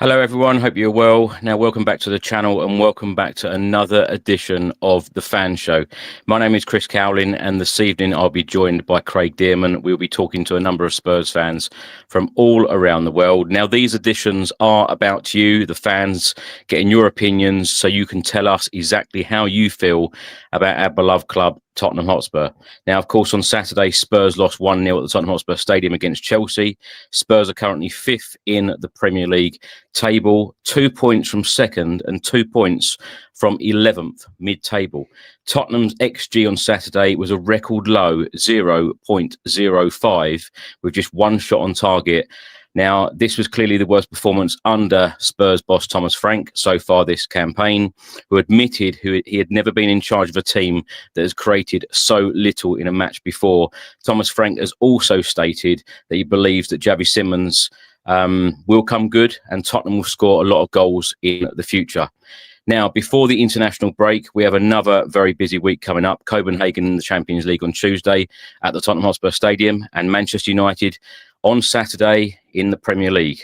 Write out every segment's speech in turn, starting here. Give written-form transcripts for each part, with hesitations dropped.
Hello everyone, hope you're well. Now welcome back to the channel and welcome back to another edition of The Fan Show. My name is Chris Cowlin and this evening I'll be joined by Craig Dearman. We'll be talking to a number of Spurs fans from all around the world. Now these editions are about you, the fans, getting your opinions so you can tell us exactly how you feel about our beloved club, Tottenham Hotspur. Now, of course, on Saturday, Spurs lost 1-0 at the Tottenham Hotspur Stadium against Chelsea. Spurs are currently fifth in the Premier League table, 2 points from second and 2 points from 11th mid-table. Tottenham's XG on Saturday was a record low 0.05 with just one shot on target. Now, this was clearly the worst performance under Spurs boss Thomas Frank so far this campaign, who admitted he had never been in charge of a team that has created so little in a match before. Thomas Frank has also stated that he believes that Xavi Simons will come good and Tottenham will score a lot of goals in the future. Now, before the international break, we have another very busy week coming up. Copenhagen in the Champions League on Tuesday at the Tottenham Hotspur Stadium and Manchester United on Saturday in the Premier League.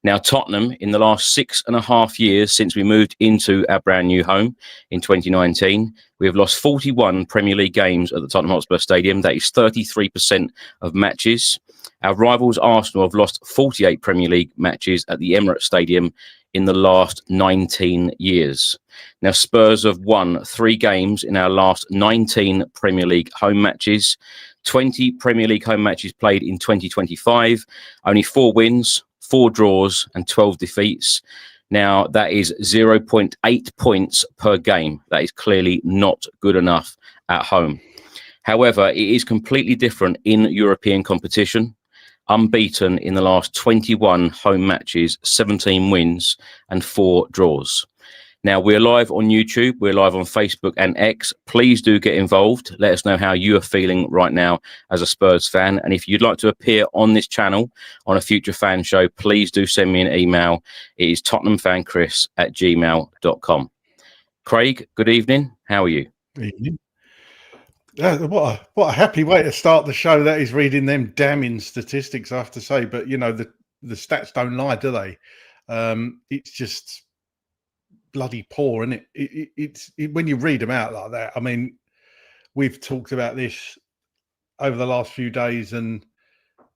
Now, Tottenham, in the last 6.5 years since we moved into our brand new home in 2019, we have lost 41 Premier League games at the Tottenham Hotspur Stadium. That is 33% of matches. Our rivals Arsenal have lost 48 Premier League matches at the Emirates Stadium in the last 19 years. Now, Spurs have won 3 games in our last 19 Premier League home matches. 20 Premier League home matches played in 2025, only 4 wins, 4 draws and 12 defeats. Now, that is 0.8 points per game. That is clearly not good enough at home. However, it is completely different in European competition. Unbeaten in the last 21 home matches, 17 wins and 4 draws. Now, we're live on YouTube, we're live on Facebook and X. Please do get involved. Let us know how you are feeling right now as a Spurs fan. And if you'd like to appear on this channel on a future fan show, please do send me an email. It is tottenhamfanchris@gmail.com. Craig, good evening. How are you? Evening. What a happy way to start the show. That is reading them damning statistics, I have to say. But, you know, the stats don't lie, do they? It's just bloody poor, isn't it? It's when you read them out like that. I mean, we've talked about this over the last few days, and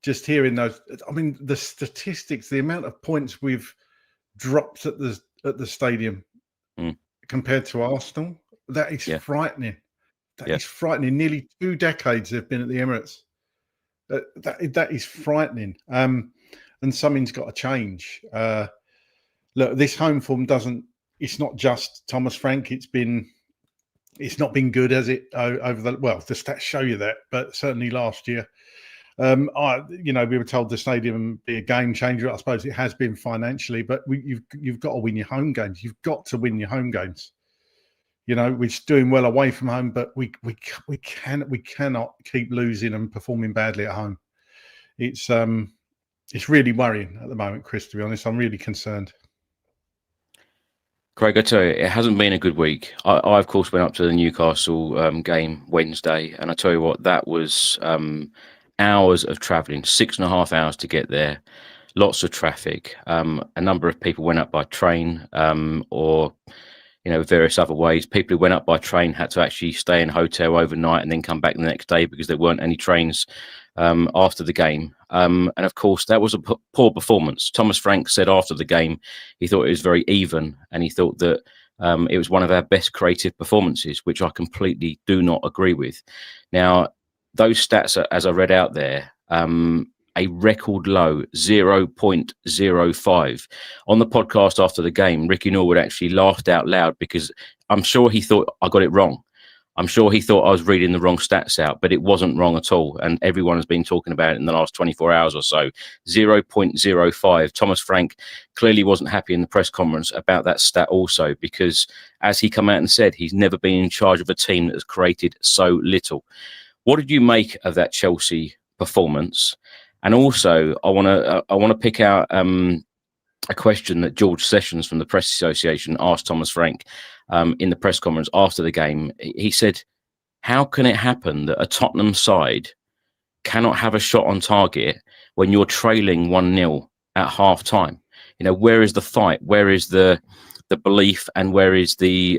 just hearing those. I mean, the statistics, the amount of points we've dropped at the stadium compared to Arsenal, that is frightening. That is frightening. Nearly 2 decades they've been at the Emirates. That is frightening. And something's got to change. Look, this home form doesn't. It's not just Thomas Frank. It's not been good, has it? Over the stats show you that, but certainly last year, we were told the stadium would be a game changer. I suppose it has been financially, but you've got to win your home games. You've got to win your home games. You know, we're doing well away from home, but we cannot keep losing and performing badly at home. It's really worrying at the moment, Chris. To be honest, I'm really concerned. Craig, I tell you, it hasn't been a good week. I of course, went up to the Newcastle game Wednesday, and I tell you what, that was hours of travelling, 6.5 hours to get there, lots of traffic. A number of people went up by train or, you know, various other ways. People who went up by train had to actually stay in a hotel overnight and then come back the next day because there weren't any trains after the game. And of course, that was a poor performance. Thomas Frank said after the game, he thought it was very even and he thought that it was one of our best creative performances, which I completely do not agree with. Now, those stats, as I read out there, a record low 0.05. On the podcast after the game, Ricky Norwood actually laughed out loud because I'm sure he thought I got it wrong. I'm sure he thought I was reading the wrong stats out, but it wasn't wrong at all. And everyone has been talking about it in the last 24 hours or so. 0.05. Thomas Frank clearly wasn't happy in the press conference about that stat also, because as he come out and said, he's never been in charge of a team that has created so little. What did you make of that Chelsea performance? And also, I want to pick out a question that George Sessions from the Press Association asked Thomas Frank in the press conference after the game. He said, how can it happen that a Tottenham side cannot have a shot on target when you're trailing 1-0 at half time? You know, where is the fight? Where is the belief? And where is the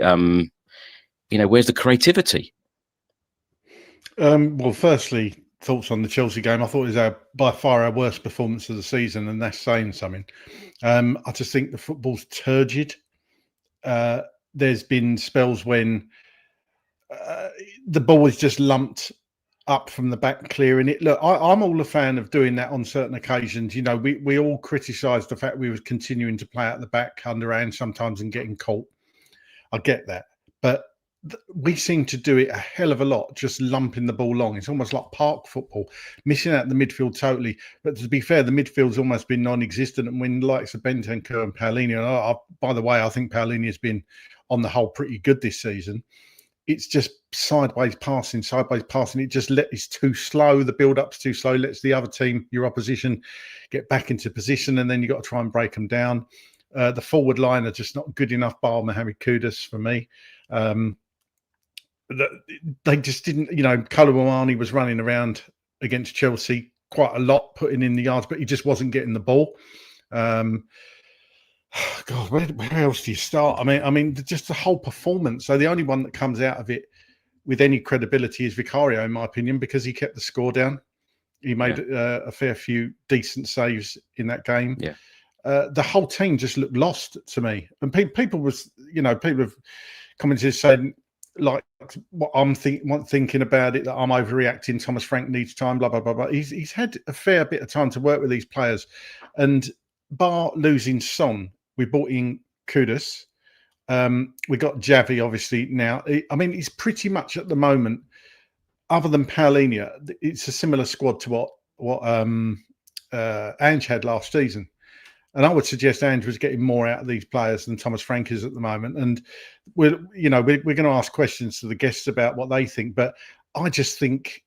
where's the creativity? Well, firstly, thoughts on the Chelsea game. I thought it was by far our worst performance of the season, and that's saying something. I just think the football's turgid. There's been spells when the ball is just lumped up from the back, clearing it. Look, I'm all a fan of doing that on certain occasions. You know, we all criticised the fact we were continuing to play out the back underhand sometimes and getting caught. I get that, but we seem to do it a hell of a lot, just lumping the ball long. It's almost like park football, missing out the midfield totally. But to be fair, the midfield's almost been non-existent. And when the likes of Bentancur and Paulinho, by the way, I think Paulinho has been on the whole pretty good this season. It's just sideways passing. It just it's too slow. The build-up's too slow. Lets the other team, your opposition, get back into position, and then you got to try and break them down. The forward line are just not good enough, bar Mohamed Kudus for me. They just didn't, Cowlin was running around against Chelsea quite a lot, putting in the yards, but he just wasn't getting the ball. God, where else do you start? I mean, just the whole performance. So the only one that comes out of it with any credibility is Vicario, in my opinion, because he kept the score down. He made a fair few decent saves in that game. Yeah. The whole team just looked lost to me. And people have commented saying, like, what I'm thinking about it, that I'm overreacting. Thomas Frank needs time, blah, blah, blah, blah. He's had a fair bit of time to work with these players. And bar losing Son, we brought in Kudus. We got Javi, obviously, now. I mean, it's pretty much at the moment, other than Paulinho, it's a similar squad to what Ange had last season. And I would suggest Ange was getting more out of these players than Thomas Frank is at the moment. And we're going to ask questions to the guests about what they think. But I just think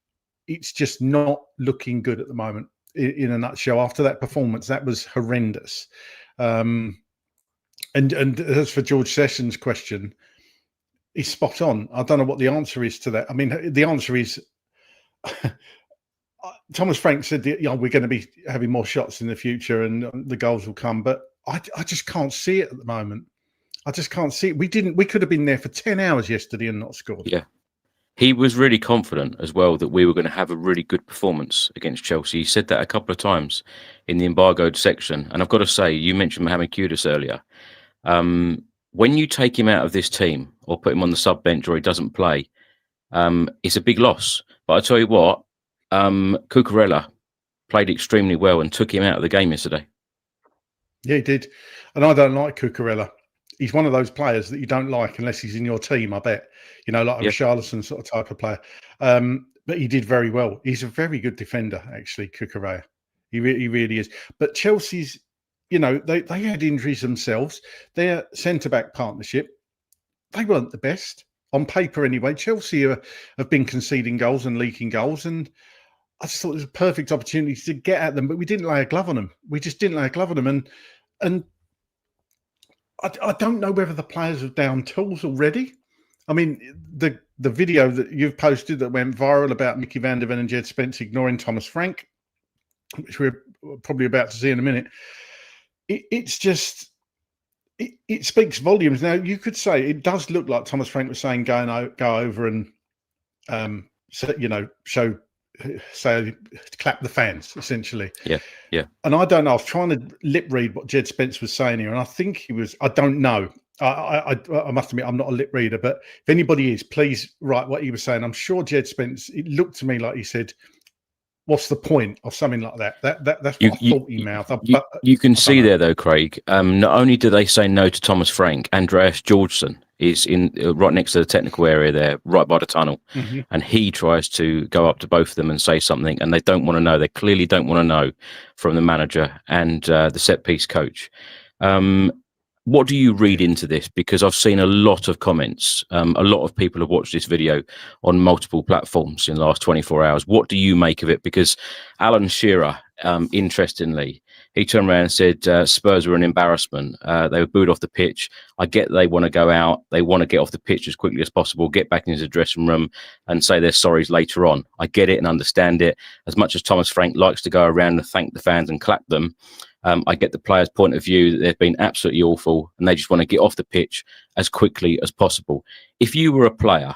it's just not looking good at the moment. In a nutshell, after that performance, that was horrendous. And as for George Sessions' question, he's spot on. I don't know what the answer is to that. I mean, the answer is Thomas Frank said that, we're going to be having more shots in the future and the goals will come, but I just can't see it at the moment. I just can't see it. We could have been there for 10 hours yesterday and not scored. Yeah. He was really confident as well that we were going to have a really good performance against Chelsea. He said that a couple of times in the embargoed section. And I've got to say, you mentioned Mohamed Kudus earlier. When you take him out of this team or put him on the sub bench or he doesn't play, it's a big loss. But I tell you what, Cucurella played extremely well and took him out of the game yesterday. Yeah, he did. And I don't like Cucurella. He's one of those players that you don't like unless he's in your team, I bet. Like a Richarlison sort of type of player. But he did very well. He's a very good defender, actually, Cucurella. He really is. But Chelsea's, they had injuries themselves. Their centre-back partnership, they weren't the best. On paper, anyway. Chelsea have been conceding goals and leaking goals, and I just thought it was a perfect opportunity to get at them, but we didn't lay a glove on them. We just didn't lay a glove on them. And I don't know whether the players have down tools already. I mean, the video that you've posted that went viral about Mickey van der Ven and Jed Spence ignoring Thomas Frank, which we're probably about to see in a minute, it's just, it speaks volumes. Now, you could say it does look like Thomas Frank was saying go over and, clap the fans, essentially. Yeah. And I don't know. I was trying to lip read what Jed Spence was saying here, and I think he was. I don't know. I must admit, I'm not a lip reader, but if anybody is, please write what he was saying. I'm sure Jed Spence. It looked to me like he said, "What's the point?" or something like that. That's what I thought he mouthed. You can see there, though, Craig. Not only do they say no to Thomas Frank, Andreas Georgeson is in right next to the technical area there, right by the tunnel, and he tries to go up to both of them and say something, and they don't want to know. They clearly don't want to know from the manager and the set piece coach. What do you read into this? Because I've seen a lot of comments. A lot of people have watched this video on multiple platforms in the last 24 hours. What do you make of it? Because Alan Shearer, interestingly, he turned around and said Spurs were an embarrassment. They were booed off the pitch. I get they want to go out. They want to get off the pitch as quickly as possible, get back into the dressing room and say their sorries later on. I get it and understand it. As much as Thomas Frank likes to go around and thank the fans and clap them, I get the players' point of view that they've been absolutely awful and they just want to get off the pitch as quickly as possible. If you were a player,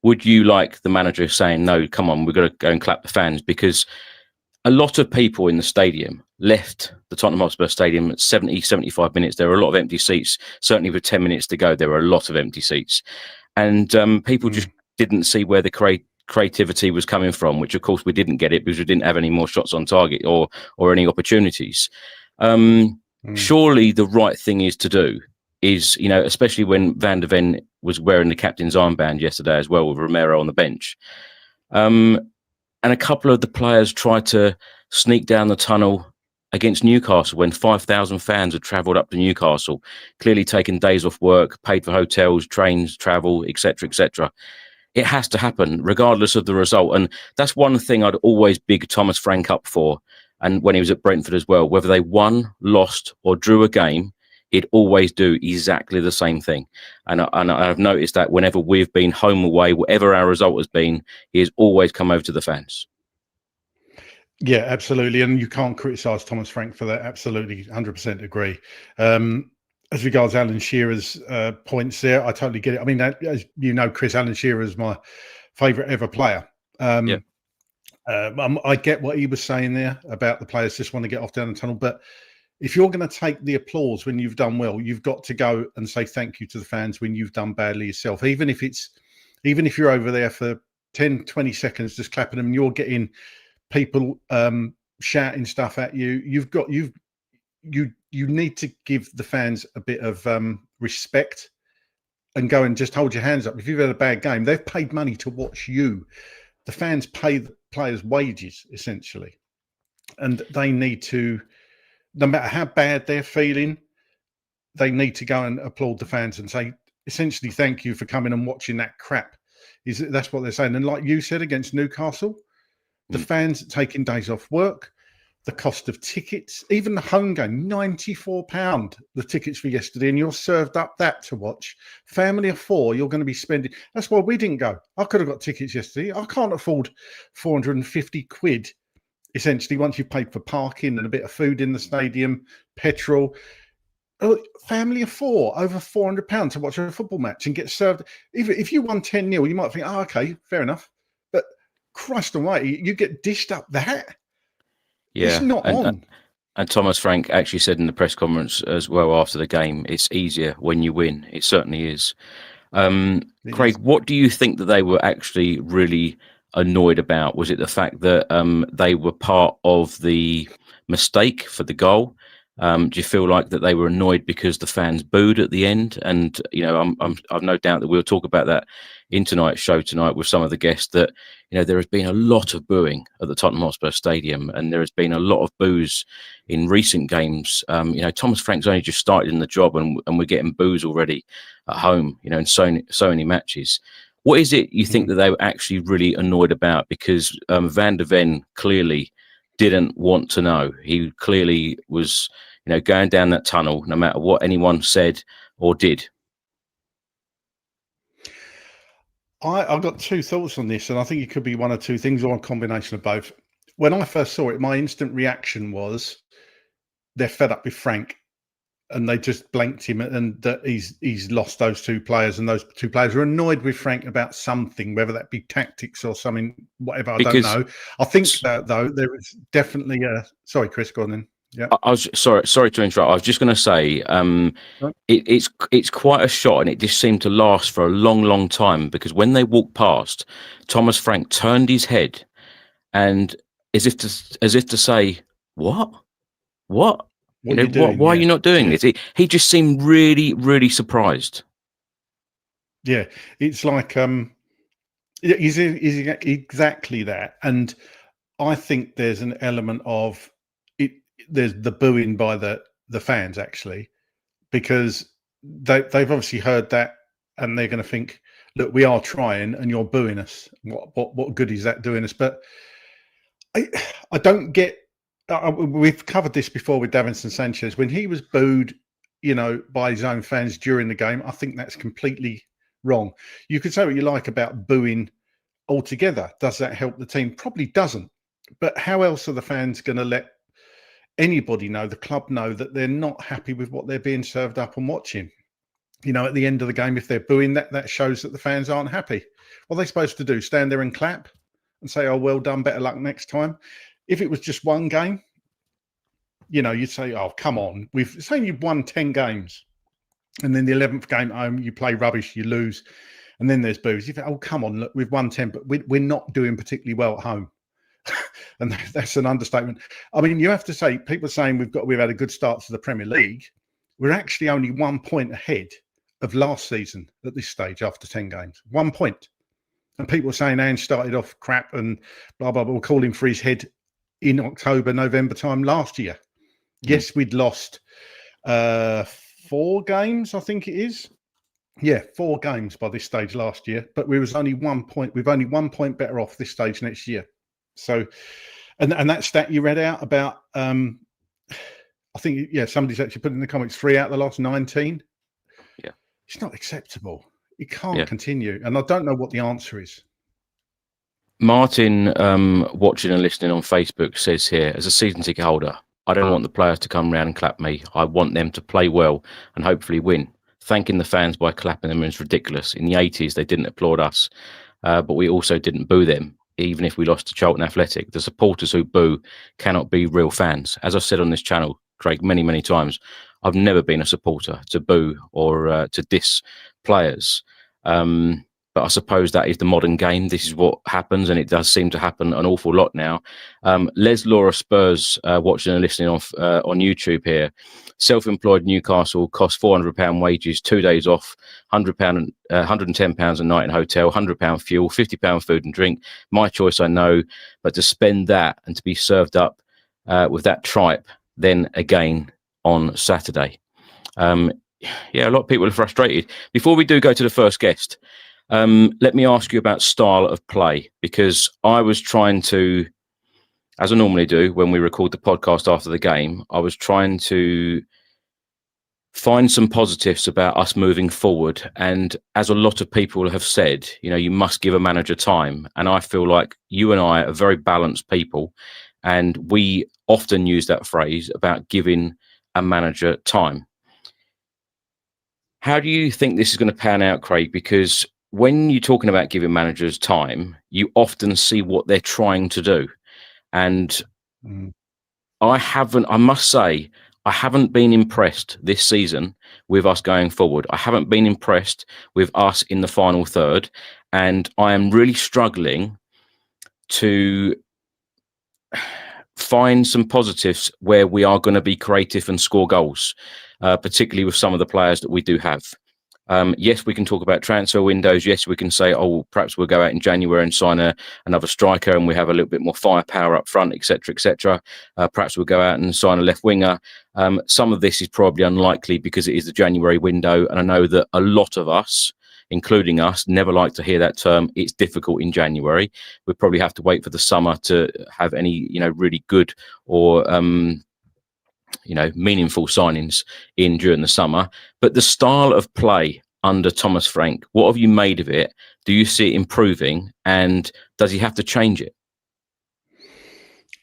would you like the manager saying, no, come on, we've got to go and clap the fans? Because a lot of people in the stadium left the Tottenham Hotspur Stadium at 70, 75 minutes. There were a lot of empty seats. Certainly with 10 minutes to go, there were a lot of empty seats. And people just didn't see where the creativity was coming from, which of course we didn't get it because we didn't have any more shots on target or any opportunities. Surely the right thing is to do is, you know, especially when Van der Ven was wearing the captain's armband yesterday as well with Romero on the bench. And a couple of the players tried to sneak down the tunnel against Newcastle when 5,000 fans had travelled up to Newcastle, clearly taken days off work, paid for hotels, trains, travel, etc., etc. It has to happen regardless of the result. And that's one thing I'd always big Thomas Frank up for. And when he was at Brentford as well, whether they won, lost or drew a game, he'd always do exactly the same thing. And I've noticed that whenever we've been home away, whatever our result has been, he has always come over to the fans. Yeah, absolutely. And you can't criticise Thomas Frank for that. Absolutely, 100% agree. As regards Alan Shearer's points there, I totally get it. I mean, as you know, Chris, Alan Shearer is my favourite ever player. I get what he was saying there about the players just want to get off down the tunnel. But if you're going to take the applause when you've done well, you've got to go and say thank you to the fans when you've done badly yourself. Even if you're over there for 10, 20 seconds just clapping them and you're getting people shouting stuff at you, you need to give the fans a bit of respect and go and just hold your hands up. If you've had a bad game, they've paid money to watch you. The fans pay the players' wages, essentially. And they need to, no matter how bad they're feeling, they need to go and applaud the fans and say, essentially, thank you for coming and watching that crap. That's what they're saying. And like you said, against Newcastle, the fans taking days off work, the cost of tickets, even the home game, £94, the tickets for yesterday, and you're served up that to watch. Family of four, you're going to be spending. That's why we didn't go. I could have got tickets yesterday. I can't afford 450 quid, essentially, once you've paid for parking and a bit of food in the stadium, petrol. Family of four, over £400 to watch a football match and get served. Even if you won 10-0, you might think, oh, okay, fair enough. But Christ almighty, you get dished up that. Yeah, it's not on. And Thomas Frank actually said in the press conference as well after the game, it's easier when you win. It certainly is. Craig, what do you think that they were actually really annoyed about? Was it the fact that they were part of the mistake for the goal? Do you feel like that they were annoyed because the fans booed at the end? And you know, I've no doubt that we'll talk about that in tonight's show tonight with some of the guests. That you know, there has been a lot of booing at the Tottenham Hotspur Stadium, and there has been a lot of boos in recent games. You know, Thomas Frank's only just started in the job, and we're getting boos already at home. You know, in so many matches. What is it you think that they were actually really annoyed about? Because Van der Ven clearly didn't want to know. He clearly was, you know, going down that tunnel no matter what anyone said or did. I've got two thoughts on this, and I think it could be one or two things or a combination of both. When I first saw it, my instant reaction was they're fed up with Frank and they just blanked him, and that he's lost those two players, and those two players are annoyed with Frank about something, whether that be tactics or something, whatever. I don't know. I think that though there is definitely a. Sorry, Chris, go on then. Yeah, I was sorry to interrupt. I was just going to say it's quite a shot, and it just seemed to last for a long time, because when they walked past, Thomas Frank turned his head and as if to say, what? You know, why are you not doing this? He just seemed really surprised. Yeah, it's like he's exactly that, and I think there's an element of it. There's the booing by the fans actually, because they've obviously heard that, and they're going to think, look, we are trying, and you're booing us. What good is that doing us? But I don't get We've covered this before with Davinson Sanchez. When he was booed, by his own fans during the game, I think that's completely wrong. You could say what you like about booing altogether. Does that help the team? Probably doesn't. But how else are the fans going to let anybody know, the club know, that they're not happy with what they're being served up and watching? At the end of the game, if they're booing, that shows that the fans aren't happy. What are they supposed to do? Stand there and clap and say, "Oh, well done, better luck next time"? If it was just one game, you'd say, "Oh, come on." Saying you've won 10 games and then the 11th game home, you play rubbish, you lose, and then there's boos. You think, "Oh, come on, look, we've won 10, but we're not doing particularly well at home." And that's an understatement. I mean, you have to say, people are saying we've had a good start to the Premier League. We're actually only 1 point ahead of last season at this stage after 10 games. 1 point. And people are saying Ange started off crap and blah, blah, blah. We're calling for his head in October, November time last year. Yes, we'd lost 4 games, I think it is. Yeah, 4 games by this stage last year, but we was only 1 point. We've only 1 point better off this stage next year. So, and that stat you read out about, I think, somebody's actually put in the comments 3 out of the last 19. Yeah, it's not acceptable. It can't continue, and I don't know what the answer is. Martin, watching and listening on Facebook, says here, as a season ticket holder, I don't want the players to come round and clap me. I want them to play well and hopefully win. Thanking the fans by clapping them is ridiculous. In the 80s, they didn't applaud us, but we also didn't boo them, even if we lost to Charlton Athletic. The supporters who boo cannot be real fans. As I've said on this channel, Craig, many, many times, I've never been a supporter to boo or to diss players. But I suppose that is the modern game. This is what happens, and it does seem to happen an awful lot now. Les Laura Spurs, watching and listening on YouTube here. Self-employed Newcastle costs £400 wages, 2 days off, £110 a night in hotel, £100 fuel, £50 food and drink. My choice, I know, but to spend that and to be served up with that tripe, then again on Saturday. A lot of people are frustrated. Before we do go to the first guest, let me ask you about style of play, because I was trying to, as I normally do when we record the podcast after the game, I was trying to find some positives about us moving forward. And as a lot of people have said, you must give a manager time. And I feel like you and I are very balanced people, and we often use that phrase about giving a manager time. How do you think this is going to pan out, Craig? Because when you're talking about giving managers time, you often see what they're trying to do. And I must say, I haven't been impressed this season with us going forward. I haven't been impressed with us in the final third. And I am really struggling to find some positives where we are going to be creative and score goals, particularly with some of the players that we do have. Yes, we can talk about transfer windows. Yes, we can say, oh, perhaps we'll go out in January and sign another striker and we have a little bit more firepower up front, etc., etc. Perhaps we'll go out and sign a left winger. Some of this is probably unlikely because it is the January window. And I know that a lot of us, including us, never like to hear that term. It's difficult in January. We probably have to wait for the summer to have any, really good or meaningful signings in during the summer. But the style of play under Thomas Frank, what have you made of it? Do you see it improving, and does he have to change it?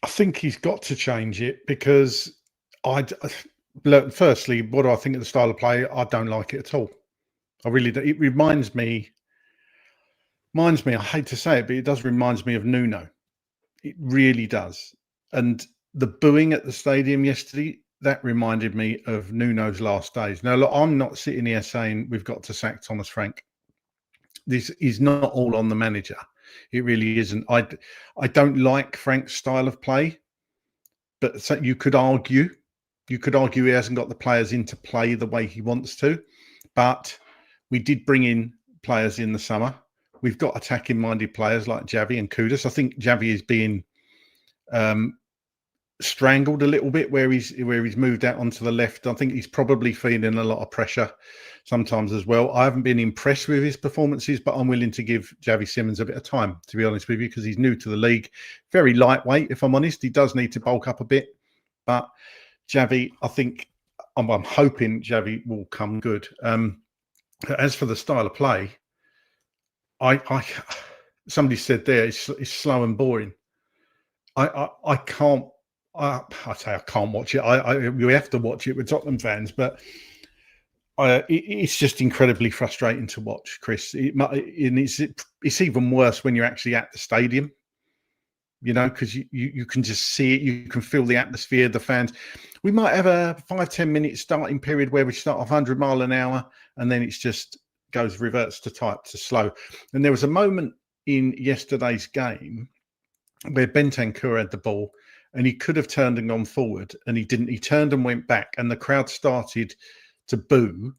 I think he's got to change it, because firstly, what do I think of the style of play? I don't like it at all. I really do. It reminds me, I hate to say it, but it does remind me of Nuno. It really does. And the booing at the stadium yesterday, that reminded me of Nuno's last days. Now, look, I'm not sitting here saying we've got to sack Thomas Frank. This is not all on the manager. It really isn't. I don't like Frank's style of play, but so you could argue he hasn't got the players in to play the way he wants to. But we did bring in players in the summer. We've got attacking-minded players like Javi and Kudus. I think Javi is being strangled a little bit where he's moved out onto the left. I think he's probably feeling a lot of pressure sometimes as well. I haven't been impressed with his performances, but I'm willing to give Xavi Simons a bit of time, to be honest with you, because he's new to the league. Very lightweight, if I'm honest. He does need to bulk up a bit, but Xavi, I think I'm hoping Xavi will come good. As for the style of play, I somebody said there it's slow and boring. I can't. I say I can't watch it. We have to watch it with Tottenham fans, but it's just incredibly frustrating to watch, Chris. It's even worse when you're actually at the stadium, you know, because you can just see it. You can feel the atmosphere, the fans. We might have a 5-10 minute starting period where we start off 100 mile an hour, and then it's just reverts to type to slow. And there was a moment in yesterday's game where Bentancur had the ball and he could have turned and gone forward, and he didn't. He turned and went back, and the crowd started to boo,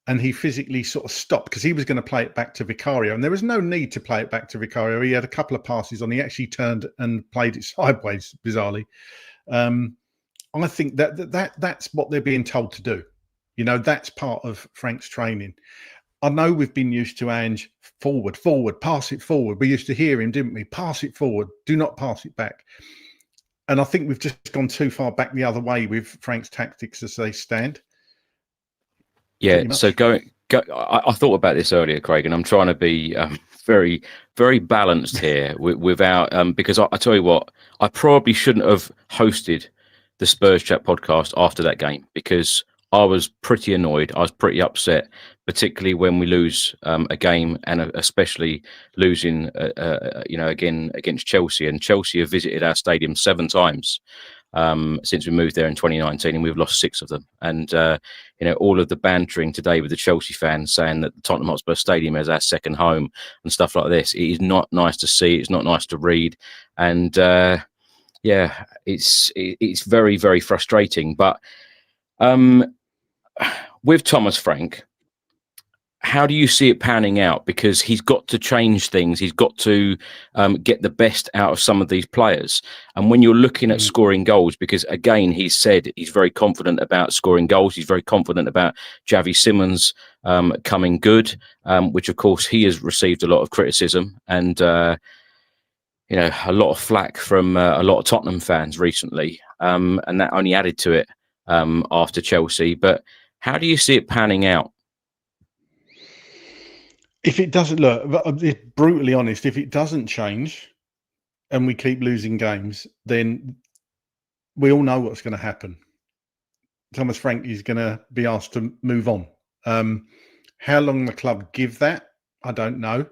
and he physically sort of stopped because he was going to play it back to Vicario, and there was no need to play it back to Vicario. He had a couple of passes on. He actually turned and played it sideways, bizarrely. I think that's what they're being told to do. You know, that's part of Frank's training. I know we've been used to Ange forward, pass it forward. We used to hear him, didn't we? Pass it forward. Do not pass it back. And I think we've just gone too far back the other way with Frank's tactics as they stand. Yeah. So I thought about this earlier, Craig, and I'm trying to be very, very balanced here without because I tell you what, I probably shouldn't have hosted the Spurs Chat podcast after that game because I was pretty annoyed. I was pretty upset, particularly when we lose a game, and especially losing, again against Chelsea. And Chelsea have visited our stadium 7 times since we moved there in 2019, and we've lost 6 of them. And all of the bantering today with the Chelsea fans saying that the Tottenham Hotspur Stadium is our second home and stuff like this. It is not nice to see. It's not nice to read, and it's very, very frustrating. But with Thomas Frank, how do you see it panning out? Because he's got to change things. He's got to get the best out of some of these players. And when you're looking at scoring goals, because again, he said he's very confident about scoring goals. He's very confident about Xavi Simons coming good, which of course he has received a lot of criticism and a lot of flack from a lot of Tottenham fans recently. And that only added to it after Chelsea. But how do you see it panning out? If it doesn't, brutally honest, if it doesn't change and we keep losing games, then we all know what's going to happen. Thomas Frank is going to be asked to move on. How long the club give that, I don't know.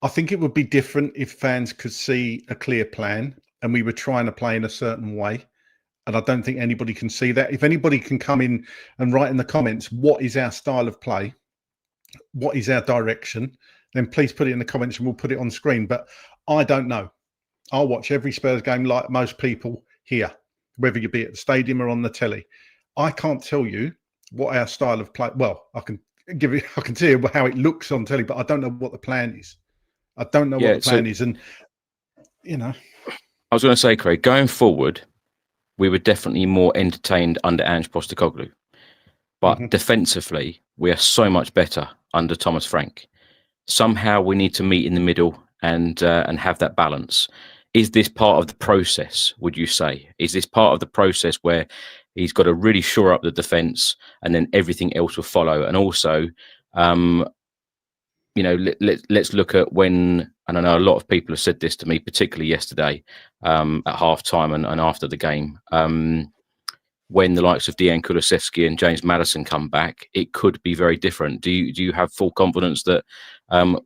I think it would be different if fans could see a clear plan and we were trying to play in a certain way. And I don't think anybody can see that. If anybody can come in and write in the comments, what is our style of play? What is our direction? Then please put it in the comments and we'll put it on screen. But I don't know. I'll watch every Spurs game like most people here, whether you be at the stadium or on the telly. I can't tell you what our style of play. Well, I can tell you how it looks on telly, but I don't know what the plan is. I don't know what the plan is. And I was going to say, Craig, going forward, we were definitely more entertained under Ange Postecoglou. But defensively, we are so much better under Thomas Frank. Somehow we need to meet in the middle and have that balance. Is this part of the process, would you say? Is this part of the process where he's got to really shore up the defence and then everything else will follow? And also, let's look at when, and I know a lot of people have said this to me, particularly yesterday at half-time and after the game, when the likes of Dejan Kulusevski and James Maddison come back, it could be very different. Do you have full confidence that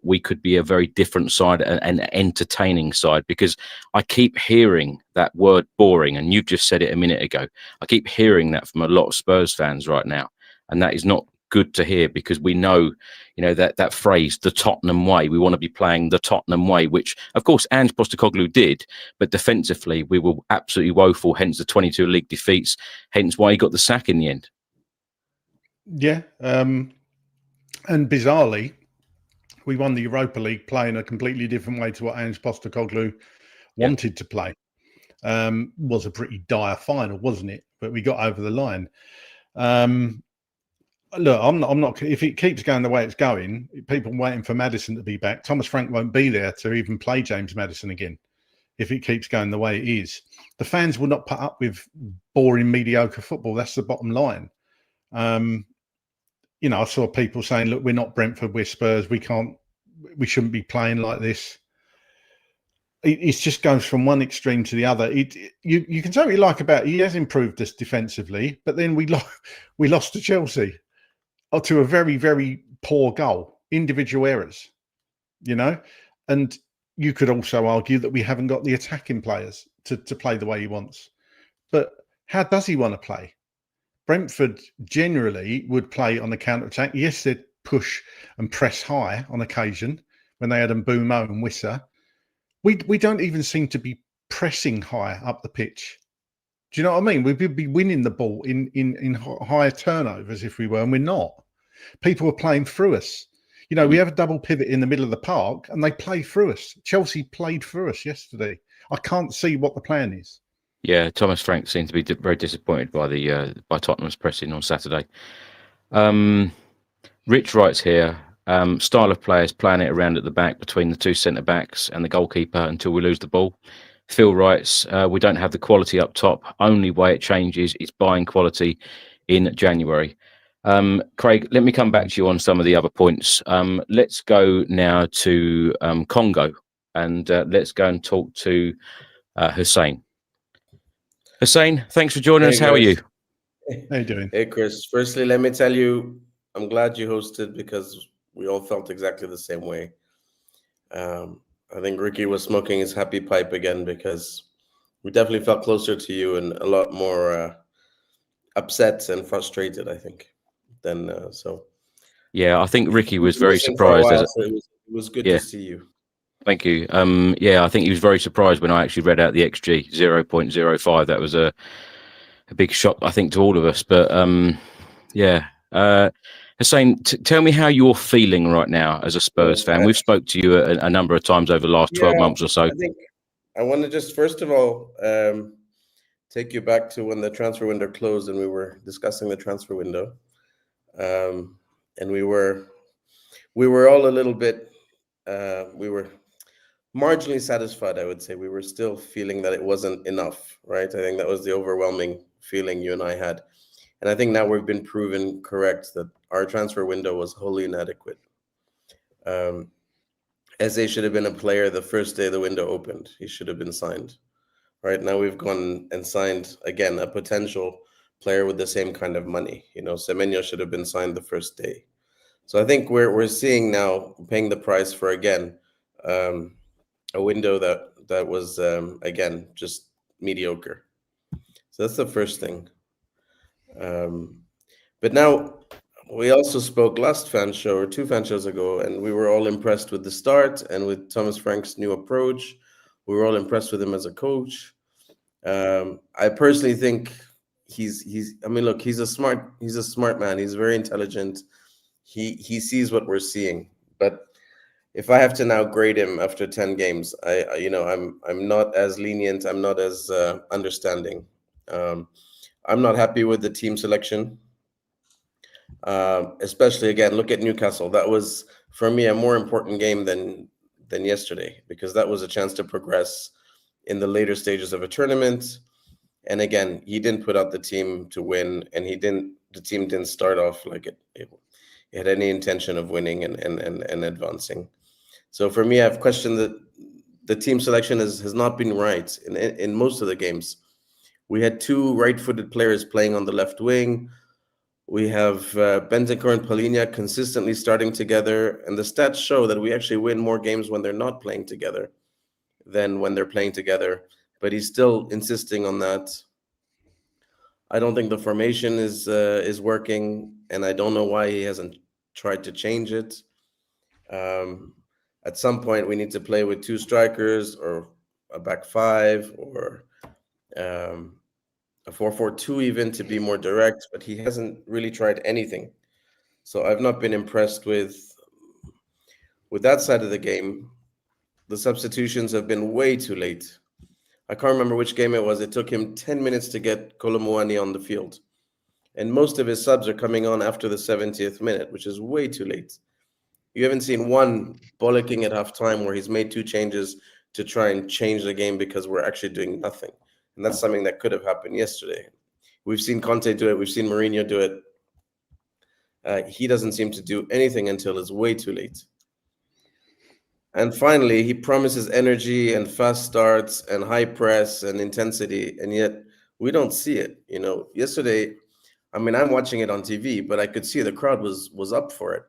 we could be a very different side, an entertaining side? Because I keep hearing that word boring, and you've just said it a minute ago. I keep hearing that from a lot of Spurs fans right now, and that is not good to hear, because we know, that phrase, the Tottenham way. We want to be playing the Tottenham way, which of course Ange Postecoglou did, but defensively we were absolutely woeful, hence the 22 league defeats, hence why he got the sack in the end. Yeah. And bizarrely, we won the Europa League playing a completely different way to what Ange Postecoglou wanted to play. Was a pretty dire final, wasn't it? But we got over the line. Look, I'm not. If it keeps going the way it's going, people waiting for Maddison to be back. Thomas Frank won't be there to even play James Maddison again. If it keeps going the way it is, the fans will not put up with boring, mediocre football. That's the bottom line. You know, I saw people saying, "Look, we're not Brentford, we're Spurs. We shouldn't be playing like this." It just goes from one extreme to the other. You can say what you like about it. He has improved us defensively, but then we lost to Chelsea to a very, very poor goal, individual errors, you know. And you could also argue that we haven't got the attacking players to play the way he wants. But how does he want to play? Brentford generally would play on the counter-attack. Yes, they'd push and press high on occasion when they had Mbeumo and Wissa. We don't even seem to be pressing high up the pitch. Do you know what I mean? We'd be winning the ball in higher turnovers if we were, and we're not. People are playing through us. You know, we have a double pivot in the middle of the park, and they play through us. Chelsea played through us yesterday. I can't see what the plan is. Yeah, Thomas Frank seemed to be very disappointed by Tottenham's pressing on Saturday. Rich writes here, style of players playing it around at the back between the two centre-backs and the goalkeeper until we lose the ball. Phil writes, we don't have the quality up top. Only way it changes is buying quality in January. Craig, let me come back to you on some of the other points. Let's go now to Congo, and let's go and talk to Hussein. Hussein, thanks for joining us. How are you? How you doing? Hey, Chris. Firstly, let me tell you, I'm glad you hosted because we all felt exactly the same way. I think Ricky was smoking his happy pipe again because we definitely felt closer to you and a lot more upset and frustrated, I think, than so. Yeah, I think Ricky was very surprised. So it was good to see you. Thank you. Yeah, I think he was very surprised when I actually read out the XG 0.05. That was a big shock, I think, to all of us. But yeah, Hussein, tell me how you're feeling right now as a Spurs fan. We've spoke to you a number of times over the last 12 months or so. I think I want to just first of all take you back to when the transfer window closed and we were discussing the transfer window, and we were all a little bit we were marginally satisfied, I would say. We were still feeling that it wasn't enough, right? I think that was the overwhelming feeling you and I had. And I think now we've been proven correct that our transfer window was wholly inadequate. Eze should have been a player the first day the window opened. He should have been signed. Right now we've gone and signed, again, a potential player with the same kind of money. You know, Semenyo should have been signed the first day. So I think we're seeing now, paying the price for, again, a window that was, again, just mediocre. So that's the first thing. But now we also spoke last fan show or two fan shows ago, and we were all impressed with the start and with Thomas Frank's new approach. We were all impressed with him as a coach. I personally think he's I mean, look, he's a smart man. He's very intelligent. He sees what we're seeing. But if I have to now grade him after 10 games, I'm not as lenient. I'm not as understanding. I'm not happy with the team selection. Especially, again, look at Newcastle. That was, for me, a more important game than yesterday, because that was a chance to progress in the later stages of a tournament. And again, he didn't put out the team to win, and the team didn't start off like it had any intention of winning and advancing. So for me, I've questioned that the team selection has not been right in most of the games. We had two right-footed players playing on the left wing. We have Bentancur and Palhinha consistently starting together, and the stats show that we actually win more games when they're not playing together than when they're playing together. But he's still insisting on that. I don't think the formation is working, and I don't know why he hasn't tried to change it. At some point, we need to play with two strikers or a back five or a 4-4-2 even, to be more direct, but he hasn't really tried anything. So I've not been impressed with that side of the game. The substitutions have been way too late. I can't remember which game it was. It took him 10 minutes to get Kolomuani on the field. And most of his subs are coming on after the 70th minute, which is way too late. You haven't seen one bollocking at halftime where he's made 2 changes to try and change the game because we're actually doing nothing. And that's something that could have happened yesterday. We've seen Conte do it. We've seen Mourinho do it. He doesn't seem to do anything until it's way too late. And finally, he promises energy and fast starts and high press and intensity, and yet we don't see it. Yesterday, I mean, I'm watching it on TV, but I could see the crowd was up for it.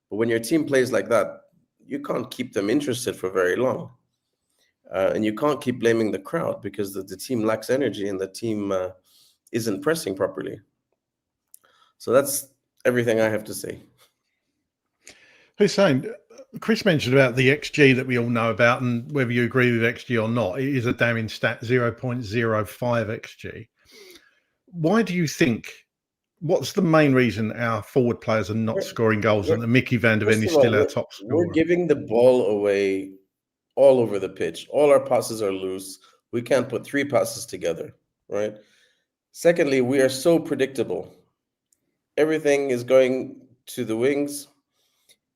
But when your team plays like that, you can't keep them interested for very long. And you can't keep blaming the crowd because the team lacks energy and the team isn't pressing properly. So that's everything I have to say. Hussein, Chris mentioned about the XG that we all know about, and whether you agree with XG or not, it is a damning stat, 0.05 XG. Why do you think, what's the main reason our forward players are not scoring goals and that Mickey van der Ven is still our top scorer? We're giving the ball away all over the pitch. All our passes are loose. We can't put 3 passes together, right? Secondly, we are so predictable. Everything is going to the wings,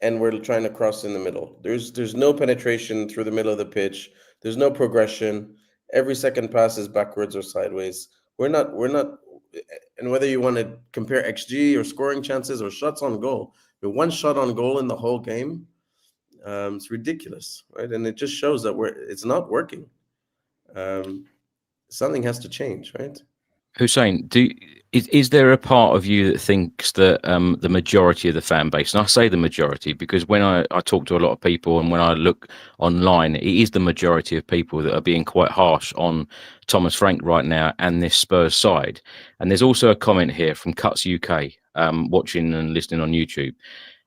and we're trying to cross in the middle. There's no penetration through the middle of the pitch. There's no progression. Every second pass is backwards or sideways. We're not. And whether you want to compare XG or scoring chances or shots on goal, the 1 shot on goal in the whole game, it's ridiculous, right? And it just shows that it's not working. Something has to change, right? Hussein, is there a part of you that thinks that the majority of the fan base, and I say the majority because when I talk to a lot of people and when I look online, it is the majority of people that are being quite harsh on Thomas Frank right now and this Spurs side. And there's also a comment here from Cuts UK, watching and listening on YouTube.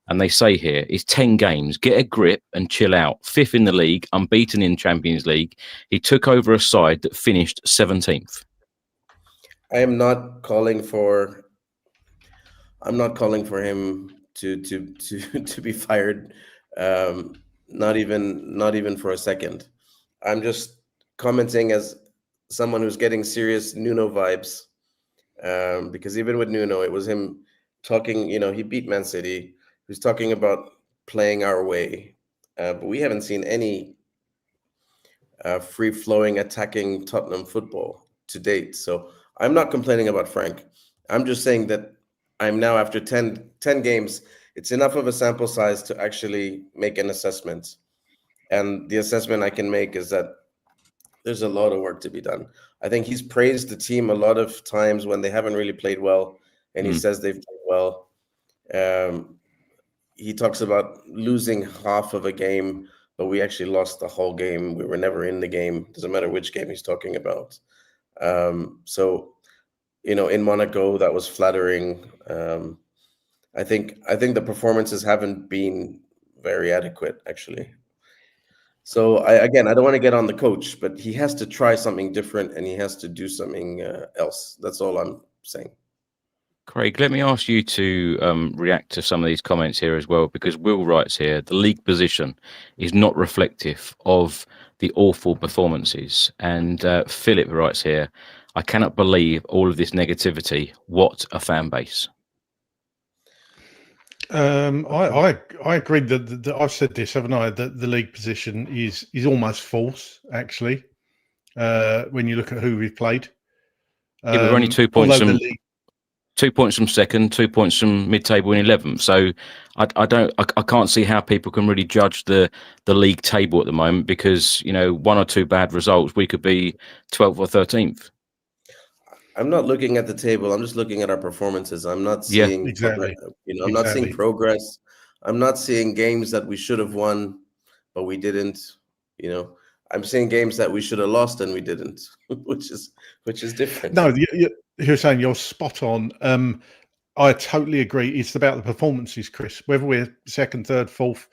And they say here, it's 10 games, get a grip and chill out. 5th in the league, unbeaten in Champions League. He took over a side that finished 17th. I am not calling for him to be fired. Not even for a second. I'm just commenting as someone who's getting serious Nuno vibes. Because even with Nuno, it was him talking, he beat Man City. He was talking about playing our way. But we haven't seen any free-flowing attacking Tottenham football to date. So I'm not complaining about Frank. I'm just saying that I'm now, after 10 games, it's enough of a sample size to actually make an assessment. And the assessment I can make is that there's a lot of work to be done. I think he's praised the team a lot of times when they haven't really played well, and he says they've played well. He talks about losing half of a game, but we actually lost the whole game. We were never in the game. Doesn't matter which game he's talking about. So, in Monaco, that was flattering. I think the performances haven't been very adequate, actually. So I don't want to get on the coach, but he has to try something different and he has to do something else. That's all I'm saying. Craig, let me ask you to react to some of these comments here as well, because Will writes here, the league position is not reflective of the awful performances. And Philip writes here, I cannot believe all of this negativity. What a fan base. I agree that I've said this, haven't I? That the league position is almost false, actually, when you look at who we've played. Yeah, we're only 2 points from 2 points from second, 2 points from mid-table in 11th. So I can't see how people can really judge the league table at the moment because 1 or 2 bad results, we could be 12th or 13th. I'm not looking at the table. I'm just looking at our performances. I'm not seeing exactly. I'm not seeing progress. I'm not seeing games that we should have won, but we didn't. I'm seeing games that we should have lost and we didn't, which is different. No, you're saying you're spot on. I totally agree. It's about the performances, Chris. Whether we're second, third, fourth,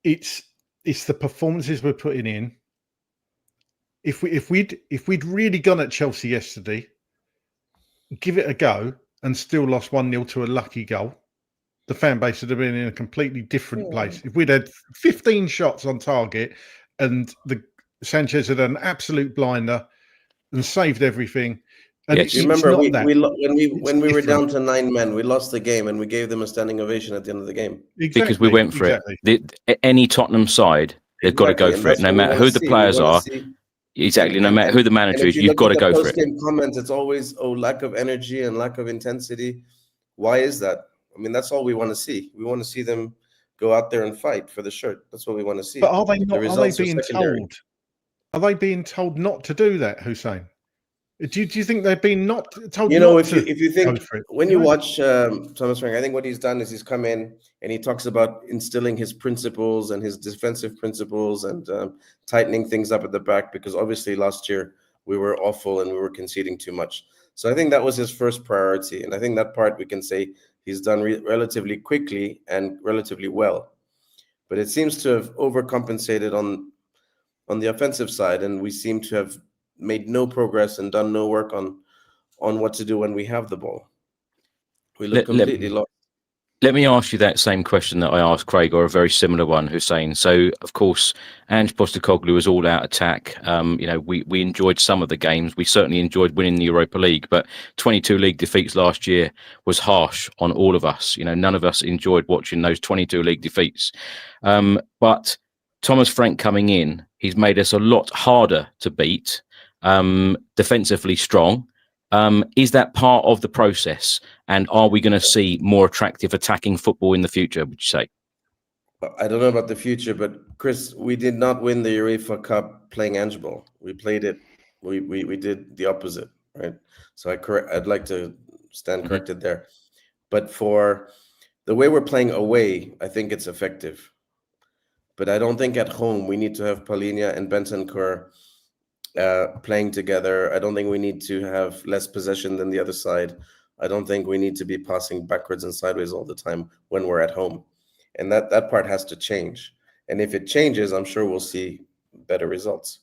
it's the performances we're putting in. If we'd really gone at Chelsea yesterday, give it a go, and still lost 1-0 to a lucky goal, the fan base would have been in a completely different place. If we'd had 15 shots on target and Sanchez had an absolute blinder and saved everything. And Yes. You it's remember not that. when we were different. down to 9 men, we lost the game and we gave them a standing ovation at the end of the game. Exactly, because we went for exactly. it. Any Tottenham side, they've got to go And for it, that's no what we matter wanna who the see. We players wanna are. see- Exactly, no matter who the manager and is, if you you've look got at to the go for it. post-game comments, it's always lack of energy and lack of intensity. Why is that? I mean, that's all we want to see. We want to see them go out there and fight for the shirt. That's what we want to see. But are they not? Are they results are being secondary. told? Are they being told not to do that, Hussein? Do you think they've been not told? You know, not if you think go for it, when you watch Thomas Frank, I think what he's done is he's come in and he talks about instilling his principles and his defensive principles and tightening things up at the back, because obviously last year we were awful and we were conceding too much. So I think that was his first priority, and I think that part we can say he's done relatively quickly and relatively well. But it seems to have overcompensated on the offensive side, and we seem to have made no progress and done no work on what to do when we have the ball. We look completely lost. Let me ask you that same question that I asked Craig, or a very similar one, Hussein. So, of course, Ange Postecoglou was all out attack. We enjoyed some of the games. We certainly enjoyed winning the Europa League, but 22 league defeats last year was harsh on all of us. None of us enjoyed watching those 22 league defeats. But Thomas Frank coming in, he's made us a lot harder to beat, defensively strong. Is that part of the process? And are we going to see more attractive attacking football in the future, would you say? I don't know about the future, but Chris, we did not win the UEFA Cup playing Ange ball. We played it. We did the opposite, right? So I'd like to stand corrected there. But for the way we're playing away, I think it's effective. But I don't think at home we need to have Palhinha and Bentancur playing together. I don't think we need to have less possession than the other side. I don't think we need to be passing backwards and sideways all the time when we're at home. And that part has to change. And if it changes, I'm sure we'll see better results.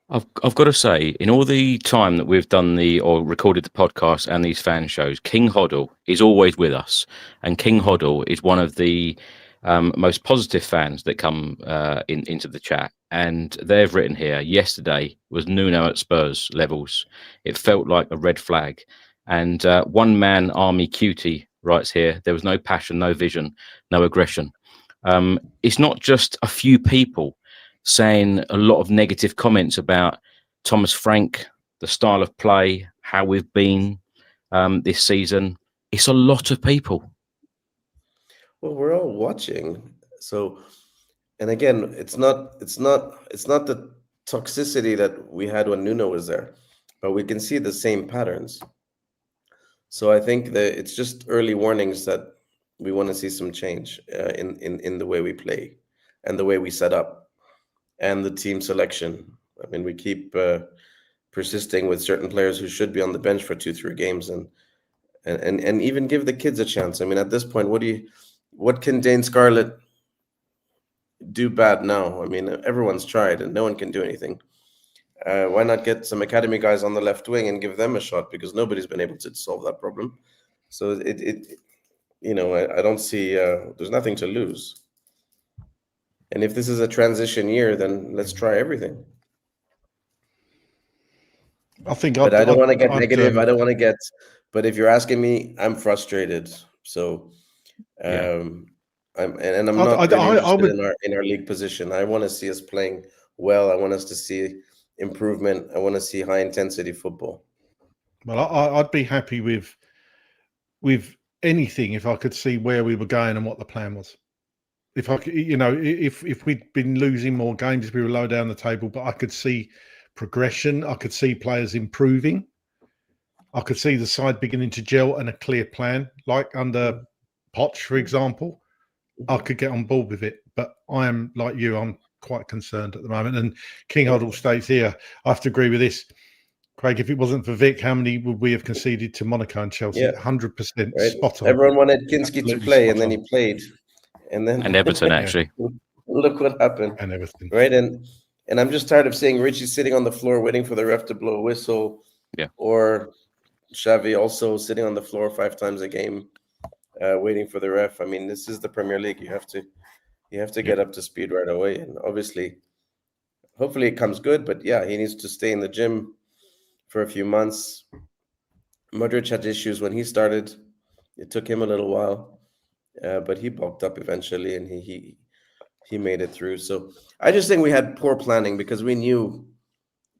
I've got to say, in all the time that we've done or recorded the podcast and these fan shows, King Hoddle is always with us. And King Hoddle is one of the most positive fans that come into the chat. And they've written here, yesterday was Nuno at Spurs levels. It felt like a red flag. And one man army cutie writes here, there was no passion, no vision, no aggression. It's not just a few people saying a lot of negative comments about Thomas Frank, the style of play, how we've been this season. It's a lot of people. Well, we're all watching. So, and again, it's not the toxicity that we had when Nuno was there, but we can see the same patterns. So I think that it's just early warnings that we want to see some change in the way we play and the way we set up and the team selection. I mean, we keep persisting with certain players who should be on the bench for 2-3 games and even give the kids a chance. I mean, at this point, what can Dane Scarlett do bad now? I mean, everyone's tried and no one can do anything. Why not get some academy guys on the left wing and give them a shot? Because nobody's been able to solve that problem. So I don't see. There's nothing to lose. And if this is a transition year, then let's try everything. I think, but I don't want to get negative. I don't want to get. But if you're asking me, I'm frustrated. So, I'm not really interested in our league position. I want to see us playing well. I want us to see improvement. I want to see high intensity football. Well, I'd be happy with anything if I could see where we were going and what the plan was. If I could, if we'd been losing more games, if we were low down the table, but I could see progression. I could see players improving. I could see the side beginning to gel and a clear plan, like under Poch, for example. I could get on board with it, but I am like you. I'm quite concerned at the moment. And King Hoddle states here, I have to agree with this. Craig, if it wasn't for Vic, how many would we have conceded to Monaco and Chelsea? 100% right? spot on. Everyone wanted Kinski to play, and then he played. And Everton, actually. Look what happened. And Everton. Right? And I'm just tired of seeing Richie sitting on the floor waiting for the ref to blow a whistle. Yeah. Or Xavi also sitting on the floor 5 times a game, waiting for the ref. I mean, this is the Premier League. You have to get up to speed right away. And obviously, hopefully it comes good. But yeah, he needs to stay in the gym for a few months. Modric had issues when he started. It took him a little while, but he bulked up eventually, and he made it through. So I just think we had poor planning because we knew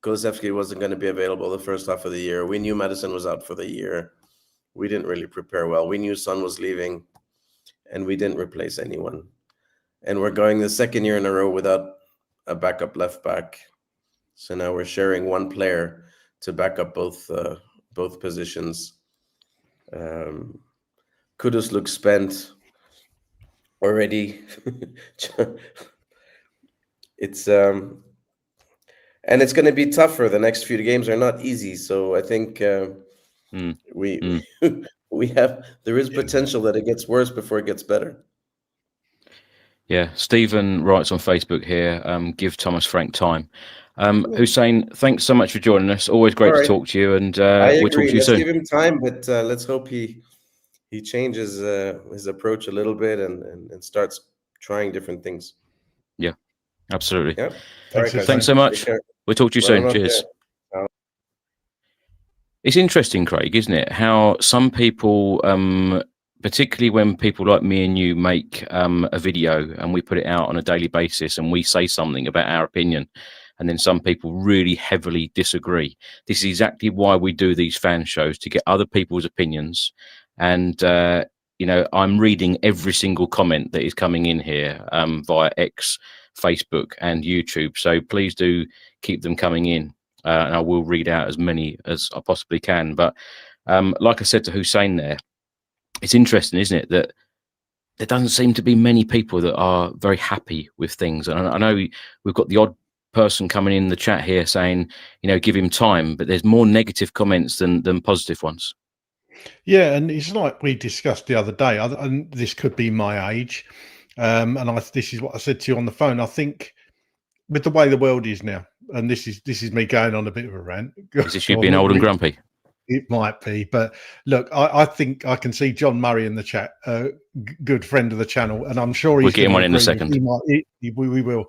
Kulusevski wasn't going to be available the first half of the year. We knew Maddison was out for the year. We didn't really prepare well. We knew Son was leaving, and we didn't replace anyone. And we're going the second year in a row without a backup left back. So now we're sharing one player to back up both positions. Kudus looks spent already. It's and it's going to be tougher. The next few games are not easy. So I think we have, there is potential that it gets worse before it gets better. Yeah, Stephen writes on Facebook here, give Thomas Frank time. Hussein, thanks so much for joining us. Always great to talk to you, and we'll talk to you soon. Let's give him time, but let's hope he changes his approach a little bit and starts trying different things. Yeah, absolutely. Yeah. Thanks so much. We'll talk to you soon. Cheers. It's interesting, Craig, isn't it? How some people, particularly when people like me and you make a video and we put it out on a daily basis and we say something about our opinion, and then some people really heavily disagree. This is exactly why we do these fan shows, to get other people's opinions. And, I'm reading every single comment that is coming in here via X, Facebook and YouTube. So please do keep them coming in. And I will read out as many as I possibly can. But like I said to Hussein there, it's interesting, isn't it, that there doesn't seem to be many people that are very happy with things. And I know we've got the odd person coming in the chat here saying, give him time, but there's more negative comments than positive ones. Yeah, and it's like we discussed the other day, and this could be my age, this is what I said to you on the phone. I think with the way the world is now, and this is me going on a bit of a rant. Is this you being old and grumpy? It might be, but look, I think I can see John Murray in the chat, good friend of the channel, and I'm sure we'll get him on in a second. We will.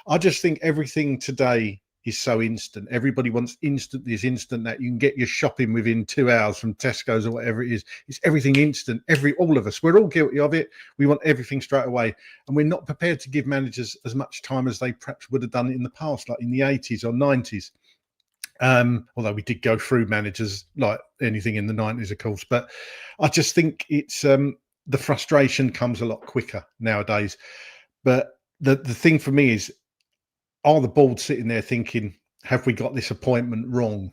I just think everything today is so instant. Everybody wants instant this, instant that. You can get your shopping within 2 hours from Tesco's or whatever it is. It's everything instant. All of us, we're all guilty of it. We want everything straight away, and we're not prepared to give managers as much time as they perhaps would have done in the past, like in the 80s or 90s. Although we did go through managers like anything in the 90s, of course. But I just think it's the frustration comes a lot quicker nowadays. But the thing for me is, are the board sitting there thinking, have we got this appointment wrong?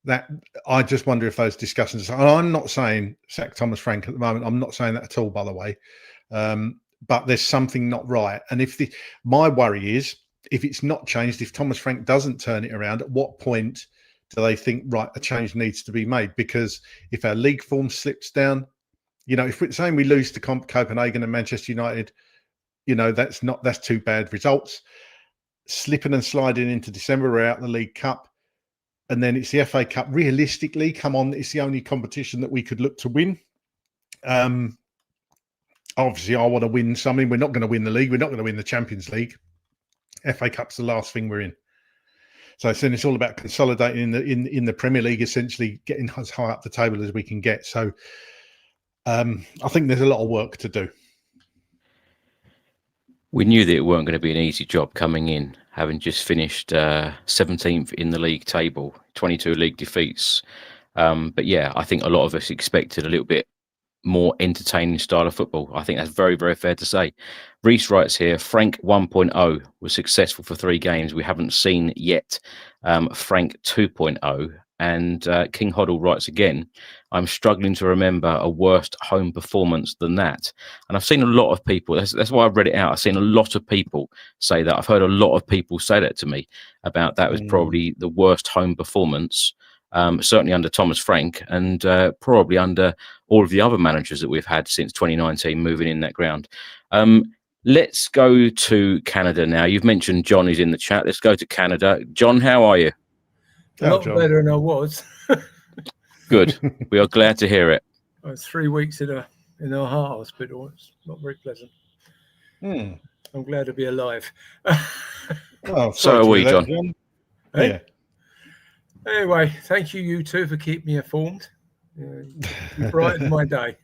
That I just wonder if those discussions, and I'm not saying sack Thomas Frank at the moment. I'm not saying that at all, by the way. But there's something not right. And my worry is, if it's not changed, if Thomas Frank doesn't turn it around, at what point do they think, right, a change needs to be made? Because if our league form slips down, if we're saying we lose to Copenhagen and Manchester United, that's two bad results. Slipping and sliding into December, we're out the League Cup, and then it's the FA Cup. Realistically, come on, it's the only competition that we could look to win. Obviously, I want to win something. We're not going to win the league. We're not going to win the Champions League. FA Cup's the last thing we're in. So then it's all about consolidating in the Premier League, essentially getting as high up the table as we can get. So I think there's a lot of work to do. We knew that it weren't going to be an easy job coming in, having just finished 17th in the league table, 22 league defeats. But yeah, I think a lot of us expected a little bit more entertaining style of football. I think that's very, very fair to say. Reese writes here, Frank 1.0 was successful for 3 games. We haven't seen yet Frank 2.0. And King Hoddle writes again, I'm struggling to remember a worse home performance than that. And I've seen a lot of people, that's why I've read it out. I've seen a lot of people say that. I've heard a lot of people say that to me about that was probably the worst home performance, certainly under Thomas Frank, and probably under all of the other managers that we've had since 2019 moving in that ground. Let's go to Canada now. You've mentioned John is in the chat. Let's go to Canada. John, how are you? A lot better than I was. Good. We are glad to hear it. I was 3 weeks in a heart hospital. It's not very pleasant. I'm glad to be alive. Oh, So are we, John. Hey? Yeah. Anyway, thank you two for keeping me informed. You brightened my day.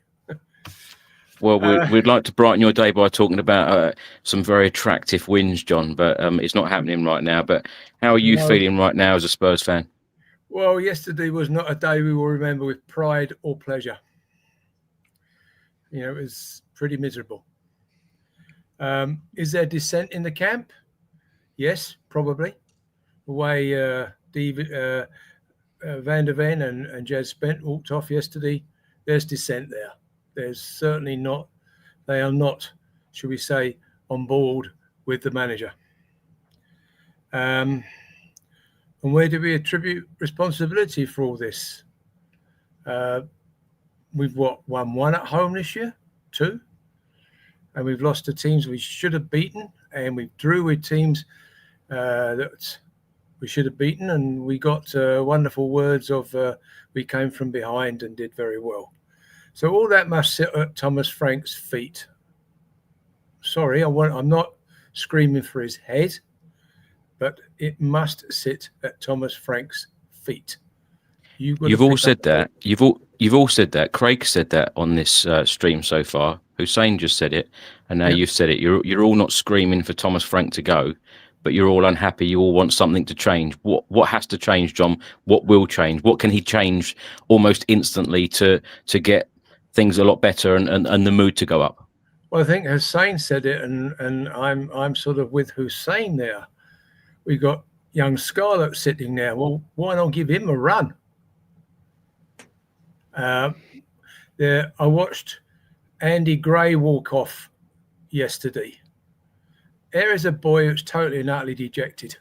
Well, we'd like to brighten your day by talking about some very attractive wins, John, but it's not happening right now. But how are you feeling right now as a Spurs fan? Well, yesterday was not a day we will remember with pride or pleasure. You know, it was pretty miserable. Is there dissent in the camp? Yes, probably. The way Van der Ven and Jez Spence walked off yesterday, there's dissent there. There's certainly not, they are not, should we say, on board with the manager. And where do we attribute responsibility for all this? We've won one at home this year, 2, and we've lost to teams we should have beaten, and we drew with teams that we should have beaten, and we got wonderful words of we came from behind and did very well. So all that must sit at Thomas Frank's feet. Sorry, I'm not screaming for his head, but it must sit at Thomas Frank's feet. You've all said that. You've all said that. Craig said that on this stream so far. Hussein just said it, and now you've said it. You're all not screaming for Thomas Frank to go, but you're all unhappy. You all want something to change. What has to change, John? What will change? What can he change almost instantly to get things a lot better and the mood to go up? Well, I think Hussein said it, and I'm sort of with Hussein there. We got young Scarlett sitting there. Well, why not give him a run? I watched Andy Gray walk off yesterday. There is a boy who's totally and utterly dejected.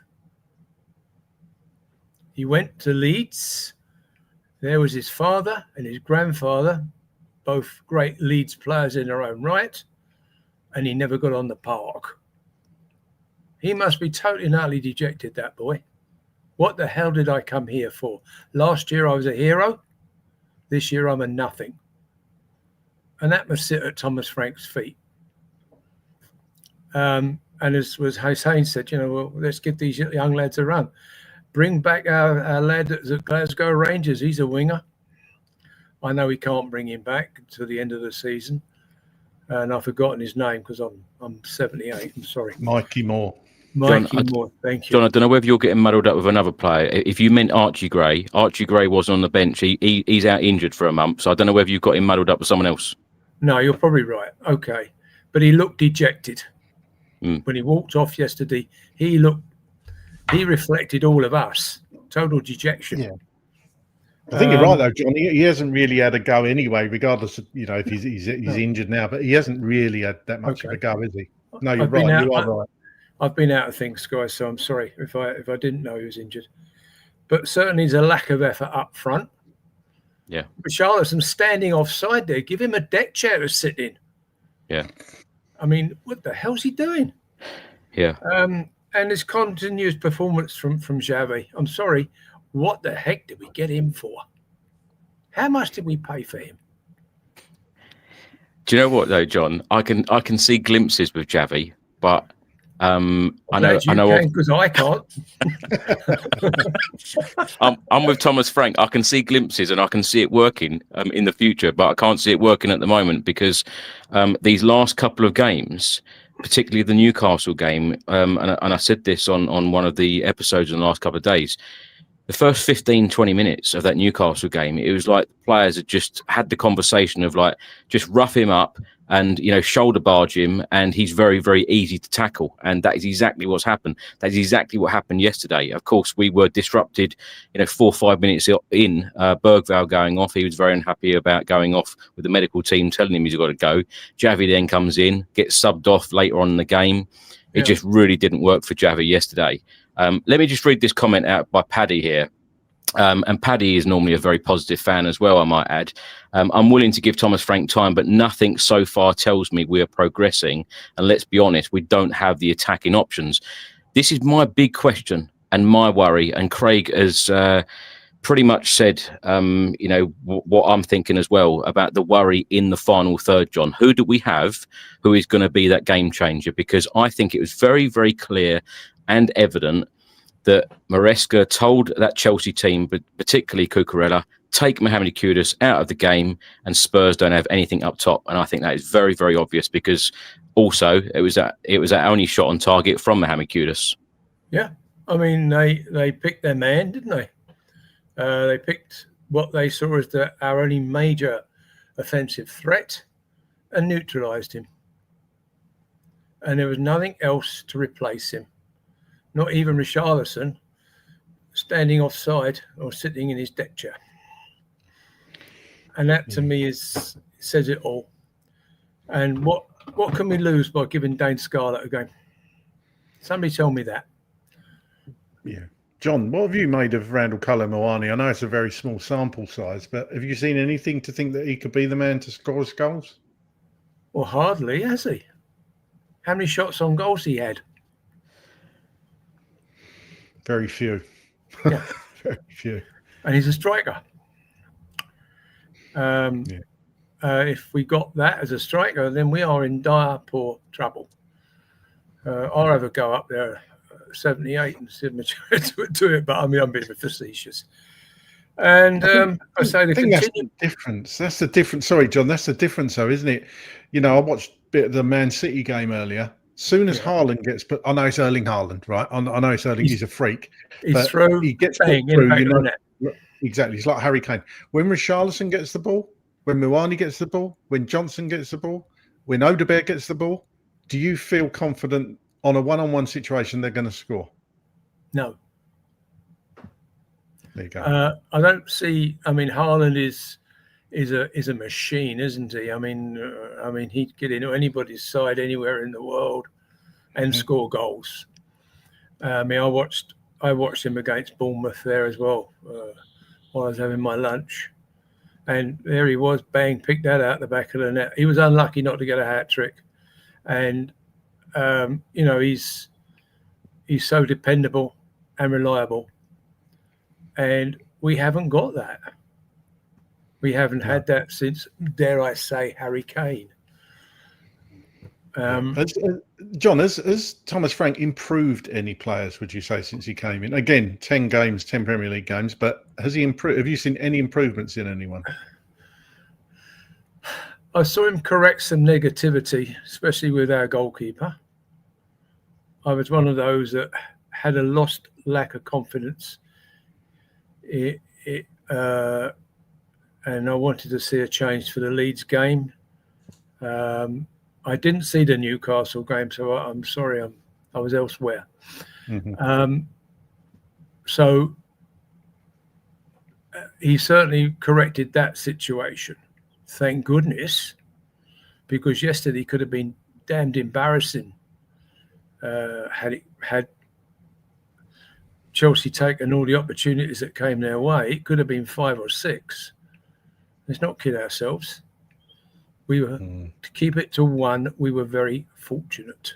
He went to Leeds. There was his father and his grandfather, both great Leeds players in their own right, and he never got on the park. He must be totally and utterly dejected, that boy. What the hell did I come here for? Last year I was a hero. This year I'm a nothing. And that must sit at Thomas Frank's feet. And as was Hussein said, well, let's give these young lads a run. Bring back our lad at Glasgow Rangers. He's a winger. I know we can't bring him back to the end of the season. And I've forgotten his name because I'm 78. I'm sorry. Mikey Moore. Mikey Moore, thank you. John, I don't know whether you're getting muddled up with another player. If you meant Archie Gray wasn't on the bench. He's out injured for a month. So I don't know whether you've got him muddled up with someone else. No, you're probably right. Okay. But he looked dejected. When he walked off yesterday, he reflected all of us. Total dejection. Yeah. I think you're right, though, John. He hasn't really had a go anyway, regardless of, if he's injured now, but he hasn't really had that much of a go, has he? No, you're right. You are right. I've been out of things, guys, so I'm sorry if I didn't know he was injured. But certainly there's a lack of effort up front. Yeah. But Charlotte's standing offside there. Give him a deck chair to sit in. Yeah. I mean, what the hell's he doing? Yeah. And his continuous performance from Xavi. I'm sorry. What the heck did we get him for? How much did we pay for him? Do you know what though, John? I can see glimpses with Xavi, but I know because I can't. I'm with Thomas Frank. I can see glimpses and I can see it working in the future, but I can't see it working at the moment because these last couple of games, particularly the Newcastle game, and I said this on one of the episodes in the last couple of days. The first 15, 20 minutes of that Newcastle game, it was like the players had just had the conversation of like, just rough him up and, shoulder barge him. And he's very, very easy to tackle. And that is exactly what's happened. That is exactly what happened yesterday. Of course, we were disrupted, 4 or 5 minutes in, Bergvall going off. He was very unhappy about going off with the medical team, telling him he's got to go. Xavi then comes in, gets subbed off later on in the game. It just really didn't work for Xavi yesterday. Let me just read this comment out by Paddy here. And Paddy is normally a very positive fan as well, I might add. I'm willing to give Thomas Frank time, but nothing so far tells me we are progressing. And let's be honest, we don't have the attacking options. This is my big question and my worry. And Craig has pretty much said, what I'm thinking as well about the worry in the final third, John. Who do we have who is going to be that game changer? Because I think it was very, very clear and evident that Maresca told that Chelsea team, but particularly Cucurella, take Mohamed Kudus out of the game, and Spurs don't have anything up top. And I think that is very, very obvious, because also it was that only shot on target from Mohamed Kudus. Yeah, I mean they picked their man, didn't they? They picked what they saw as our only major offensive threat and neutralised him. And there was nothing else to replace him. Not even Richarlison standing offside or sitting in his deck chair. And that to me says it all. And what can we lose by giving Dane Scarlett a game? Somebody tell me that. Yeah. John, what have you made of Randall Kolo-Muani? I know it's a very small sample size, but have you seen anything to think that he could be the man to score his goals? Well, hardly, has he? How many shots on goals he had? Very few. Yeah. Very few. And he's a striker. If we got that as a striker, then we are in dire poor trouble. I'll have a go up there 78 and see to it, but I mean, I'm being facetious. And I say that's the difference. That's the difference. Sorry, John, that's the difference, though, isn't it? You know, I watched a bit of the Man City game earlier. Soon as Haaland gets, but I know it's Erling Haaland, right? I know it's Erling. He's a freak. He gets put through. You know, exactly. It's like Harry Kane. When Richarlison gets the ball, when Muani gets the ball, when Johnson gets the ball, when Odegaard gets the ball, do you feel confident on a one-on-one situation they're going to score? No. There you go. I don't see. I mean, Haaland is a machine, isn't he? I mean, he'd get into anybody's side anywhere in the world and score goals. I mean, I watched him against Bournemouth there as well while I was having my lunch, and there he was, bang, picked that out the back of the net. He was unlucky not to get a hat trick, and you know, he's so dependable and reliable, and we haven't got that. We haven't had that since, dare I say, Harry Kane. John, has Thomas Frank improved any players, would you say, since he came in? Again, 10 games, 10 Premier League games, but has he improved? Have you seen any improvements in anyone? I saw him correct some negativity, especially with our goalkeeper. I was one of those that had a lost lack of confidence. And I wanted to see a change for the Leeds game. I didn't see the Newcastle game, so I'm sorry, I was elsewhere. Mm-hmm. So he certainly corrected that situation. Thank goodness, because yesterday could have been damned embarrassing. Had Chelsea taken all the opportunities that came their way, it could have been 5 or 6. Let's not kid ourselves. We were to keep it to 1. We were very fortunate.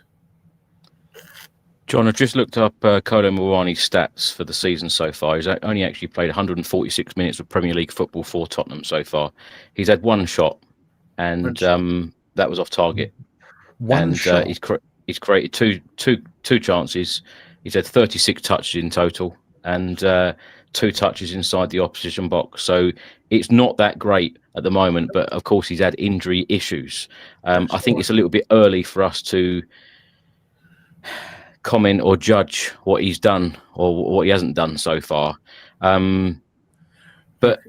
John, I've just looked up Kolo-Muani's stats for the season so far. He's only actually played 146 minutes of Premier League football for Tottenham so far. He's had 1 shot, and that was off target. One shot. He's created two chances. He's had 36 touches in total, and 2 touches inside the opposition box. So it's not that great at the moment, but of course he's had injury issues. I think it's a little bit early for us to comment or judge what he's done or what he hasn't done so far. But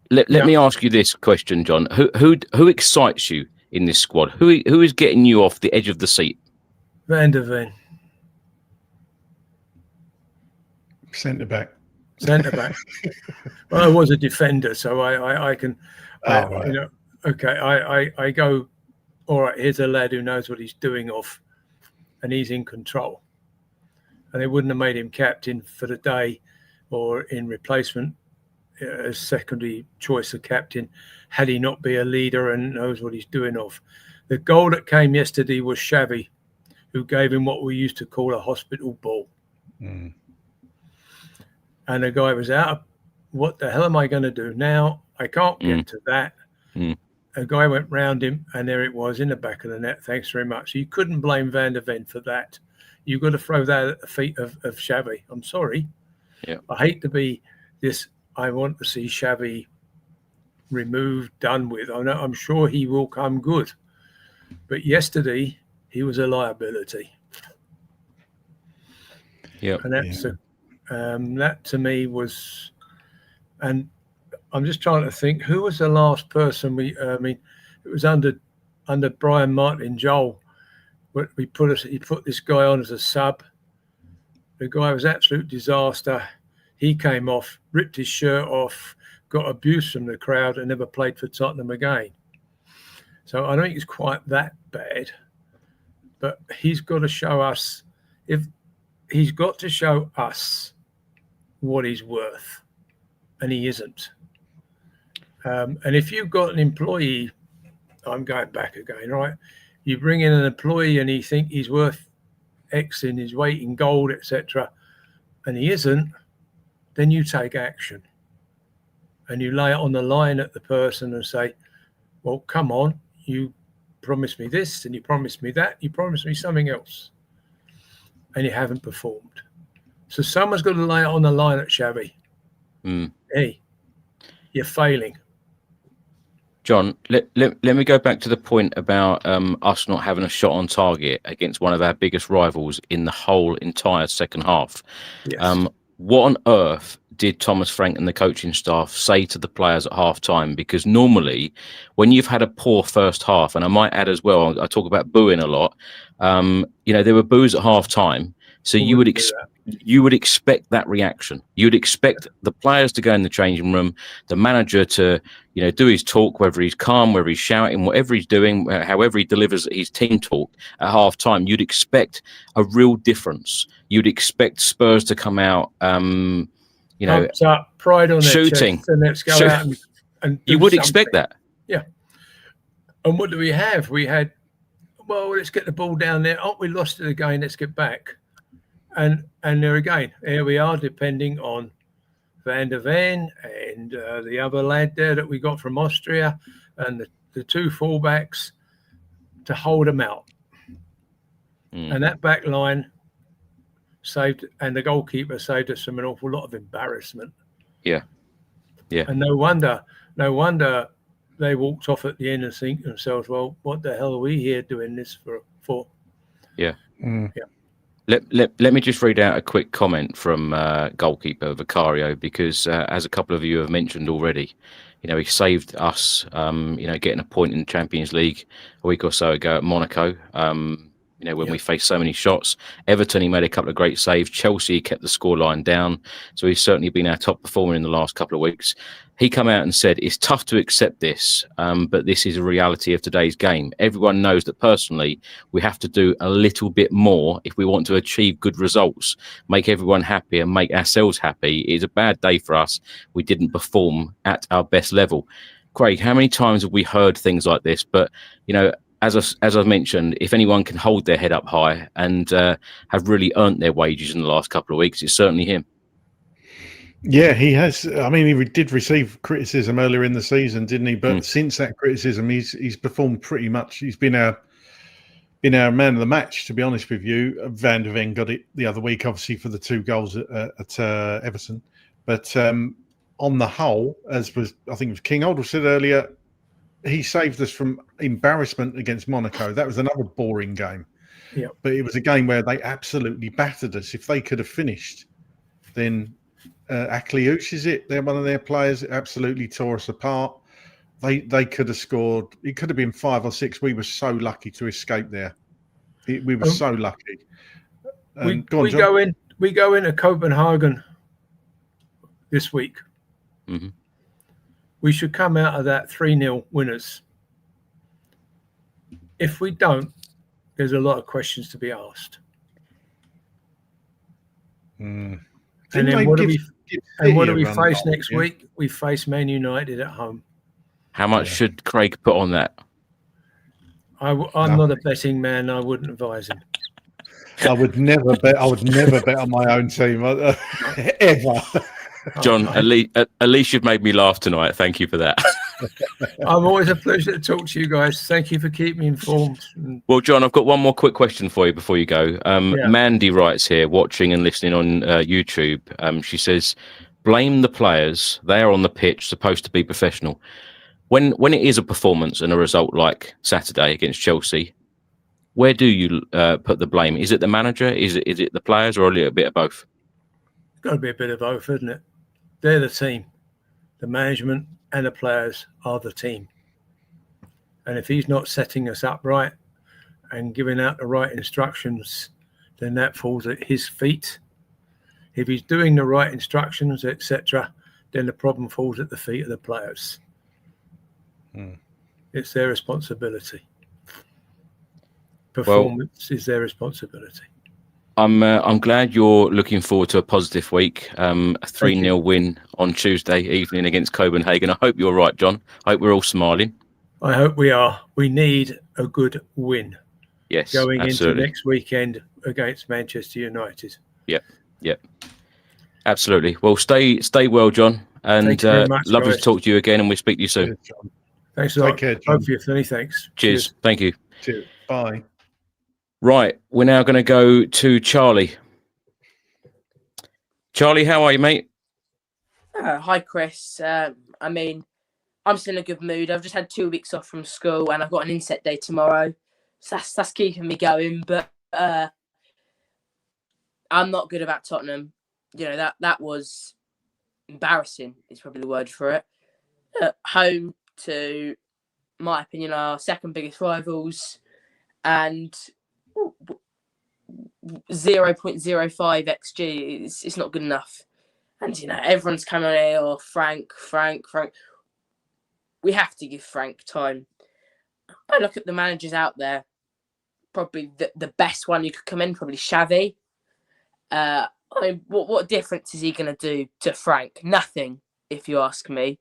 let me ask you this question, John. Who excites you in this squad? Who is getting you off the edge of the seat? Van der Ven. Centre back. Well, I was a defender, so I can, right. you know, okay, I go, all right, here's a lad who knows what he's doing off, and he's in control. And they wouldn't have made him captain for the day or in replacement as secondary choice of captain had he not be a leader and knows what he's doing off. The goal that came yesterday was Xavi, who gave him what we used to call a hospital ball. Mm. And the guy was out. What the hell am I going to do now? I can't get to that. A guy went round him, and there it was in the back of the net. Thanks very much. You couldn't blame Van der Ven for that. you've got to throw that at the feet of Xavi. I'm sorry. Yeah. I hate to be this. I want to see Xavi removed, done with. I'm sure he will come good. But yesterday, he was a liability. Yeah. And that's that to me was, and I'm just trying to think, who was the last person it was under Brian Martin Joel. He put this guy on as a sub. The guy was absolute disaster. He came off, ripped his shirt off, got abuse from the crowd, and never played for Tottenham again. So I don't think it's quite that bad, but he's got to show us what he's worth, and he isn't. And if you've got an employee, I'm going back again, right? You bring in an employee and you think he's worth X in his weight in gold, etc., and he isn't, then you take action. And you lay it on the line at the person and say, well, come on, you promised me this and you promised me that, you promised me something else, and you haven't performed. So someone's got to lay it on the line at Xavi. Hey, you're failing. John, let me go back to the point about us not having a shot on target against one of our biggest rivals in the whole entire second half. Yes. What on earth did Thomas Frank and the coaching staff say to the players at half time? Because normally when you've had a poor first half, and I might add as well, I talk about booing a lot, there were boos at half time. So you would expect that reaction. You'd expect the players to go in the changing room, the manager to, do his talk, whether he's calm, whether he's shouting, whatever he's doing, however he delivers his team talk at half time. You'd expect a real difference. You'd expect Spurs to come out, pumped up, pride on shooting, their chest, and let's go out and do you would something. expect that. Yeah. And what do we have? We had, well, let's get the ball down there. Oh, we lost it again. Let's get back. And there again, here we are, depending on Van der Ven and the other lad there that we got from Austria and the two fullbacks to hold them out. And that back line saved, and the goalkeeper saved us from an awful lot of embarrassment. Yeah. And no wonder they walked off at the end and think to themselves, well, what the hell are we here doing this for? Yeah. Yeah. Let me just read out a quick comment from goalkeeper Vicario, because as a couple of you have mentioned already, he saved us, getting a point in the Champions League a week or so ago at Monaco. When we faced so many shots. Everton, he made a couple of great saves. Chelsea kept the scoreline down. So he's certainly been our top performer in the last couple of weeks. He come out and said, it's tough to accept this, but this is a reality of today's game. Everyone knows that personally, we have to do a little bit more if we want to achieve good results, make everyone happy and make ourselves happy. It's a bad day for us. We didn't perform at our best level. Craig, how many times have we heard things like this? But, as I've mentioned, if anyone can hold their head up high and have really earned their wages in the last couple of weeks, it's certainly him. Yeah, he has. I mean, he did receive criticism earlier in the season, didn't he? But since that criticism, he's performed pretty much. He's been our man of the match, to be honest with you. Van der Ven got it the other week, obviously, for the 2 goals at Everton. But on the whole, I think it was King Oldham said earlier, he saved us from embarrassment against Monaco. That was another boring game. Yeah. But it was a game where they absolutely battered us. If they could have finished, then Akliouche, is it? They're one of their players. Absolutely tore us apart. They could have scored. It could have been 5 or 6. We were so lucky to escape there. We were so lucky. We go into Copenhagen this week. Mm-hmm. We should come out of that 3-0 winners. If we don't, there's a lot of questions to be asked. And then what do we face next week? We face Man United at home. How much should Craig put on that? I'm not a betting man. I wouldn't advise him. I would never bet on my own team ever. John, at least you've made me laugh tonight. Thank you for that. I'm always a pleasure to talk to you guys. Thank you for keeping me informed. Well, John, I've got one more quick question for you before you go. Mandy writes here, watching and listening on YouTube. She says, blame the players. They are on the pitch, supposed to be professional. When it is a performance and a result like Saturday against Chelsea, where do you put the blame? Is it the manager? Is it the players, or a little bit of both? It's got to be a bit of both, isn't it? They're the team. The management and the players are the team. And if he's not setting us up right and giving out the right instructions, then that falls at his feet. If he's doing the right instructions, etc., then the problem falls at the feet of the players. It's their responsibility. Performance is their responsibility. I'm glad you're looking forward to a positive week. A 3-0 win on Tuesday evening against Copenhagen. I hope you're right, John. I hope we're all smiling. I hope we are. We need a good win. Yes, going absolutely. into next weekend against Manchester United. Yep. Absolutely. Well, stay well, John. And Thank you very much, lovely guys. to talk to you again, and we'll speak to you soon. Cheers, John. Thanks a lot. Take care, John. Both of you, Finny. Thanks. Cheers. Thank you. Cheers. Bye. Right, we're now going to go to Charlie. Charlie, how are you, mate? Hi, Chris. I mean, I'm still in a good mood. I've just had 2 weeks off from school, and I've got an inset day tomorrow, so that's keeping me going. But I'm not good about Tottenham. You know, that was embarrassing. Is probably the word for it. Home to, my opinion, our second biggest rivals, and 0.05 XG. It's not good enough. And, you know, everyone's coming here, or Frank. We have to give Frank time. I look at the managers out there. Probably the best one who could come in, probably Xavi. I mean, what difference is he going to do to Frank? Nothing, if you ask me.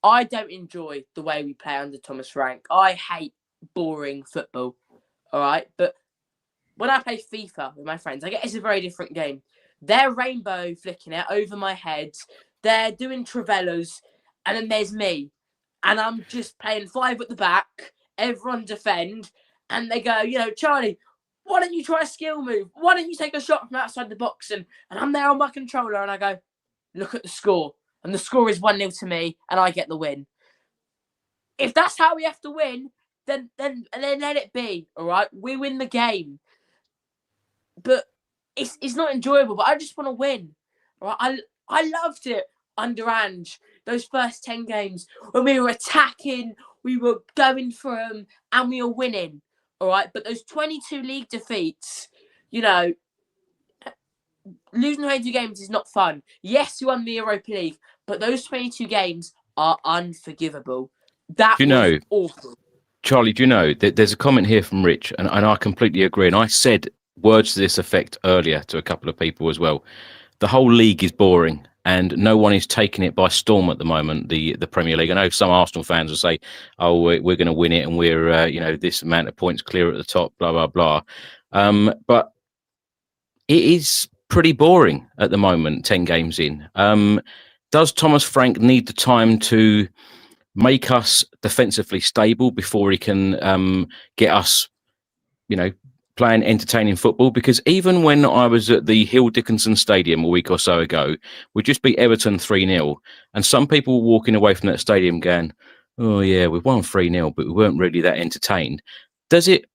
I don't enjoy the way we play under Thomas Frank. I hate boring football, all right? But when I play FIFA with my friends, I get it's a very different game. They're rainbow flicking it over my head. They're doing Travellas, and then there's me. And I'm just playing 5 at the back, everyone defend, and they go, you know, Charlie, why don't you try a skill move? Why don't you take a shot from outside the box? And I'm there on my controller, and I go, look at the score. And the score is 1-0 to me, and I get the win. If that's how we have to win, then let it be, all right? We win the game. But it's not enjoyable, but I just want to win. All right? I loved it under Ange, those first 10 games, when we were attacking, we were going for them, and we were winning, all right? But those 22 league defeats, you know, losing 22 games is not fun. Yes, you won the Europa League, but those 22 games are unforgivable. That was awful. Charlie, do you know that there's a comment here from Rich, and I completely agree. And I said words to this effect earlier to a couple of people as well. The whole league is boring, and no one is taking it by storm at the moment, the Premier League. I know some Arsenal fans will say, oh, we're going to win it, and we're, this amount of points clear at the top, blah, blah, blah. But it is pretty boring at the moment, 10 games in. Does Thomas Frank need the time to make us defensively stable before he can get us, playing entertaining football? Because even when I was at the Hill Dickinson Stadium a week or so ago, we just beat Everton 3-0. And some people were walking away from that stadium going, oh, yeah, we won 3-0, but we weren't really that entertained. Does it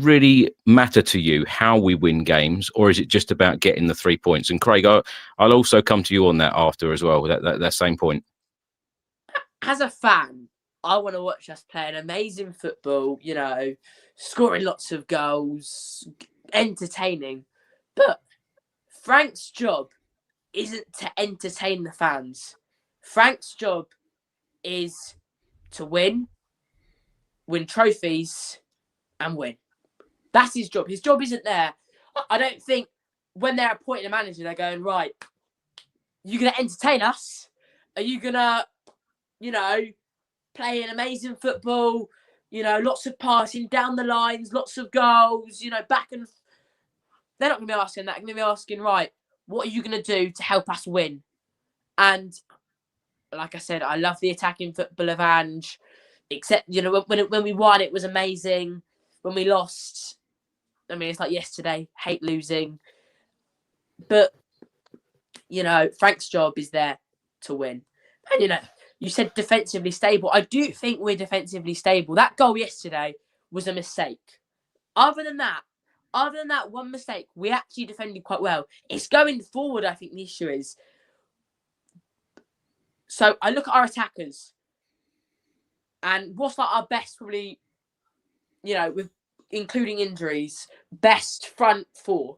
really matter to you how we win games, or is it just about getting the 3 points? And Craig, I'll also come to you on that after as well, that same point. As a fan, I want to watch us playing amazing football, scoring lots of goals, entertaining. But Frank's job isn't to entertain the fans. Frank's job is to win trophies, and win. That's his job. His job isn't there. I don't think when they're appointing a manager, they're going, right, you going to entertain us? Are you going to, play an amazing football, lots of passing down the lines, lots of goals, back and... They're not going to be asking that. They're going to be asking, right, what are you going to do to help us win? And like I said, I love the attacking football of Ange. Except, when we won, it was amazing. When we lost, I mean, it's like yesterday. Hate losing. But, Frank's job is there to win. And, you said defensively stable. I do think we're defensively stable. That goal yesterday was a mistake. Other than that one mistake, we actually defended quite well. It's going forward, I think the issue is. So I look at our attackers. And what's like our best, probably, with including injuries, best front four.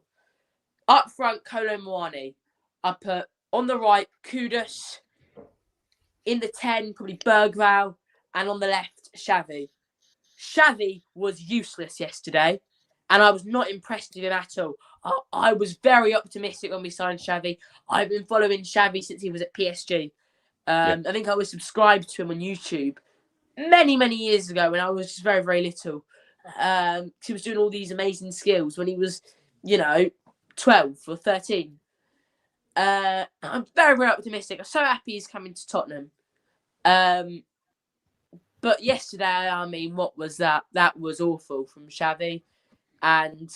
Up front, Kolo Muani. I put on the right, Kudus. In the 10, probably Bergvall. And on the left, Xavi. Xavi was useless yesterday. And I was not impressed with him at all. I was very optimistic when we signed Xavi. I've been following Xavi since he was at PSG. I think I was subscribed to him on YouTube many, many years ago when I was just very, very little. He was doing all these amazing skills when he was, 12 or 13. I'm very, very optimistic. I'm so happy he's coming to Tottenham. But yesterday, I mean, what was that? That was awful from Xavi. And,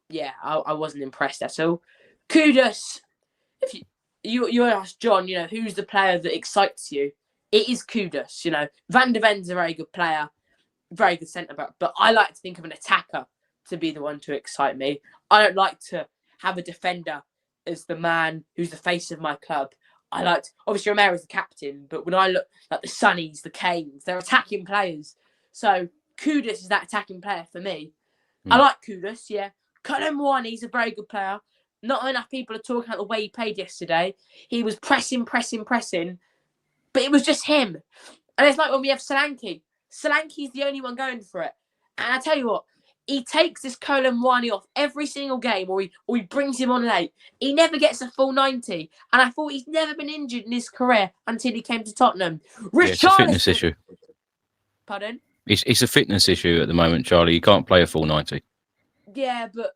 yeah, I wasn't impressed at all. Kudus, if you ask John, who's the player that excites you? It is Kudus, Van de Ven's a very good player, very good centre-back. But I like to think of an attacker to be the one to excite me. I don't like to have a defender as the man who's the face of my club. Obviously Romera's the captain, but when I look at the Sunnies, the Canes, they're attacking players. So Kudus is that attacking player for me. I like Kudus, yeah. Kolo Muani's a very good player. Not enough people are talking about the way he played yesterday. He was pressing, but it was just him. And it's like when we have Solanke. Solanke's the only one going for it. And I tell you what, he takes this Kolo Muani off every single game, or he brings him on late. He never gets a full 90. And I thought he's never been injured in his career until he came to Tottenham. It's a fitness issue. Pardon? It's a fitness issue at the moment, Charlie. You can't play a full 90. Yeah, but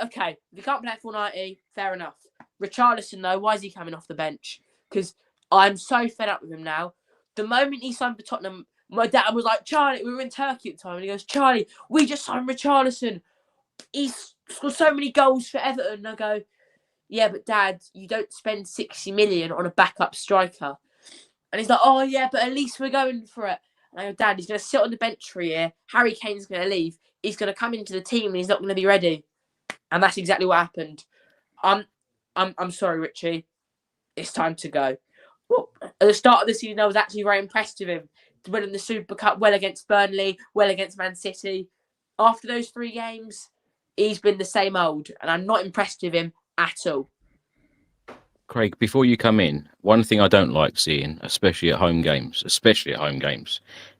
okay. If you can't play a full 90, fair enough. Richarlison, though, why is he coming off the bench? Because I'm so fed up with him now. The moment he signed for Tottenham, my dad was like, Charlie, we were in Turkey at the time, and he goes, Charlie, we just signed Richarlison. He's scored so many goals for Everton. And I go, yeah, but Dad, you don't spend 60 million on a backup striker. And he's like, oh, yeah, but at least we're going for it. And I go, Dad, he's going to sit on the bench for a year. Harry Kane's going to leave. He's going to come into the team and he's not going to be ready. And that's exactly what happened. I'm sorry, Richie. It's time to go. Well, at the start of the season, I was actually very impressed with him. Winning the Super Cup, well against Burnley, well against Man City. After those 3 games, he's been the same old. And I'm not impressed with him at all. Craig, before you come in, one thing I don't like seeing, especially at home games,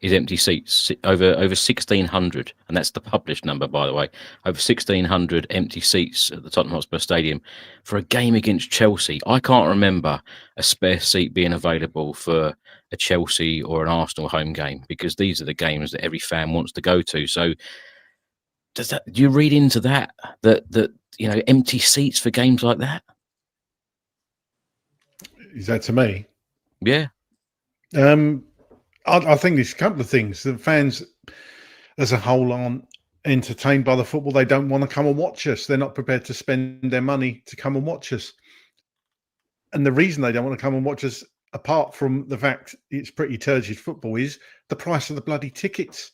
is empty seats. Over 1,600, and that's the published number, by the way. Over 1,600 empty seats at the Tottenham Hotspur Stadium for a game against Chelsea. I can't remember a spare seat being available for a Chelsea or an Arsenal home game, because these are the games that every fan wants to go to. So, do you read into that empty seats for games like that? Is that to me? Yeah. I think there's a couple of things. The fans as a whole aren't entertained by the football. They don't want to come and watch us. They're not prepared to spend their money to come and watch us. And the reason they don't want to come and watch us, apart from the fact it's pretty turgid football, is the price of the bloody tickets.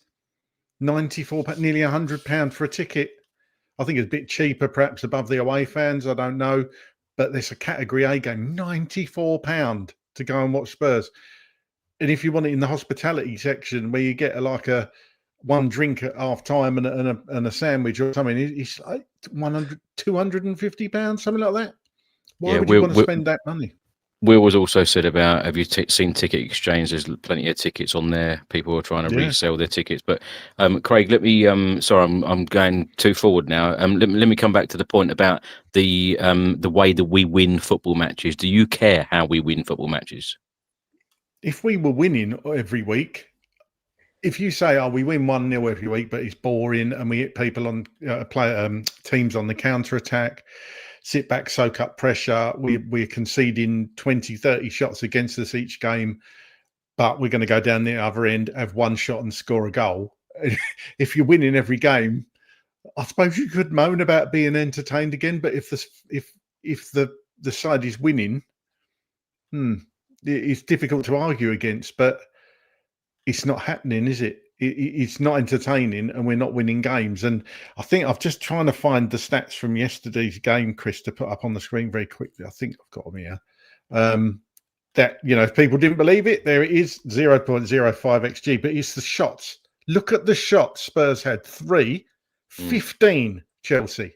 £94, nearly £100 for a ticket. I think it's a bit cheaper, perhaps above the away fans. I don't know. But there's a Category A game, £94 to go and watch Spurs. And if you want it in the hospitality section where you get a one drink at half time and a sandwich or something, it's like £250, something like that. Why would you want to spend that money? Will was also said about, have you seen Ticket Exchange? There's plenty of tickets on there. People are trying to resell their tickets. But Craig, let me. Sorry, I'm going too forward now. Let me come back to the point about the way that we win football matches. Do you care how we win football matches? If we were winning every week, if you say, we win 1-0 every week, but it's boring and we hit people on teams on the counter attack, sit back, soak up pressure. We're conceding 20, 30 shots against us each game, but we're going to go down the other end, have one shot and score a goal. If you're winning every game, I suppose you could moan about being entertained again. But if the side is winning, it's difficult to argue against. But it's not happening, is it? It's not entertaining, and we're not winning games. And I think I've just trying to find the stats from yesterday's game, Chris, to put up on the screen very quickly. I think I've got them here. That, if people didn't believe it, there it is, 0.05 XG. But it's the shots. Look at the shots Spurs had. 3, 15 Chelsea.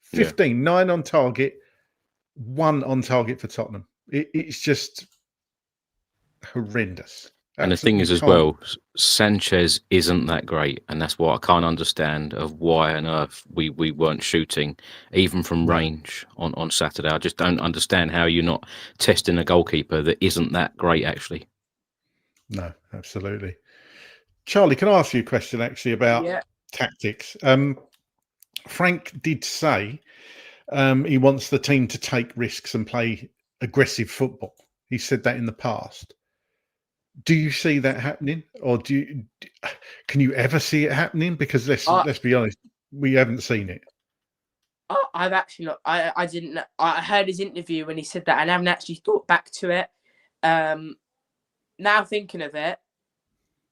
15, 9 on target, 1 on target for Tottenham. It's just horrendous. And the thing is, as well, Sanchez isn't that great, and that's what I can't understand of why on earth we weren't shooting, even from range on Saturday. I just don't understand how you're not testing a goalkeeper that isn't that great, actually. No, absolutely. Charlie, can I ask you a question, actually, about tactics? Frank did say he wants the team to take risks and play aggressive football. He said that in the past. Do you see that happening, or can you ever see it happening? Because let's be honest, we haven't seen it. I've actually not. I didn't. I heard his interview when he said that, and I haven't actually thought back to it. Now thinking of it,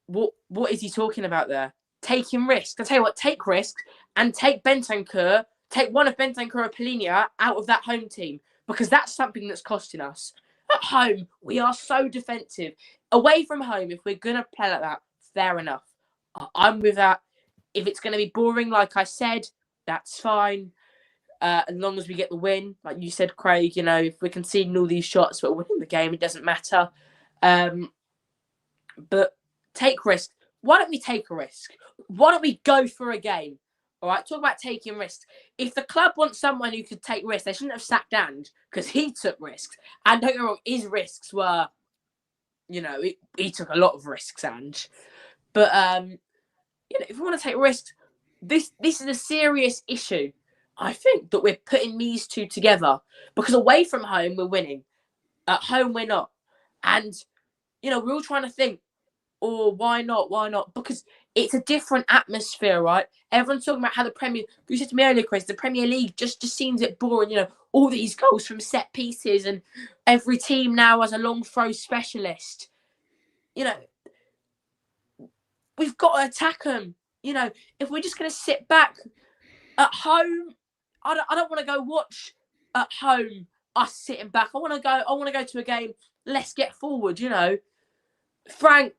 what is he talking about there? Taking risks. I tell you what, take risks and take Bentancur, take one of Bentancur or Polinia out of that home team, because that's something that's costing us. At home, we are so defensive. Away from home, if we're going to play like that, fair enough. I'm with that. If it's going to be boring, like I said, that's fine. As long as we get the win. Like you said, Craig, if we're conceding all these shots but winning the game, it doesn't matter. But take risks. Why don't we take a risk? Why don't we go for a game? All right, talk about taking risks. If the club wants someone who could take risks, they shouldn't have sacked And, because he took risks. And don't get me wrong, his risks were, he took a lot of risks, And. But, if we want to take risks, this is a serious issue. I think that we're putting these two together, because away from home, we're winning. At home, we're not. And, we're all trying to think, why not? Why not? Because it's a different atmosphere, right? Everyone's talking about how you said to me earlier, Chris, the Premier League just seems a bit boring. All these goals from set pieces, and every team now has a long throw specialist. We've got to attack them. If we're just going to sit back at home, I don't want to go watch at home us sitting back. I want to go to a game. Let's get forward. Frank.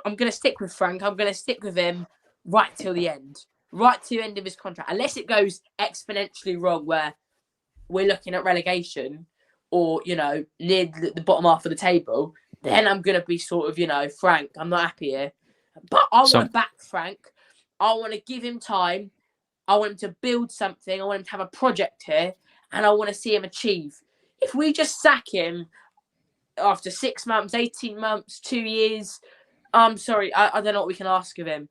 I'm going to stick with Frank. I'm going to stick with him right till the end. Right to the end of his contract. Unless it goes exponentially wrong where we're looking at relegation or, near the bottom half of the table, then I'm going to be sort of, Frank, I'm not happy here. But I want to back Frank. I want to give him time. I want him to build something. I want him to have a project here. And I want to see him achieve. If we just sack him after 6 months, 18 months, 2 years... I'm sorry, I don't know what we can ask of him.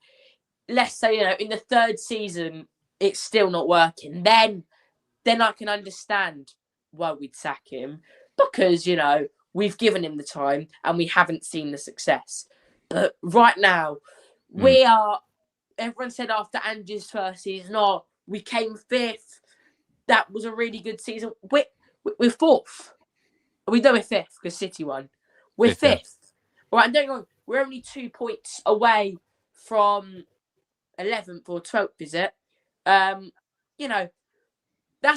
Let's say, in the 3rd season, it's still not working. Then I can understand why we'd sack him. Because, we've given him the time and we haven't seen the success. But right now, everyone said after Andrew's first season, we came 5th. That was a really good season. We're 4th. We know we're 5th because City won. We're 5th. All right, and don't get me wrong, we're only 2 points away from 11th or 12th, is it? That's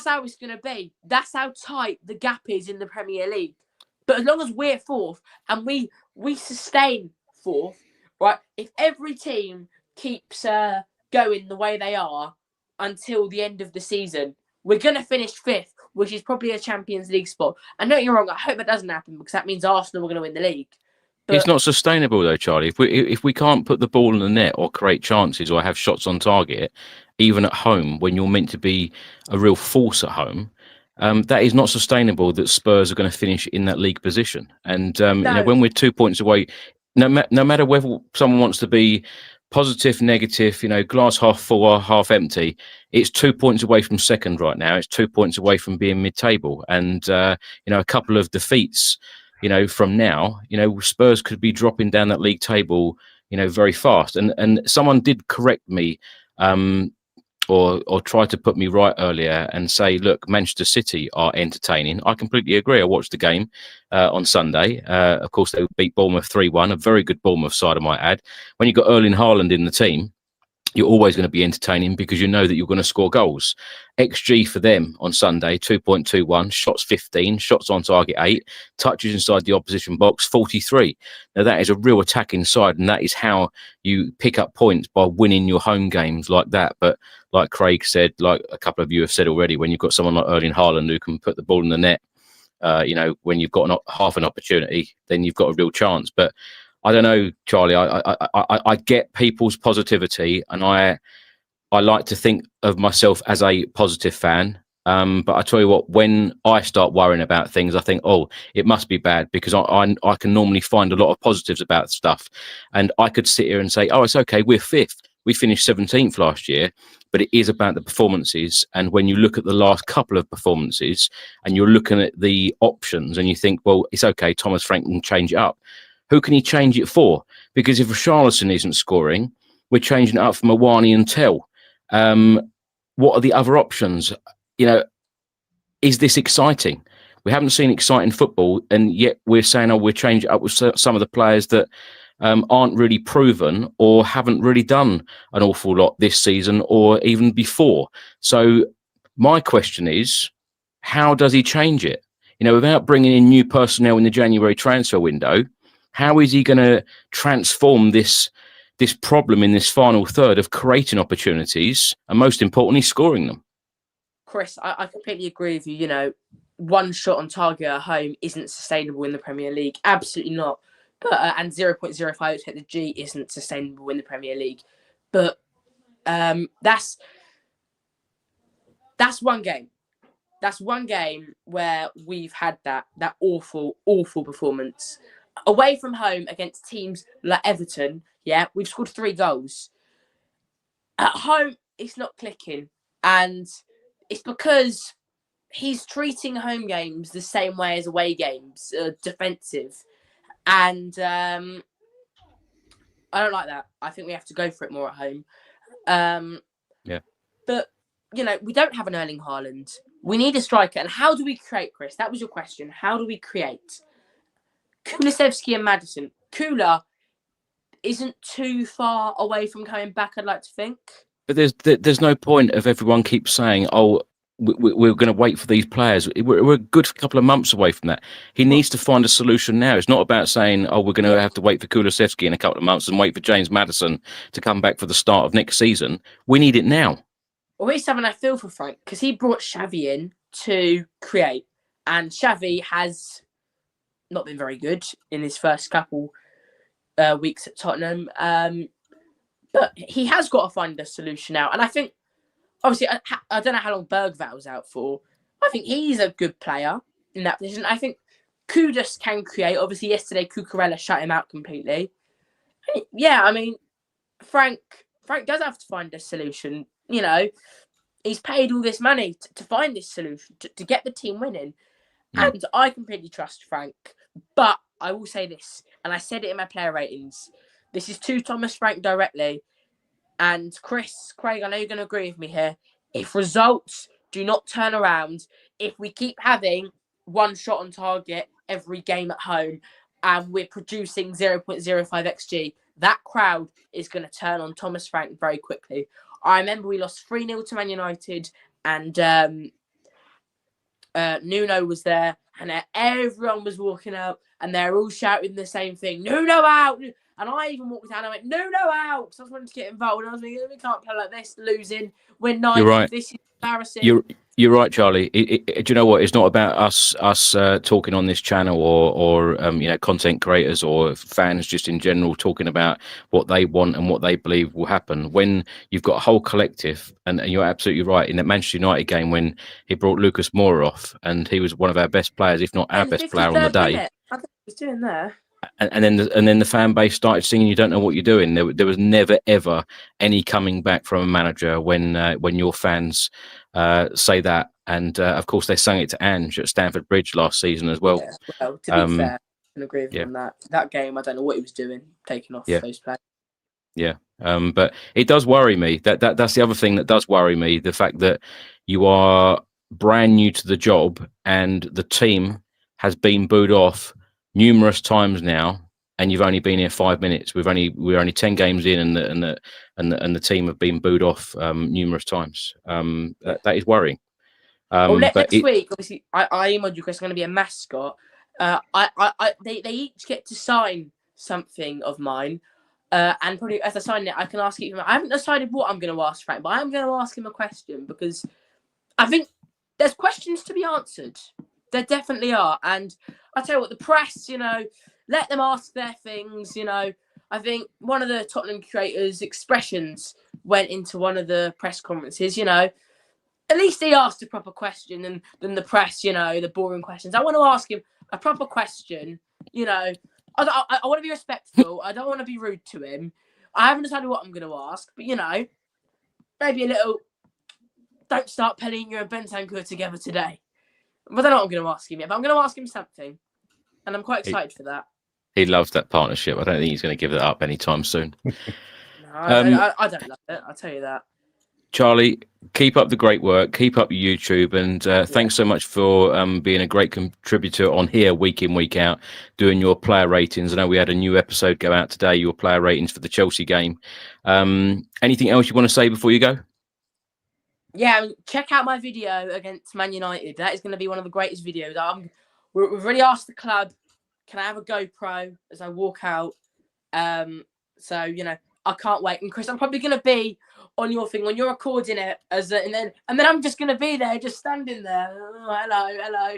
how it's going to be. That's how tight the gap is in the Premier League. But as long as we're 4th and we sustain 4th, right? If every team keeps going the way they are until the end of the season, we're going to finish 5th, which is probably a Champions League spot. And don't get me wrong, I hope that doesn't happen, because that means Arsenal are going to win the league. But it's not sustainable though, Charlie. If we can't put the ball in the net or create chances or have shots on target, even at home, when you're meant to be a real force at home, that is not sustainable. That Spurs are going to finish in that league position. And when we're 2 points away, no matter whether someone wants to be positive, negative, glass half full or half empty. It's 2 points away from second right now. It's 2 points away from being mid-table. And, a couple of defeats, from now, Spurs could be dropping down that league table, very fast. And someone did correct me, or try to put me right earlier and say, look, Manchester City are entertaining. I completely agree. I watched the game on Sunday. Of course, they beat Bournemouth 3-1, a very good Bournemouth side, I might add. When you've got Erling Haaland in the team, you're always going to be entertaining because you know that you're going to score goals. XG for them on Sunday, 2.21, shots 15, shots on target 8, touches inside the opposition box 43. Now that is a real attacking side, and that is how you pick up points, by winning your home games like that. But like Craig said, like a couple of you have said already, when you've got someone like Erling Haaland who can put the ball in the net, when you've got half an opportunity, then you've got a real chance. But I don't know, Charlie. I get people's positivity, and I like to think of myself as a positive fan. But I tell you what, when I start worrying about things, I think, oh, it must be bad, because I can normally find a lot of positives about stuff, and I could sit here and say, oh, it's okay, we're fifth. We finished 17th last year, but it is about the performances. And when you look at the last couple of performances, and you're looking at the options, and you think, well, it's okay, Thomas Frank can change it up. Who can he change it for? Because if Richarlison isn't scoring, we're changing it up for Mawani and Tell. What are the other options? Is this exciting? We haven't seen exciting football, and yet we're saying, oh, we're changing it up with some of the players that aren't really proven or haven't really done an awful lot this season or even before. So my question is, how does he change it? Without bringing in new personnel in the January transfer window, how is he going to transform this problem in this final third of creating opportunities and, most importantly, scoring them? Chris, I completely agree with you. One shot on target at home isn't sustainable in the Premier League. Absolutely not. But and 0.05 to hit the G isn't sustainable in the Premier League. But that's one game. That's one game where we've had that awful, awful performance. Away from home against teams like Everton, we've scored 3 goals. At home, it's not clicking. And it's because he's treating home games the same way as away games, defensive. And I don't like that. I think we have to go for it more at home. But, we don't have an Erling Haaland. We need a striker. And how do we create, Chris? That was your question. How do we create? Kulusevski and Maddison. Kula isn't too far away from coming back, I'd like to think. But there's no point of everyone keeps saying, oh, we're going to wait for these players. We're a good couple of months away from that. He needs to find a solution now. It's not about saying, oh, we're going to have to wait for Kulusevski in a couple of months and wait for James Maddison to come back for the start of next season. We need it now. Well, here's something I feel for Frank, because he brought Xavi in to create. And Xavi has not been very good in his first couple weeks at Tottenham. But he has got to find a solution now. And I think, obviously, I don't know how long Bergval's out for. I think he's a good player in that position. I think Kudus can create. Obviously, yesterday, Cucurella shut him out completely. Frank does have to find a solution. He's paid all this money to find this solution, to get the team winning. Mm. And I completely trust Frank. But I will say this, and I said it in my player ratings. This is to Thomas Frank directly. And Craig, I know you're going to agree with me here. If results do not turn around, if we keep having one shot on target every game at home and we're producing 0.05 XG, that crowd is going to turn on Thomas Frank very quickly. I remember we lost 3-0 to Man United, and Nuno was there, and everyone was walking out, and they're all shouting the same thing, Nuno out! And I even walked down and I went, Nuno out! Because I was wanting to get involved. And I was thinking, we can't play like this, losing. We're 9th. You're right. This is embarrassing. You're right, Charlie. Do you know what? It's not about us talking on this channel or content creators or fans just in general talking about what they want and what they believe will happen. When you've got a whole collective, and you're absolutely right, in that Manchester United game when he brought Lucas Moura off, and he was one of our best players, if not our best player on the day. I think he was doing there. and then the fan base started singing, "You don't know what you're doing." There was never ever any coming back from a manager when your fans say that. And of course, they sang it to Ange at Stamford Bridge last season as well. Yeah, well, to be fair, I can agree with him on that game. I don't know what he was doing, taking off those players. Yeah, but it does worry me. That's the other thing that does worry me: the fact that you are brand new to the job and the team has been booed off numerous times now, and you've only been here 5 minutes. We're only 10 games in, and the team have been booed off numerous times. That is worrying. Next week, obviously, I emailed you, Chris. I'm going to be a mascot. They each get to sign something of mine. And probably as I sign it, I can ask him. I haven't decided what I'm going to ask Frank, but I'm going to ask him a question because I think there's questions to be answered. There definitely are. And I tell you what, the press, let them ask their things. I think one of the Tottenham creators' expressions went into one of the press conferences. At least he asked a proper question than the press. The boring questions. I want to ask him a proper question. I want to be respectful. I don't want to be rude to him. I haven't decided what I'm going to ask, but maybe a little. Don't start Pellegrini and Bentancur together today. But I don't know what I'm going to ask him yet. But I'm going to ask him something, and I'm quite excited for that. He loves that partnership. I don't think he's going to give that up anytime soon. No, I don't love it. I'll tell you that. Charlie, keep up the great work. Keep up your YouTube, and thanks so much for being a great contributor on here week in, week out, doing your player ratings. I know we had a new episode go out today, your player ratings for the Chelsea game. Anything else you want to say before you go? Yeah, check out my video against Man United. That is going to be one of the greatest videos. We've already asked the club, can I have a GoPro as I walk out? So, I can't wait. And Chris, I'm probably going to be on your thing when you're recording it, and then I'm just going to be there, just standing there. Oh, hello.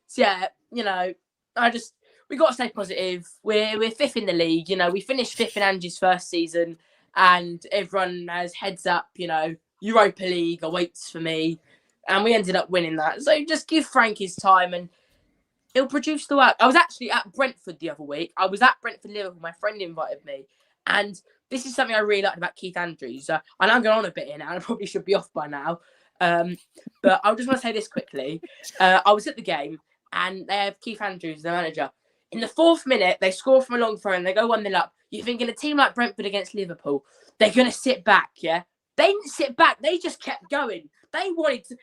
So yeah, we got to stay positive. We're fifth in the league. We finished fifth in Ange's first season, and everyone has heads up. Europa League awaits for me, and we ended up winning that. So just give Frank his time, and he'll produce the work. I was actually at Brentford the other week. I was at Brentford Liverpool. My friend invited me, and this is something I really liked about Keith Andrews. I know I'm going on a bit here now, and I probably should be off by now. But I just want to say this quickly. I was at the game, and they have Keith Andrews, the manager. In the 4th minute, they score from a long throw, and they go 1-0 up. You're thinking a team like Brentford against Liverpool, they're going to sit back, yeah? They didn't sit back. They just kept going. They wanted to.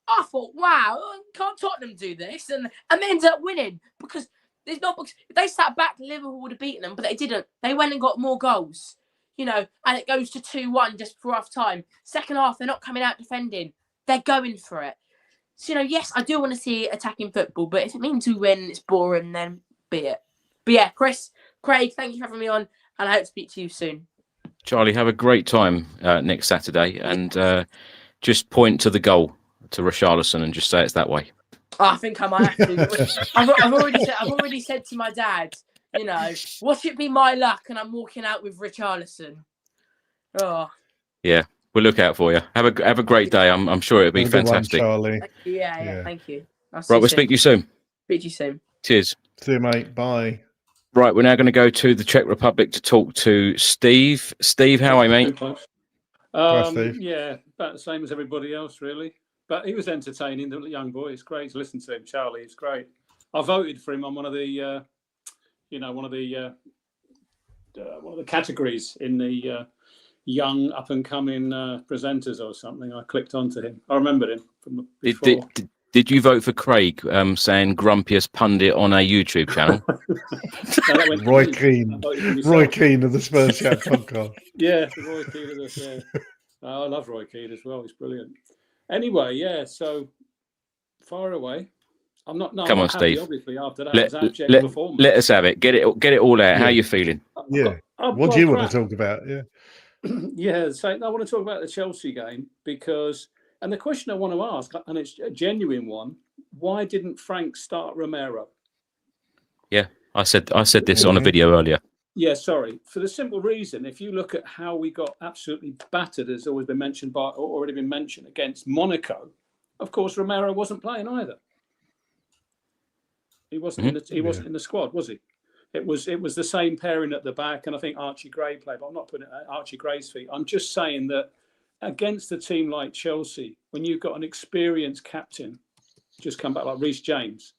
I thought, wow, can't Tottenham do this? And they ended up winning because there's not. If they sat back, Liverpool would have beaten them, but they didn't. They went and got more goals, and it goes to 2-1 just before half time. Second half, they're not coming out defending. They're going for it. So, yes, I do want to see attacking football, but if it means we win, it's boring, then be it. But yeah, Chris, Craig, thank you for having me on, and I hope to speak to you soon. Charlie, have a great time next Saturday, and just point to the goal to Richarlison and just say it's that way. Oh, I think I might have to. I've already said to my dad, watch it be my luck, and I'm walking out with Richarlison. Oh, yeah. We'll look out for you. Have a great day. I'm sure it'll be fantastic. One, Charlie. Thank you. Yeah. Thank you. We'll speak to you soon. Speak to you soon. Cheers. See you, mate. Bye. Right, we're now going to go to the Czech Republic to talk to Steve. Steve, how are you, mate? Hi, Steve. Yeah, about the same as everybody else, really. But he was entertaining, the young boy. It's great to listen to him. Charlie, it's great. I voted for him on one of the, one of the categories in the young up and coming presenters or something. I clicked onto him. I remembered him from before. Did you vote for Craig saying grumpiest pundit on our YouTube channel? Roy Keane. Roy Keane of the Spurs Chat podcast. Yeah, Roy Keane of the I love Roy Keane as well. He's brilliant. Anyway, yeah, so far away. I'm not Come on, happy, Steve. Obviously, after that performance. Let us have it. Get it all out. Yeah. How are you feeling? Yeah. What do you want to talk about? Yeah. Yeah, so I want to talk about the Chelsea game because and the question I want to ask, and it's a genuine one, why didn't Frank start Romero? Yeah, I said this on a video earlier. Yeah, sorry. For the simple reason, if you look at how we got absolutely battered, as already been mentioned against Monaco, of course Romero wasn't playing either. He wasn't in the squad, was he? It was the same pairing at the back, and I think Archie Gray played, but I'm not putting it at Archie Gray's feet. I'm just saying that against a team like Chelsea, when you've got an experienced captain, just come back like Reece James,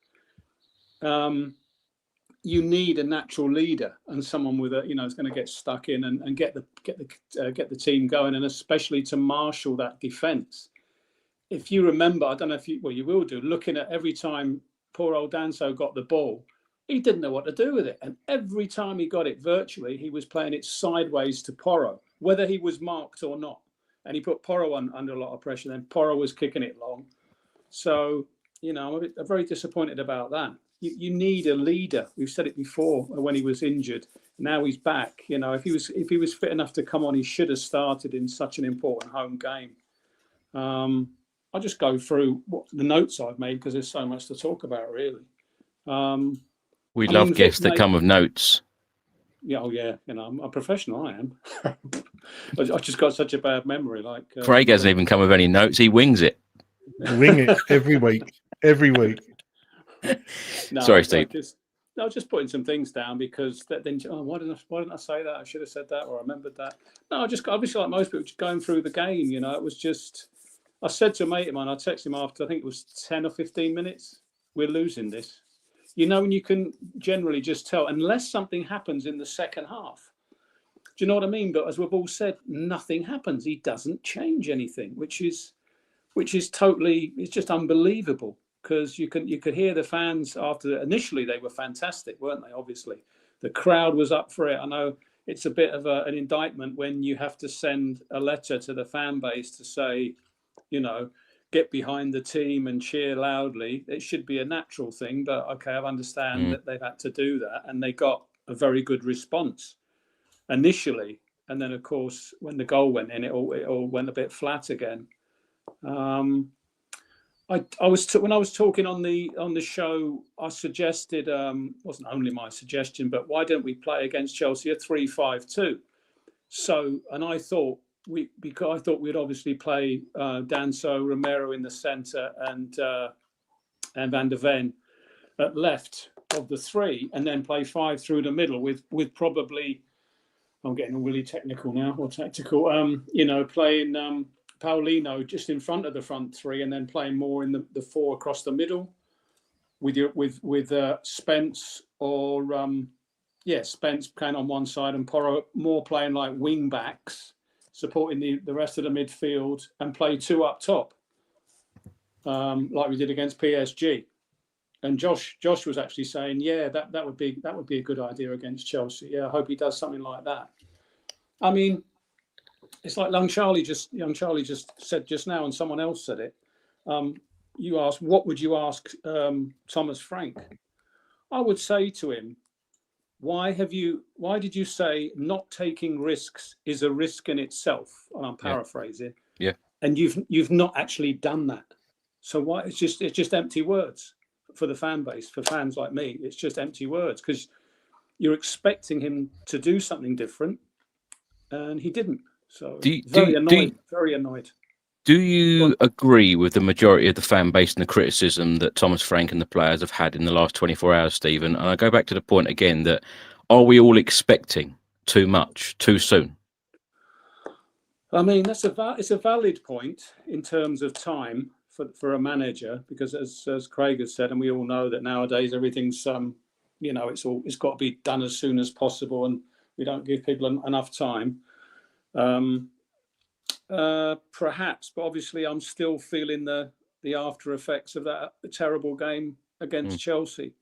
you need a natural leader and someone with a, is going to get stuck in and get the team going, and especially to marshal that defence. If you remember, I don't know if you will do, looking at every time poor old Danso got the ball, he didn't know what to do with it. And every time he got it virtually, he was playing it sideways to Porro, whether he was marked or not. And he put Porro under a lot of pressure. Then Porro was kicking it long. So, I'm very disappointed about that. You need a leader. We've said it before when he was injured. Now he's back. If he was fit enough to come on, he should have started in such an important home game. I'll just go through the notes I've made because there's so much to talk about, really. We love guests that come with notes. Yeah, I'm a professional. I am. I've just got such a bad memory. Craig hasn't even come with any notes. He wings it. Wing it every week. Every week. No, sorry, Steve. I was just putting some things down because then, why didn't I say that? I should have said that, or I remembered that. No, I just obviously, like most people, just going through the game. It was just. I said to a mate of mine, I texted him after, I think it was 10 or 15 minutes, we're losing this. And you can generally just tell, unless something happens in the second half. Do you know what I mean? But as we've all said, nothing happens. He doesn't change anything, which is totally, it's just unbelievable. Because you could hear the fans after, initially they were fantastic, weren't they? Obviously, the crowd was up for it. I know it's a bit of an indictment when you have to send a letter to the fan base to say, get behind the team and cheer loudly. It should be a natural thing, but okay, I understand that they've had to do that, and they got a very good response initially. And then, of course, when the goal went in, it all went a bit flat again. When I was talking on the show, I suggested, wasn't only my suggestion, but why don't we play against Chelsea a 3-5-2? So, and I thought because I thought we'd obviously play Danso, Romero in the centre, and Van der Ven at left of the three, and then play 5 through the middle with probably, I'm getting really technical now, or tactical, playing Paulino just in front of the front three, and then playing more in the 4 across the middle with Spence or Spence playing on one side and Porro more playing like wing backs, supporting the rest of the midfield, and play 2 up top, like we did against PSG. And Josh was actually saying, that would be a good idea against Chelsea. Yeah, I hope he does something like that. I mean, it's like young Charlie just said just now, and someone else said it. You asked, what would you ask Thomas Frank? I would say to him, why did you say not taking risks is a risk in itself? And I'm paraphrasing. Yeah. And you've not actually done that. So why? It's just empty words for the fan base, for fans like me. It's just empty words because you're expecting him to do something different, and he didn't. So very annoyed. Do you agree with the majority of the fan base and the criticism that Thomas Frank and the players have had in the last 24 hours, Stephen? And I go back to the point again that are we all expecting too much too soon? I mean, it's a valid point in terms of time for a manager, because as Craig has said, and we all know that nowadays everything's it's got to be done as soon as possible, and we don't give people enough time. Perhaps, but obviously I'm still feeling the after effects of that terrible game against Chelsea.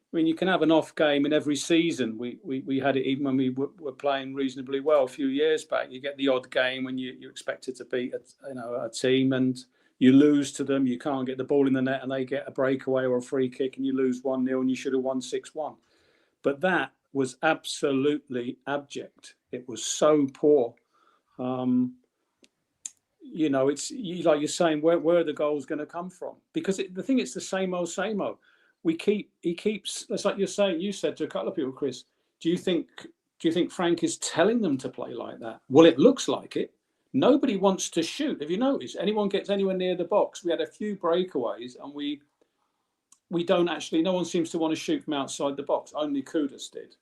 I mean, you can have an off game in every season. We had it even when we were playing reasonably well a few years back. You get the odd game when you're expected to beat a team and you lose to them. You can't get the ball in the net and they get a breakaway or a free kick and you lose 1-0 and you should have won 6-1. But that was absolutely abject. It was so poor. It's like you're saying, where are the goals going to come from? Because the thing is the same old. He keeps. That's like you're saying. You said to a couple of people, Chris. Do you think Frank is telling them to play like that? Well, it looks like it. Nobody wants to shoot. Have you noticed? Anyone gets anywhere near the box? We had a few breakaways, and we don't actually. No one seems to want to shoot from outside the box. Only Kudus did.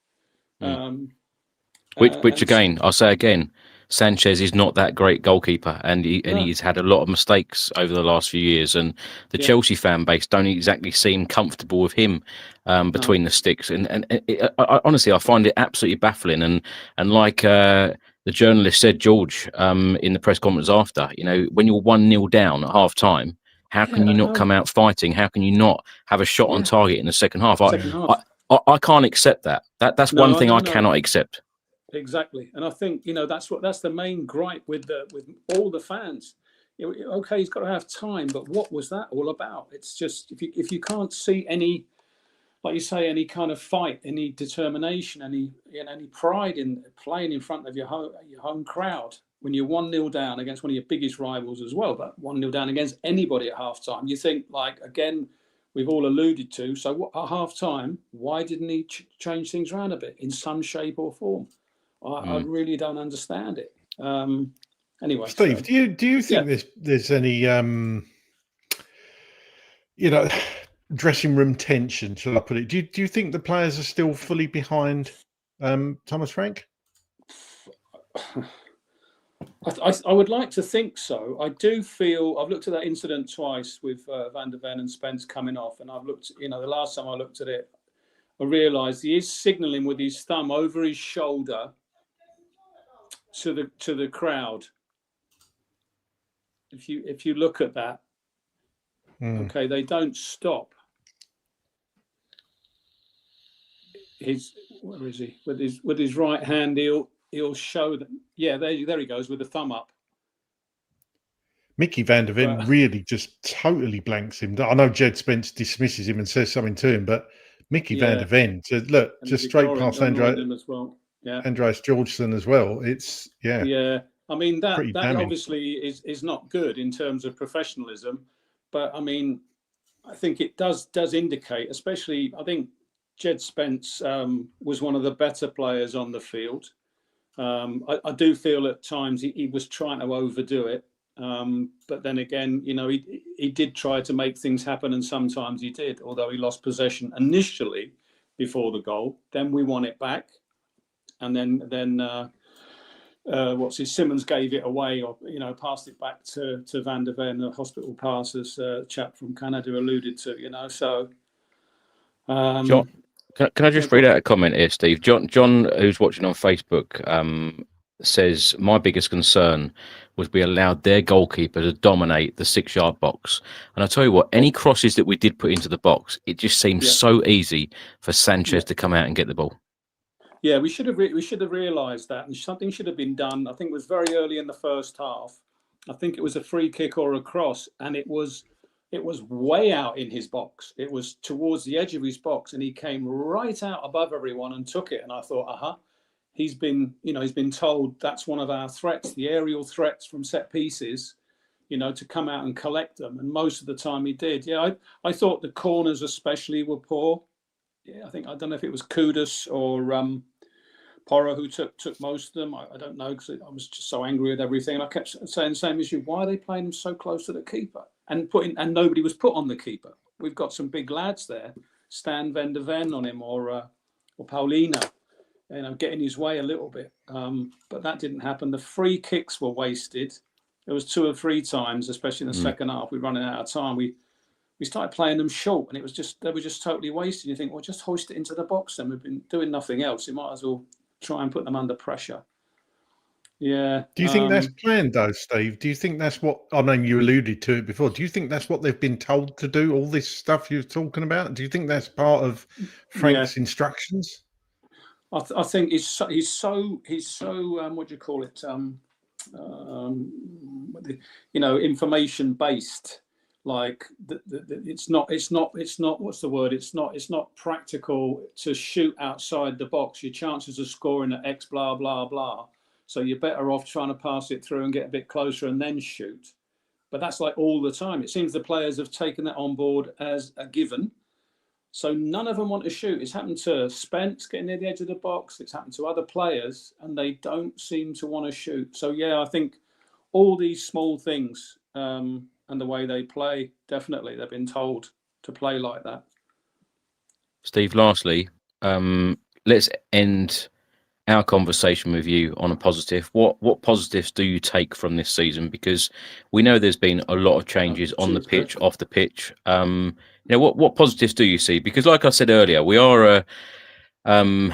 Which again, I'll say again, Sanchez is not that great goalkeeper, and he's had a lot of mistakes over the last few years. And the Chelsea fan base don't exactly seem comfortable with him between the sticks. And honestly, I find it absolutely baffling. And like the journalist said, George, in the press conference after, when you're 1-0 down at half time, how can you not come out fighting? How can you not have a shot on target in the second half? I can't accept that. That's one thing I cannot accept. Exactly, and I think that's the main gripe with all the fans. Okay, he's got to have time, but what was that all about? It's just if you can't see any, like you say, any kind of fight, any determination, any pride in playing in front of your home crowd when you're 1-0 down against one of your biggest rivals as well, but 1-0 down against anybody at half time, you think, like, again, we've all alluded to. So at half time, why didn't he change things around a bit in some shape or form? I really don't understand it. Anyway, Steve, do you think there's any dressing room tension? Shall I put it? Do you think the players are still fully behind Thomas Frank? I would like to think so. I do feel I've looked at that incident twice with Van der Ven and Spence coming off, and I've looked. The last time I looked at it, I realised he is signalling with his thumb over his shoulder to the crowd. If you look at that, okay, they don't stop. Where is he? With his right hand, he'll show them. Yeah, there he goes with the thumb up. Mickey Van der Ven really just totally blanks him. I know Jed Spence dismisses him and says something to him, but Mickey Van der Ven said, "Look, and just straight past Andreas Georgeson as well." It's yeah. I mean that obviously is not good in terms of professionalism, but I mean, I think it does indicate, especially I think Jed Spence was one of the better players on the field. I do feel at times he was trying to overdo it, but then again, he did try to make things happen, and sometimes he did. Although he lost possession initially before the goal, then we won it back, and then Simmons gave it away, or passed it back to Van der Ven, the hospital pass, as chap from Canada alluded to. So. John, can I just read out a comment here, Steve? John, who's watching on Facebook, says, my biggest concern was we allowed their goalkeeper to dominate the 6-yard box. And I tell you what, any crosses that we did put into the box, it just seems so easy for Sanchez to come out and get the ball. Yeah, we should have realised that, and something should have been done. I think it was very early in the first half. I think it was a free kick or a cross, and it was way out in his box. It was towards the edge of his box, and he came right out above everyone and took it. And I thought, he's been told that's one of our threats, the aerial threats from set pieces, to come out and collect them. And most of the time he did. Yeah, I thought the corners especially were poor. Yeah, I don't know if it was Kudus or Porro who took most of them. I don't know, because I was just so angry with everything. And I kept saying the same issue. Why are they playing him so close to the keeper? And nobody was put on the keeper. We've got some big lads there, Stan Van der Ven on him, or Paulino, getting his way a little bit. But that didn't happen. The free kicks were wasted. There was 2 or 3 times, especially in the second half. We're running out of time. We started playing them short, and they were just totally wasted. You think, well, just hoist it into the box. Then we've been doing nothing else. You might as well try and put them under pressure. Yeah. Do you think that's planned, though, Steve? Do you think that's what, I mean, you alluded to it before. Do you think that's what they've been told to do, all this stuff you're talking about? Do you think that's part of Frank's instructions? I think he's so what do you call it? Information based. Like it's not what's the word? It's not practical to shoot outside the box. Your chances of scoring at X blah blah blah. So you're better off trying to pass it through and get a bit closer and then shoot. But that's like all the time. It seems the players have taken that on board as a given. So none of them want to shoot. It's happened to Spence getting near the edge of the box. It's happened to other players, and they don't seem to want to shoot. So yeah, I think all these small things and the way they play, definitely they've been told to play like that. Steve, lastly, let's end our conversation with you on a positive. What positives do you take from this season? Because we know there's been a lot of changes on the pitch, off the pitch. What positives do you see? Because like I said earlier, we are a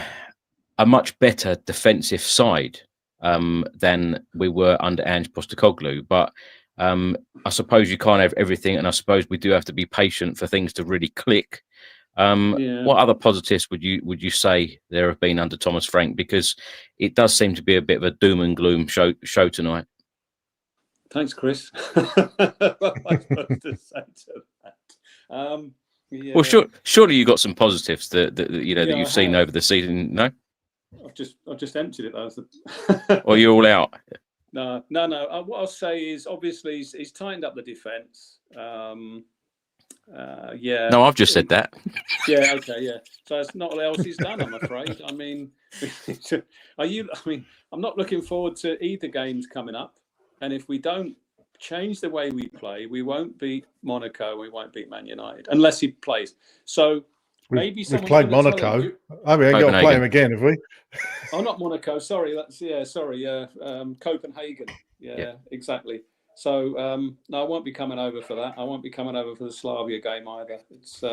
much better defensive side than we were under Ange Postecoglou. But I suppose you can't have everything, and I suppose we do have to be patient for things to really click. What other positives would you say there have been under Thomas Frank? Because it does seem to be a bit of a doom and gloom show tonight. Thanks, Chris. What am I supposed to say to that? Yeah. Well, surely you got some positives that you've seen over the season. No, I've just emptied it. Though. Or you're all out. No. What I'll say is obviously he's tightened up the defence. Yeah. No, I've just said that. Yeah. Okay. Yeah. So it's not what else he's done, I'm afraid. I mean, I'm not looking forward to either games coming up. And if we don't change the way we play, we won't beat Monaco. We won't beat Man United unless he plays. So maybe we've played Monaco. We ain't got to play him again, have we? Oh, not Monaco. Sorry. Copenhagen. Yeah, exactly. So no, I won't be coming over for that. I won't be coming over for the Slavia game either. It's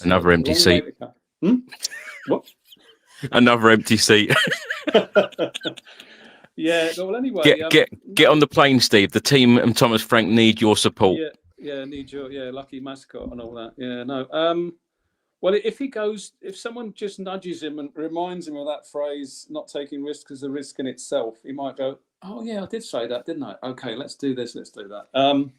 another empty seat. What? Another empty seat. Yeah. Well, anyway, get on the plane, Steve. The team and Thomas Frank need your support. Yeah, need your lucky mascot and all that. Yeah, no. Well, if someone just nudges him and reminds him of that phrase, not taking risks is a risk in itself, he might go, oh, yeah, I did say that, didn't I? Okay, let's do this, let's do that.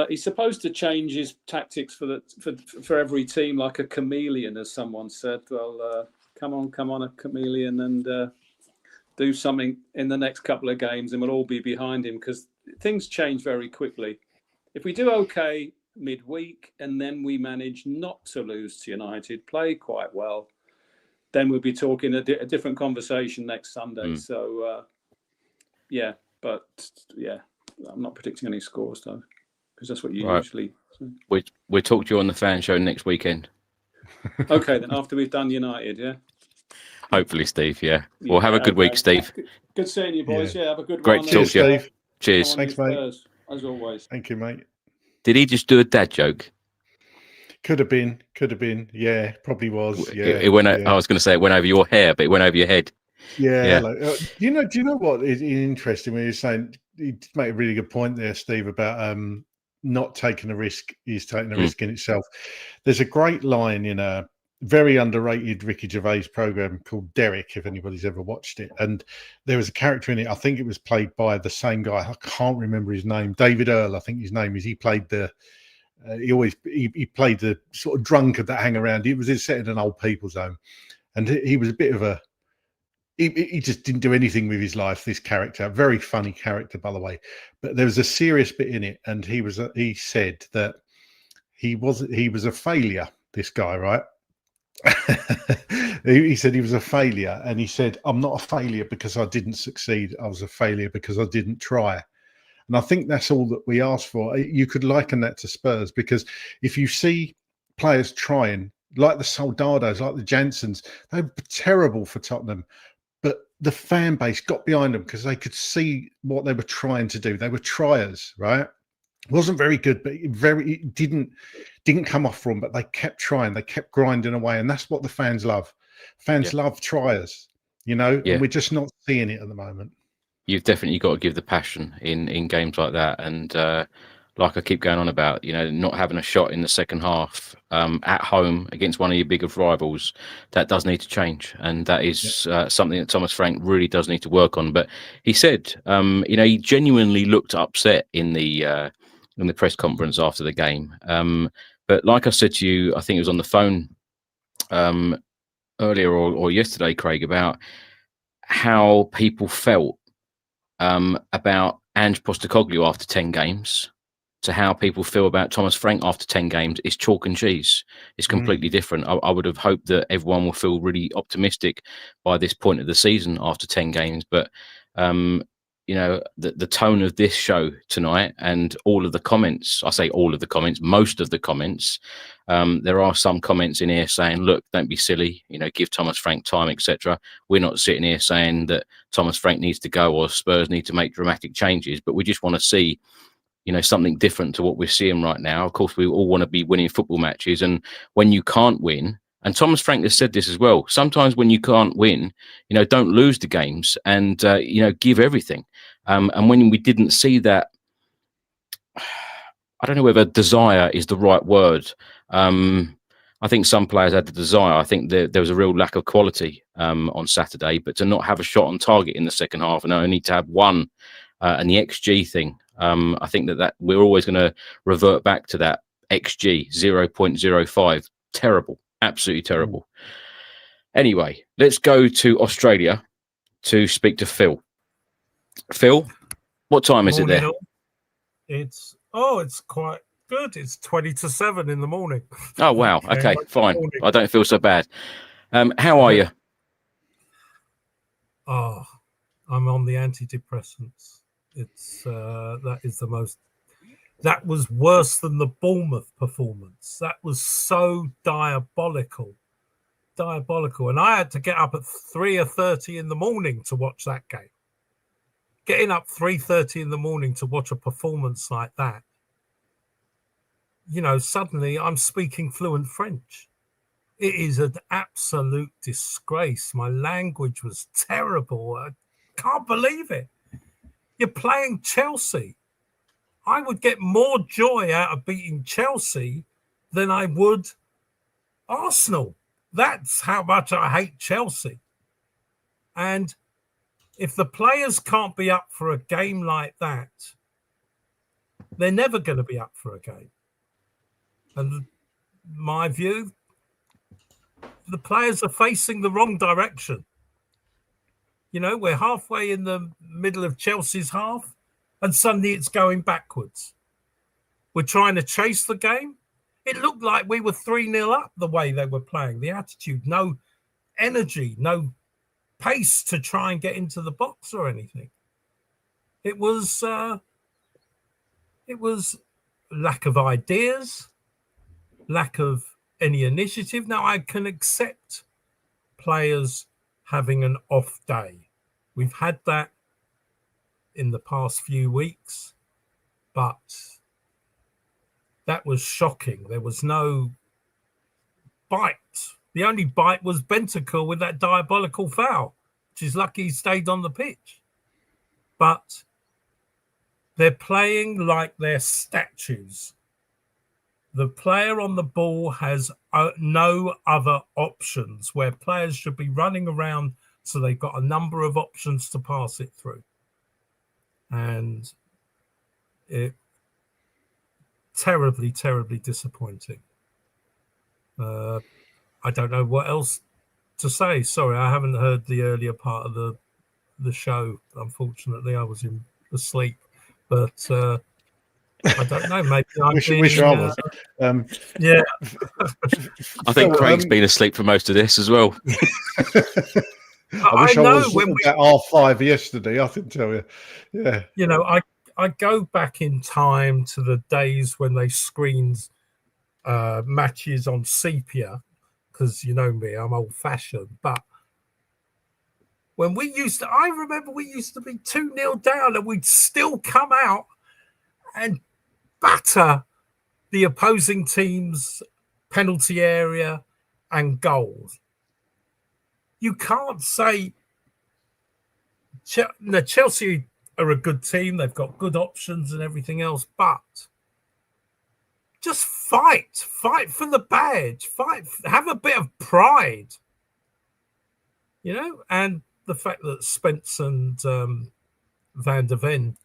He's supposed to change his tactics for every team like a chameleon, as someone said. Well, come on, a chameleon, and do something in the next couple of games, and we'll all be behind him because things change very quickly. If we do okay midweek and then we manage not to lose to United, play quite well, then we'll be talking a different conversation next Sunday. So I'm not predicting any scores though, because that's what you usually say. We'll talk to you on the fan show next weekend. Okay, then after we've done United, yeah. Hopefully, Steve. Yeah. Well, have a good week, Steve. Good seeing you, boys. Yeah, have a good Great one. Great to talk to you. Steve. Cheers. Thanks, mate. As always. Thank you, mate. Did he just do a dad joke? Could have been. Yeah, probably was. Yeah. It went. I was going to say it went over your hair, but it went over your head. Yeah. Do you know what is interesting when you're saying, you make a really good point there, Steve, about not taking a risk is taking a risk in itself. There's a great line in a very underrated Ricky Gervais program called Derek, if anybody's ever watched it. And there was a character in it, I think it was played by the same guy, I can't remember his name, David Earl, I think his name is. He played the he played the sort of drunkard that hang around. He was set in an old people's home, and he was a bit of a he just didn't do anything with his life, this character. Very funny character, by the way. But there was a serious bit in it, and he said that he was a failure, this guy, right? He said he was a failure, and he said, I'm not a failure because I didn't succeed. I was a failure because I didn't try. And I think that's all that we ask for. You could liken that to Spurs, because if you see players trying, like the Soldados, like the Jansons, they were terrible for Tottenham, but the fan base got behind them because they could see what they were trying to do. They were triers, right? Wasn't very good, but it didn't come off from, but they kept trying, they kept grinding away, and that's what the fans love. Fans love triers, and we're just not seeing it at the moment. You've definitely got to give the passion in games like that, and like I keep going on about, not having a shot in the second half at home against one of your bigger rivals, that does need to change, and that is something that Thomas Frank really does need to work on. But he said, he genuinely looked upset in the press conference after the game. But like I said to you, I think it was on the phone earlier or yesterday, Craig, about how people felt about Ange Postecoglou after 10 games to how people feel about Thomas Frank after 10 games is chalk and cheese. It's completely different. I would have hoped that everyone will feel really optimistic by this point of the season after 10 games. But you know, the tone of this show tonight and all of the comments, I say all of the comments, most of the comments, there are some comments in here saying, look, don't be silly, you know, give Thomas Frank time, etc. We're not sitting here saying that Thomas Frank needs to go or Spurs need to make dramatic changes, but we just want to see, you know, something different to what we're seeing right now. Of course, we all want to be winning football matches, and when you can't win, and Thomas Frank has said this as well, sometimes when you can't win, you know, don't lose the games and, you know, give everything. And when we didn't see that, I don't know whether desire is the right word. I think some players had the desire. I think there was a real lack of quality on Saturday, but to not have a shot on target in the second half and only to have one, and the XG thing, I think that we're always going to revert back to that XG 0.05. Terrible. Absolutely terrible. Anyway, let's go to Australia to speak to Phil. Phil, what time is it there? All. It's quite good. It's 6:50 in the morning. Oh, wow. Okay, fine. I don't feel so bad. How are you? Oh, I'm on the antidepressants. It's that was worse than the Bournemouth performance. That was so diabolical. And I had to get up at 3:30 in the morning to watch that game. Getting up 3:30 in the morning to watch a performance like that, you know, suddenly I'm speaking fluent French. It is an absolute disgrace. My language was terrible. I can't believe it. You're playing Chelsea. I would get more joy out of beating Chelsea than I would Arsenal. That's how much I hate Chelsea. And if the players can't be up for a game like that, they're never going to be up for a game. And my view, the players are facing the wrong direction. You know, we're halfway in the middle of Chelsea's half, and suddenly it's going backwards. We're trying to chase the game. It looked like we were 3-0 up the way they were playing. The attitude, no energy, no pace to try and get into the box or anything. It was lack of ideas, lack of any initiative. Now, I can accept players having an off day. We've had that in the past few weeks, but that was shocking. There was no bite. The only bite was Bentancur with that diabolical foul, which is lucky he stayed on the pitch. But they're playing like they're statues. The player on the ball has no other options, where players should be running around so they've got a number of options to pass it through. And it terribly, terribly disappointing. I don't know what else to say. Sorry, I haven't heard the earlier part of the show. Unfortunately, I was asleep. But I don't know. Maybe I'm wish I was. Yeah. I think Craig's been asleep for most of this as well. I wish I was at 5:30 yesterday, I can tell you. Yeah. You know, I go back in time to the days when they screened matches on sepia, because you know me, I'm old-fashioned. But when I remember we used to be 2-0 down and we'd still come out and batter the opposing team's penalty area and goals. You can't say Chelsea are a good team. They've got good options and everything else, but just fight for the badge, have a bit of pride, you know. And the fact that Spence and Van der Ven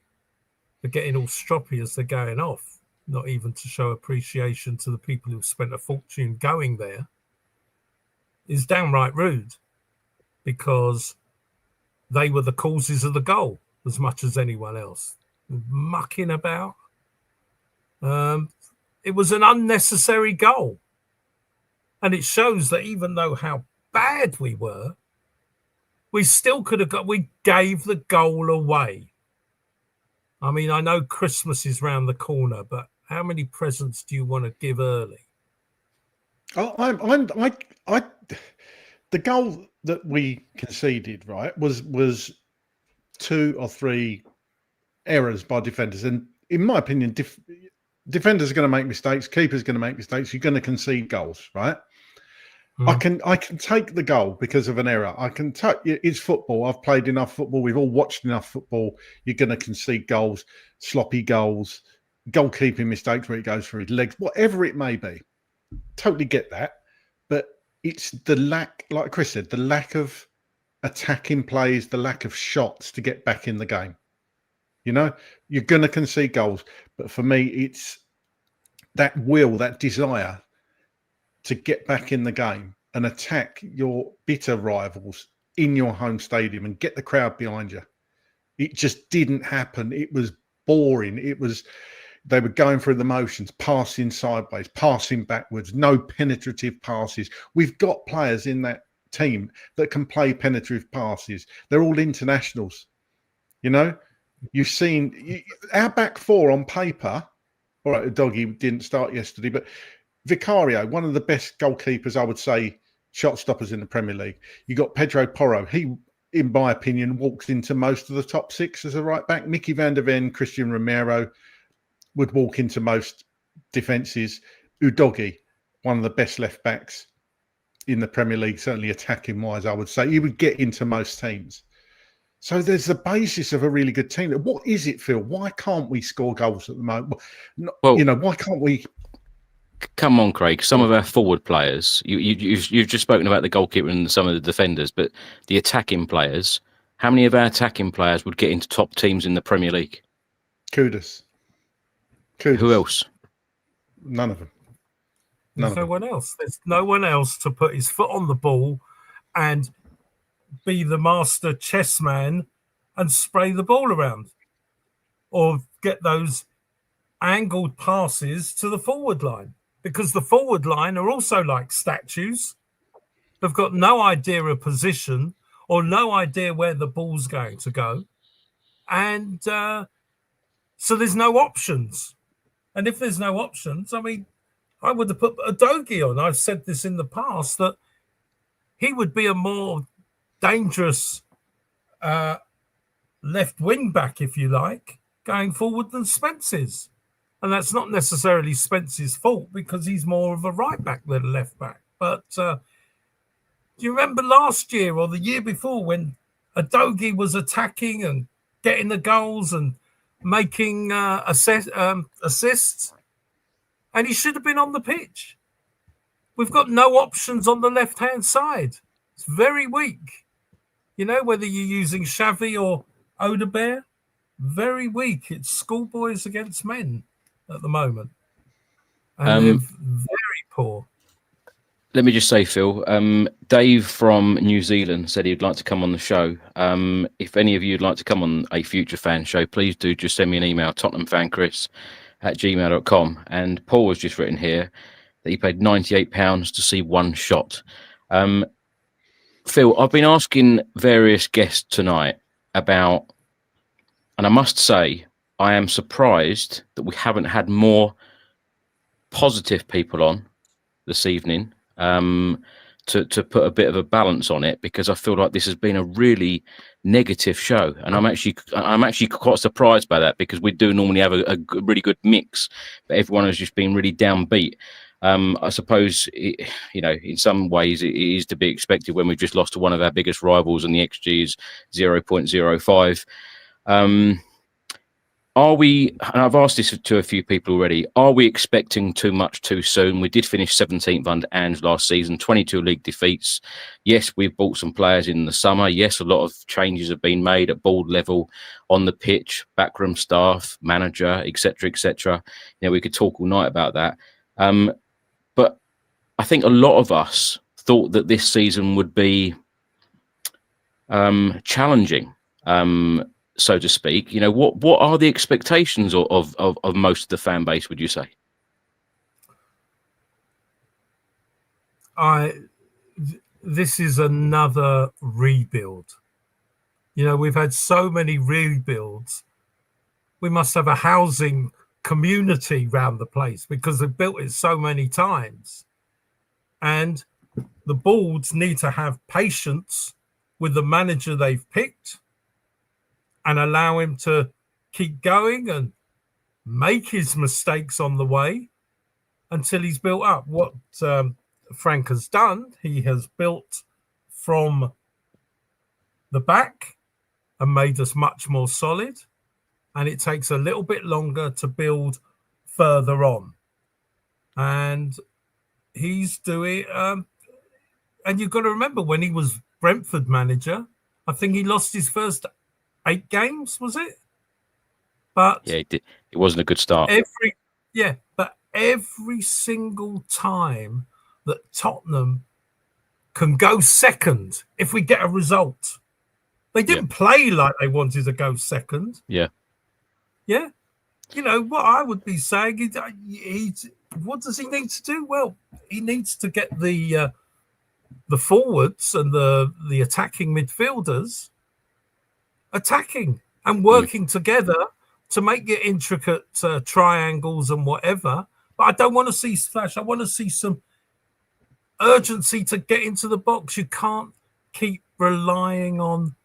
are getting all stroppy as they're going off, not even to show appreciation to the people who've spent a fortune going there, is downright rude, because they were the causes of the goal as much as anyone else. Mucking about. It was an unnecessary goal. And it shows that even though how bad we were, we still could have we gave the goal away. I mean, I know Christmas is round the corner, but how many presents do you want to give early? The goal that we conceded, right, was 2 or 3 errors by defenders, and in my opinion, defenders are going to make mistakes, keepers going to make mistakes. You're going to concede goals, right? I can take the goal because of an error. I can take it's football. I've played enough football. We've all watched enough football. You're going to concede goals, sloppy goals, goalkeeping mistakes where it goes through his legs, whatever it may be. Totally get that, but it's the lack, like Chris said, the lack of attacking plays, the lack of shots to get back in the game. You know, you're going to concede goals, but for me, it's that will, that desire to get back in the game and attack your bitter rivals in your home stadium and get the crowd behind you. It just didn't happen. It was boring. They were going through the motions, passing sideways, passing backwards, no penetrative passes. We've got players in that team that can play penetrative passes. They're all internationals. You know, you've seen our back four on paper. All right, Doggy didn't start yesterday, but Vicario, one of the best goalkeepers, I would say, shot stoppers in the Premier League. You got Pedro Porro. He, in my opinion, walks into most of the top 6 as a right back. Mickey van der Ven, Christian Romero would walk into most defences. Udogie, one of the best left backs in the Premier League, certainly attacking wise, I would say. He would get into most teams. So there's the basis of a really good team. What is it, Phil? Why can't we score goals at the moment? Well, you know, why can't we? Come on, Craig. Some of our forward players, you've just spoken about the goalkeeper and some of the defenders, but the attacking players, how many of our attacking players would get into top teams in the Premier League? Kudus. Who else? None of them. There's no one else. There's no one else to put his foot on the ball and be the master chess man and spray the ball around or get those angled passes to the forward line, because the forward line are also like statues. They've got no idea of position or no idea where the ball's going to go. And so there's no options. And if there's no options, I mean, I would have put Udogie on. I've said this in the past, that he would be a more dangerous left wing back, if you like, going forward than Spence is. And that's not necessarily Spence's fault, because he's more of a right back than a left back. But do you remember last year or the year before when Udogie was attacking and getting the goals and making assists? And he should have been on the pitch. We've got no options on the left-hand side. It's very weak. You know, whether you're using Xavi or Odegaard, very weak. It's schoolboys against men at the moment. And they're very poor. Let me just say, Phil, Dave from New Zealand said he'd like to come on the show. If any of you would like to come on a future fan show, please do just send me an email, tottenhamfanchris@gmail.com. And Paul has just written here that he paid £98 to see one shot. Phil, I've been asking various guests tonight about, and I must say, I am surprised that we haven't had more positive people on this evening to put a bit of a balance on it, because I feel like this has been a really negative show, and I'm actually quite surprised by that, because we do normally have a really good mix, but everyone has just been really downbeat. I suppose, in some ways it is to be expected when we've just lost to one of our biggest rivals and the XG is 0.05. Are we, and I've asked this to a few people already, are we expecting too much too soon? We did finish 17th under Ange last season, 22 league defeats. Yes, we've bought some players in the summer. Yes, a lot of changes have been made at board level, on the pitch, backroom staff, manager, etc., etc. We could talk all night about that. But I think a lot of us thought that this season would be challenging. So to speak, what are the expectations of most of the fan base, would you say? This is another rebuild. We've had so many rebuilds. we must have a housing community round the place because they've built it so many times. And the boards need to have patience with the manager they've picked and allow him to keep going and make his mistakes on the way until he's built up. What Frank has done, he has built from the back and made us much more solid. And it takes a little bit longer to build further on. And he's doing, and you've got to remember when he was Brentford manager, I think he lost his first 8 games, was it? But yeah, it wasn't a good start. But every single time that Tottenham can go second, if we get a result, they didn't play like they wanted to go second. Yeah. Yeah. You know, what I would be saying is, what does he need to do? Well, he needs to get the forwards and the attacking midfielders attacking and working together to make your intricate triangles and whatever. But I don't want to see splash. I want to see some urgency to get into the box. You can't keep relying on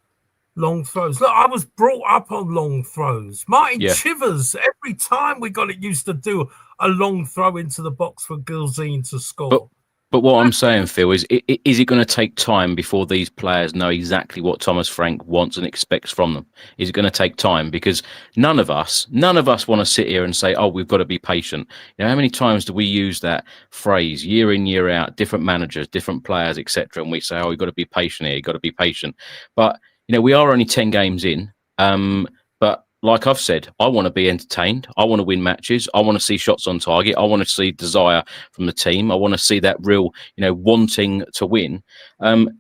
long throws. Look, I was brought up on long throws. Martin Chivers, every time we got it, used to do a long throw into the box for Gilzine to score. But what I'm saying, Phil, is it going to take time before these players know exactly what Thomas Frank wants and expects from them? Is it going to take time? Because none of us want to sit here and say, oh, we've got to be patient. You know, how many times do we use that phrase year in, year out, different managers, different players, etc., and we say, oh, you've got to be patient here, you've got to be patient. But, you know, we are only 10 games in, but like I've said, I want to be entertained. I want to win matches. I want to see shots on target. I want to see desire from the team. I want to see that real, you know, wanting to win.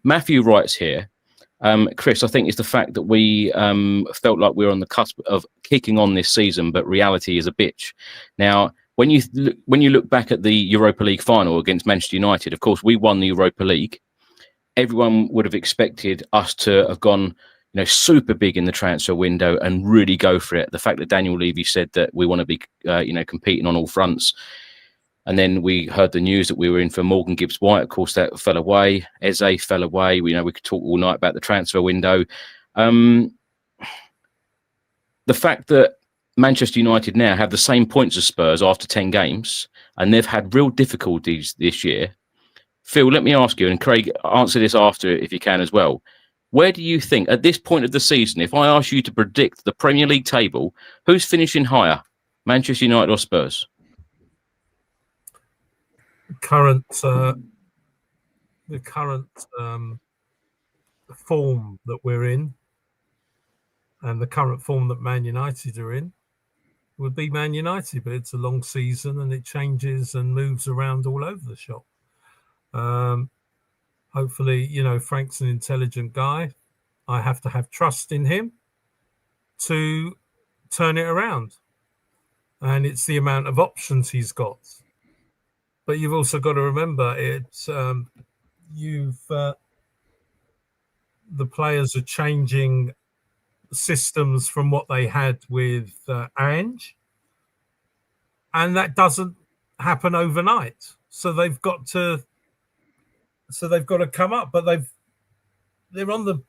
Matthew writes here, Chris, I think it's the fact that we felt like we were on the cusp of kicking on this season, but reality is a bitch. Now, when you look back at the Europa League final against Manchester United, of course, we won the Europa League. Everyone would have expected us to have gone, you know, super big in the transfer window and really go for it. The fact that Daniel Levy said that we want to be, you know, competing on all fronts. And then we heard the news that we were in for Morgan Gibbs-White. Of course, that fell away. Eze fell away. We could talk all night about the transfer window. The fact that Manchester United now have the same points as Spurs after 10 games, and they've had real difficulties this year. Phil, let me ask you, and Craig, answer this after if you can as well. Where do you think, at this point of the season, if I ask you to predict the Premier League table, who's finishing higher, Manchester United or Spurs? The current form that we're in, and the current form that Man United are in, would be Man United. But it's a long season, and it changes and moves around all over the shop. Hopefully, you know, Frank's an intelligent guy. I have to have trust in him to turn it around. And it's the amount of options he's got. But you've also got to remember, it's the players are changing systems from what they had with Ange. And that doesn't happen overnight. So they've got to come up, but they're on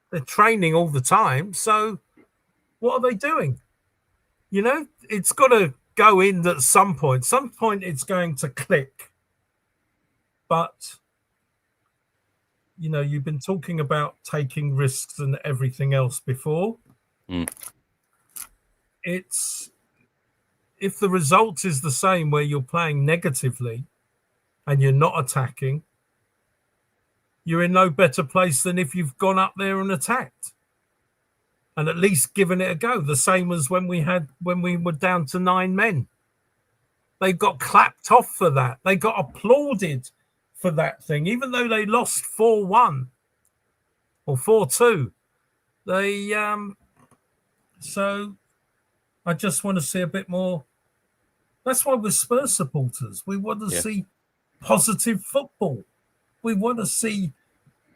they're training all the time. So what are they doing? You know, it's got to go in at some point. Some point it's going to click. But, you know, you've been talking about taking risks and everything else before. It's, if the result is the same where you're playing negatively and you're not attacking, you're in no better place than if you've gone up there and attacked and at least given it a go. The same as when we were down to 9 men. They got clapped off for that. They got applauded for that thing, even though they lost 4-1 or 4-2. So I just want to see a bit more. That's why we're Spurs supporters. We want to see positive football. We want to see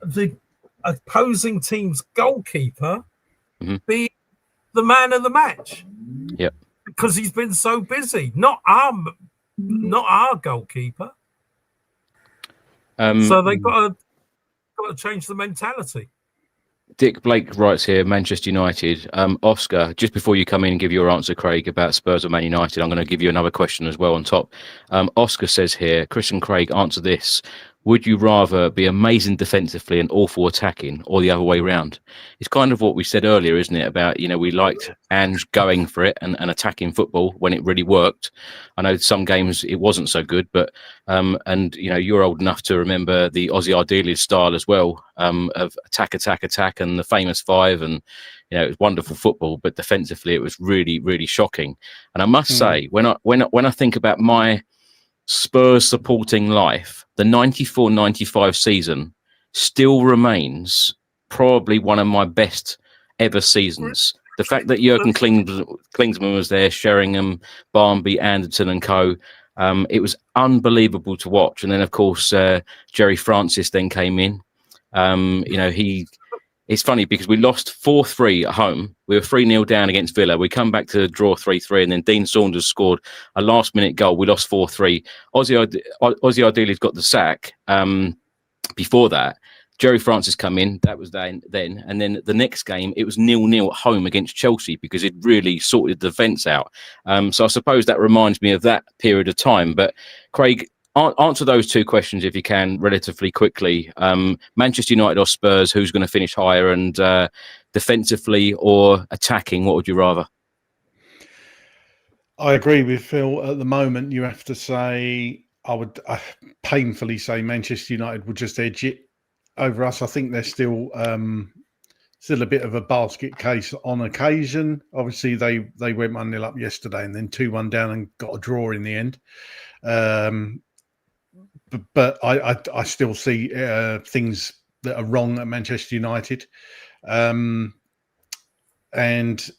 the opposing team's goalkeeper be the man of the match. Yep. Because he's been so busy. Not our goalkeeper. So they got to change the mentality. Dick Blake writes here, Manchester United. Oscar, just before you come in and give your answer, Craig, about Spurs or Man United, I'm going to give you another question as well on top. Oscar says here, Chris and Craig, answer this. Would you rather be amazing defensively and awful attacking, or the other way round? It's kind of what we said earlier, isn't it? About, we liked Ange going for it and attacking football when it really worked. I know some games it wasn't so good, but and you're old enough to remember the Ozzy Ardele's style as well, of attack, and the famous five, and it was wonderful football, but defensively it was really, really shocking. And I must say, when I think about my Spurs supporting life, the 94-95 season still remains probably one of my best ever seasons. The fact that Jurgen Klinsmann was there, Sheringham, Barnby, Anderton and co. It was unbelievable to watch. And then, of course, Jerry Francis then came in. It's funny because we lost 4-3 at home. We were 3-0 down against Villa. We come back to draw 3-3, and then Dean Saunders scored a last-minute goal. We lost 4-3. Ozzy Ardele's got the sack. Before that, Jerry Francis come in. That was then. And then the next game, it was 0-0 at home against Chelsea because it really sorted the defence out. So I suppose that reminds me of that period of time. But, Craig, answer those two questions if you can relatively quickly. Manchester United or Spurs, who's going to finish higher, and defensively or attacking, what would you rather? I agree with Phil. At the moment, you have to say, I would painfully say Manchester United would just edge it over us. I think they're still a bit of a basket case on occasion. Obviously, they went 1-0 up yesterday and then 2-1 down and got a draw in the end. But I still see things that are wrong at Manchester United. And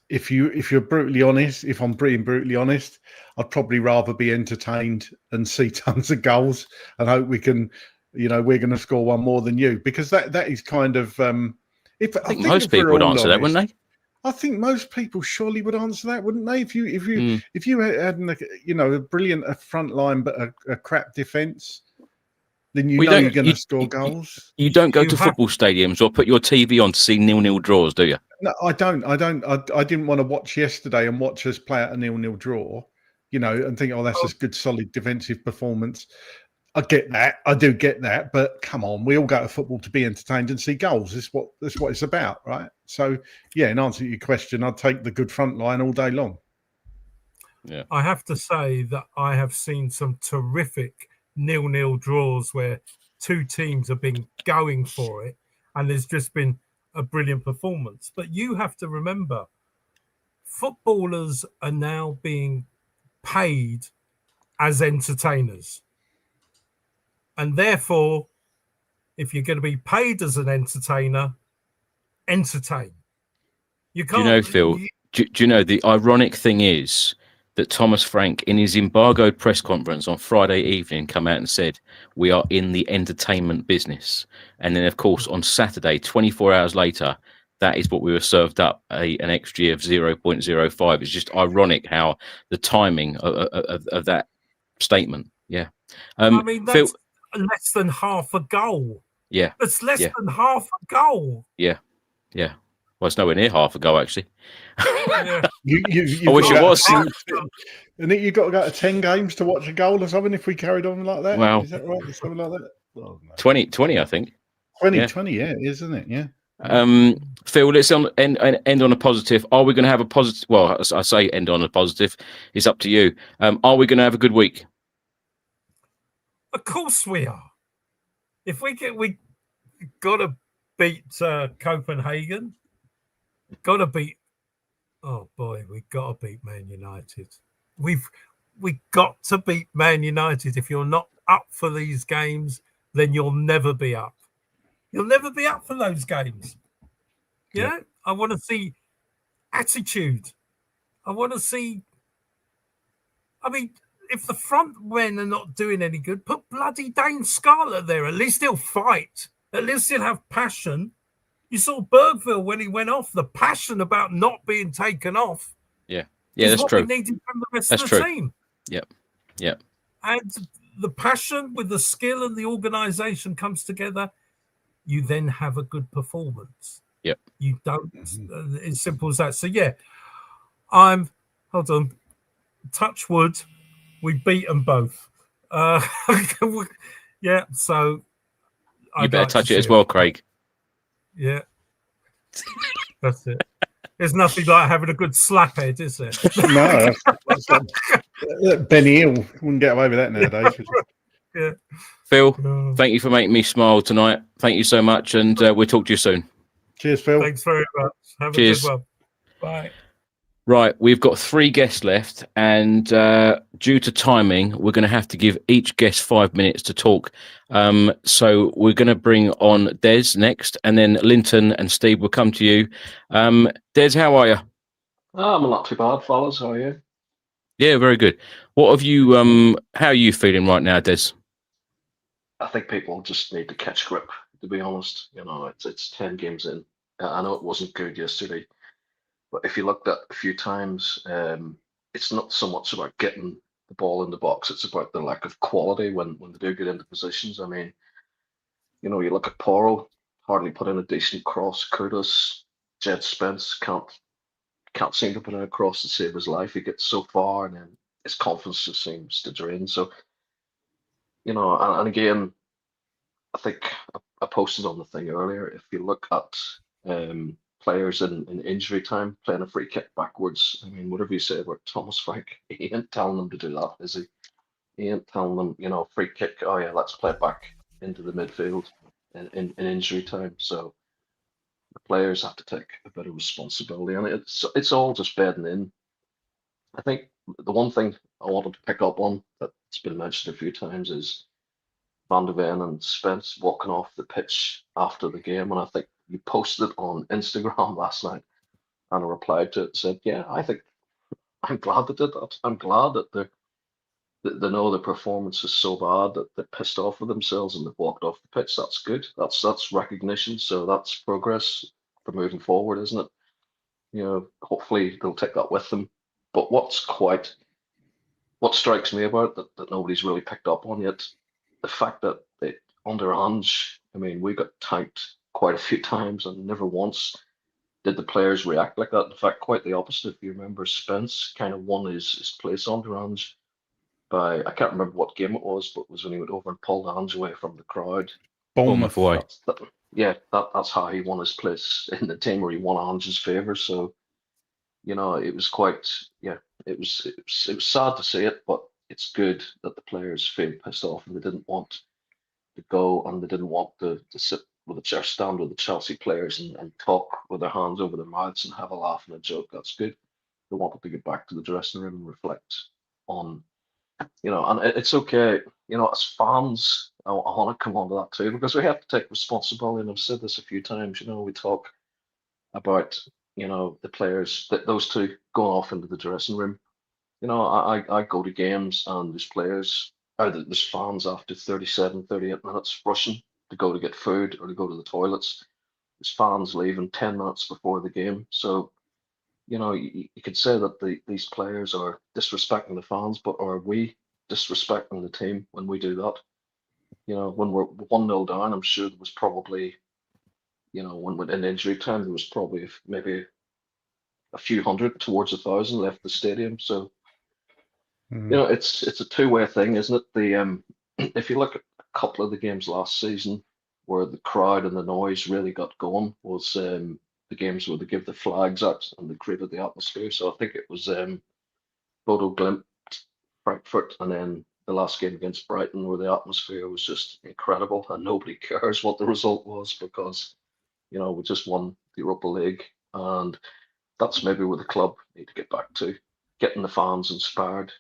if you're brutally honest, if I'm being brutally honest, I'd probably rather be entertained and see tons of goals and hope we can, we're going to score one more than you, because that is kind of. I think most people would answer that, wouldn't they? I think most people surely would answer that, wouldn't they? If you had a brilliant front line but a crap defence, then you're going to score goals. You don't go to football stadiums or put your TV on to see 0-0 draws, do you? No, I don't. I didn't want to watch yesterday and watch us play at a 0-0 draw, and think, that's a good, solid defensive performance. I get that. I do get that. But come on, we all go to football to be entertained and see goals. That's what it's about, right? So, yeah, in answer to your question, I'd take the good front line all day long. Yeah. I have to say that I have seen some terrific 0-0 draws where two teams have been going for it and there's just been a brilliant performance. But you have to remember, footballers are now being paid as entertainers. And therefore, if you're going to be paid as an entertainer, entertain. You can't. Phil, do you know, the ironic thing is that Thomas Frank, in his embargoed press conference on Friday evening, come out and said, we are in the entertainment business. And then, of course, on Saturday, 24 hours later, that is what we were served up, an XG of 0.05. It's just ironic how the timing of that statement. Yeah. That's Phil, less than half a goal. Yeah. That's less than half a goal. Yeah. Yeah. Well, it's nowhere near half a goal, actually. Yeah. I wish it was. And you've got to go to 10 games to watch a goal or something if we carried on like that. Wow. Is that right? Something like that? Oh, no. 20, I think. 20, yeah, isn't it? Yeah. Phil, let's end on a positive. Are we going to have a positive? Well, I say end on a positive. It's up to you. Are we going to have a good week? Of course we are. If we got to beat Copenhagen. Got to beat. Oh boy, we got to beat Man United. We got to beat Man United. If you're not up for these games, then you'll never be up. You'll never be up for those games. Yeah, I want to see attitude. I want to see. I mean, if the front men are not doing any good, put bloody Dane Scarlett there. At least he'll fight. At least he'll have passion. You saw Bergville when he went off, the passion about not being taken off. Yeah, is that's what true. we needed from the rest That's of the true. team. Yep. And the passion with the skill and the organisation comes together, you then have a good performance. Yep. You don't, as simple as that. So, yeah, hold on, touch wood, we beat them both. Yeah, so. You better touch it as well, Craig. Yeah. That's it. There's nothing like having a good slap head, is there? No, Benny Hill wouldn't get away with that nowadays. Yeah. Phil, thank you for making me smile tonight. Thank you so much, and we'll talk to you soon. Cheers, Phil. Thanks very much. Have Cheers. a good one. Bye. Right, we've got 3 guests left, and due to timing, we're going to have to give each guest 5 minutes to talk. So we're going to bring on Des next, and then Linton and Steve will come to you. Des, how are you? I'm not too bad, fellas. How are you? Yeah, very good. What have you? How are you feeling right now, Des? I think people just need to catch grip. To be honest, it's 10 games in. I know it wasn't good yesterday. But if you looked at a few times, it's not so much about getting the ball in the box. It's about the lack of quality when they do get into positions. I mean, you look at Porro, hardly put in a decent cross. Curtis, Jed Spence can't seem to put in a cross to save his life. He gets so far, and then his confidence just seems to drain. So, and again, I think I posted on the thing earlier. If you look at players in injury time playing a free kick backwards, I mean, whatever you say about Thomas Frank, he ain't telling them to do that, is he? He ain't telling them, free kick, oh yeah, let's play it back into the midfield in injury time. So the players have to take a bit of responsibility, and it's all just bedding in. I think the one thing I wanted to pick up on that's been mentioned a few times is Van de Ven and Spence walking off the pitch after the game, and I think you posted on Instagram last night, and I replied to it, said, yeah, I'm glad they did that. I'm glad that they know the performance is so bad that they're pissed off with themselves and they've walked off the pitch. That's good. That's recognition. So that's progress for moving forward, isn't it? Hopefully they'll take that with them. But what strikes me about it that nobody's really picked up on yet, the fact that under Ange, I mean, we got tanked quite a few times and never once did the players react like that. In fact, quite the opposite. If you remember, Spence kind of won his place under Ange by, I can't remember what game it was, but it was when he went over and pulled Ange away from the crowd. Bournemouth away. That's how he won his place in the team, where he won Ange's favour. So, it was quite, it was sad to see it, but it's good that the players feel pissed off and they didn't want to go, and they didn't want to sit with stand with the Chelsea players and talk with their hands over their mouths and have a laugh and a joke. That's good. They wanted to get back to the dressing room and reflect on, and it's okay. As fans, I want to come on to that too, because we have to take responsibility. And I've said this a few times. We talk about, the players, those two going off into the dressing room. I go to games and there's fans after 37, 38 minutes rushing to go to get food or to go to the toilets. There's fans leaving 10 minutes before the game. So, you could say that these players are disrespecting the fans, but are we disrespecting the team when we do that? When we're 1-0 down, I'm sure there was probably, when in injury time, there was probably maybe a few hundred towards 1,000 left the stadium. So, it's a two-way thing, isn't it? If you look at a couple of the games last season where the crowd and the noise really got going, was the games where they give the flags out and they created the atmosphere. So I think it was Bodo Glimt, Frankfurt, and then the last game against Brighton, where the atmosphere was just incredible and nobody cares what the result was, because we just won the Europa League, and that's maybe where the club need to get back to, getting the fans inspired,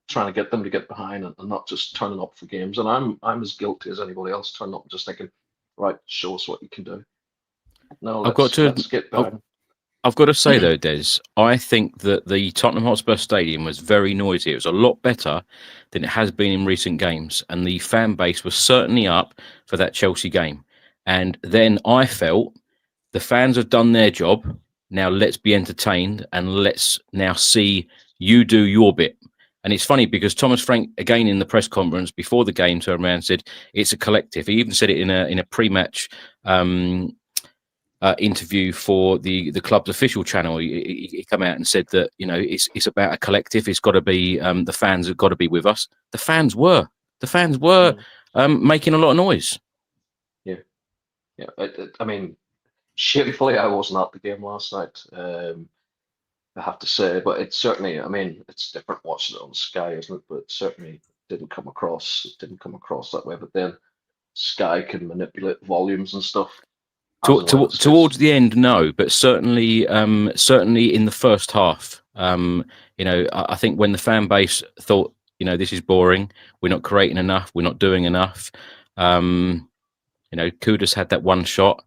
trying to get them to get behind and not just turning up for games. And I'm as guilty as anybody else, turning up and just thinking, right, show us what you can do. No, let's get behind. I've got to say though, Des, I think that the Tottenham Hotspur Stadium was very noisy. It was a lot better than it has been in recent games, and the fan base was certainly up for that Chelsea game. And then I felt the fans have done their job. Now let's be entertained and let's now see you do your bit. And it's funny because Thomas Frank, again in the press conference before the game, turned around and said it's a collective. He even said it in a pre-match interview for the club's official channel. He came out and said that it's about a collective. It's got to be the fans have got to be with us. The fans were making a lot of noise. Yeah. I mean, shamefully, I wasn't at the game last night. I have to say, but it's certainly. I mean, it's different watching it on Sky, isn't it? But it certainly didn't come across. It didn't come across that way. But then Sky can manipulate volumes and stuff. Towards the end, no, but certainly in the first half, I think when the fan base thought, this is boring, we're not creating enough, we're not doing enough. Kudus had that one shot,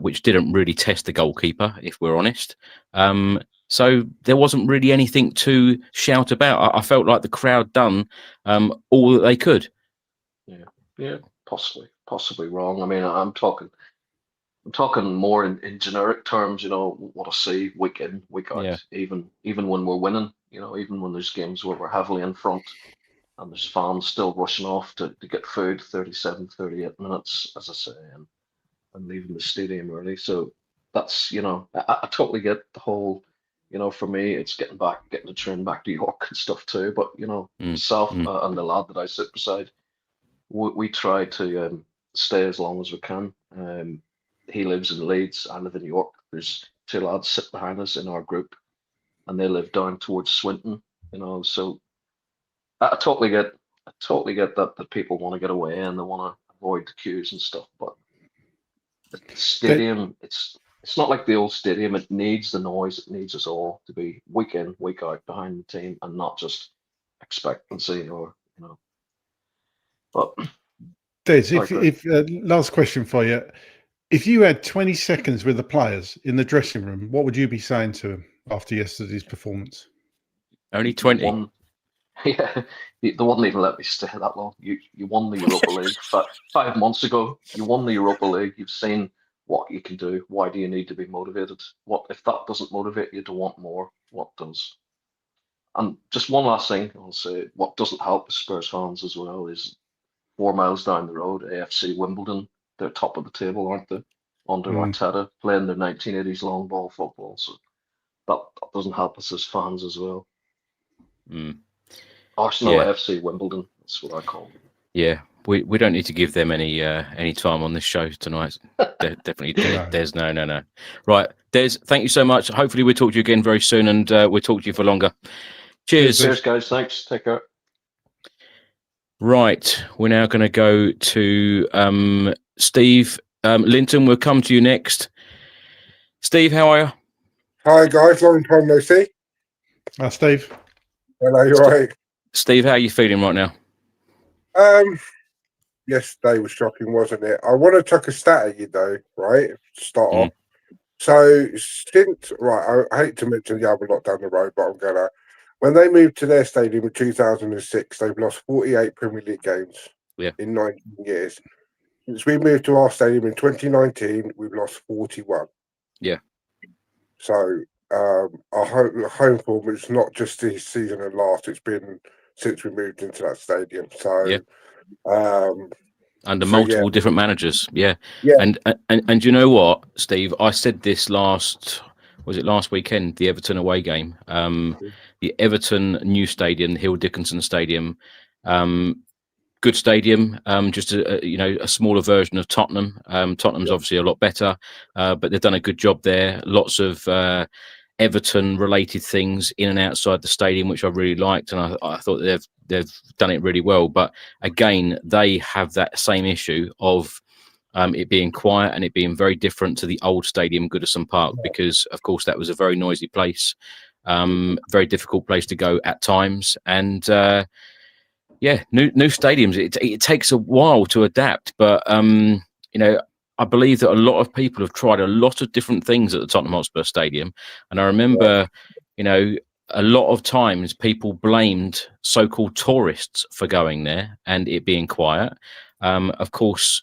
which didn't really test the goalkeeper, if we're honest. So there wasn't really anything to shout about. I felt like the crowd done all that they could. Yeah, possibly wrong. I mean, I'm talking more in generic terms, what I see week in, week out, Yeah. even when we're winning, even when there's games where we're heavily in front and there's fans still rushing off to get food 37, 38 minutes, as I say, and leaving the stadium early. So that's, I totally get the whole, for me, it's getting the train back to York and stuff too. But, myself and the lad that I sit beside, we try to stay as long as we can. He lives in Leeds, I live in York. There's two lads sit behind us in our group, and they live down towards Swinton, so I totally get that people want to get away and they want to avoid the queues and stuff, but the stadium, it's not like the old stadium. It needs the noise. It needs us all to be week in, week out behind the team and not just expectancy or, but Des, if last question for you. If you had 20 seconds with the players in the dressing room, what would you be saying to them after yesterday's performance? Only 20? Yeah, they wouldn't even let me stay that long. You won the Europa League 5 months ago. You won the Europa League. You've seen what you can do. Why do you need to be motivated? What if that doesn't motivate you to want more? What does? And just one last thing I'll say. What doesn't help Spurs fans as well is 4 miles down the road, AFC Wimbledon. They're top of the table, aren't they? Under Arteta, playing their 1980s long ball football. So that doesn't help us as fans as well. Arsenal FC Wimbledon, that's what I call them. Yeah, we don't need to give them any time on this show tonight. Definitely, Des. No. Right, Des, thank you so much. Hopefully we'll talk to you again very soon, and we'll talk to you for longer. Cheers. Cheers, guys. Thanks. Take care. Right, we're now going to go to Steve. Linton, we'll come to you next. Steve, how are you? Hi, guys. Long time no see. Hi, Steve. Hello, you all right? Steve, how are you feeling right now? Yesterday was shocking, wasn't it? I want to chuck a stat at you, though, right? To start off. So, I hate to mention the other lot down the road, but I'm going to. When they moved to their stadium in 2006, they've lost 48 Premier League games in 19 years. Since we moved to our stadium in 2019, we've lost 41. Yeah. So, our home form is not just this season and last, it's been since we moved into that stadium. So, under multiple different managers. Yeah. And you know what, Steve? I said this last weekend, the Everton away game. The Everton new stadium, the Hill Dickinson Stadium. Good stadium, just a smaller version of Tottenham. Tottenham's obviously a lot better, but they've done a good job there. Lots of Everton related things in and outside the stadium, which I really liked, and I thought they've done it really well. But again, they have that same issue of it being quiet and it being very different to the old stadium, Goodison Park, because of course that was a very noisy place, very difficult place to go at times, and new stadiums. It takes a while to adapt, but I believe that a lot of people have tried a lot of different things at the Tottenham Hotspur Stadium. And I remember, a lot of times people blamed so-called tourists for going there and it being quiet. Of course,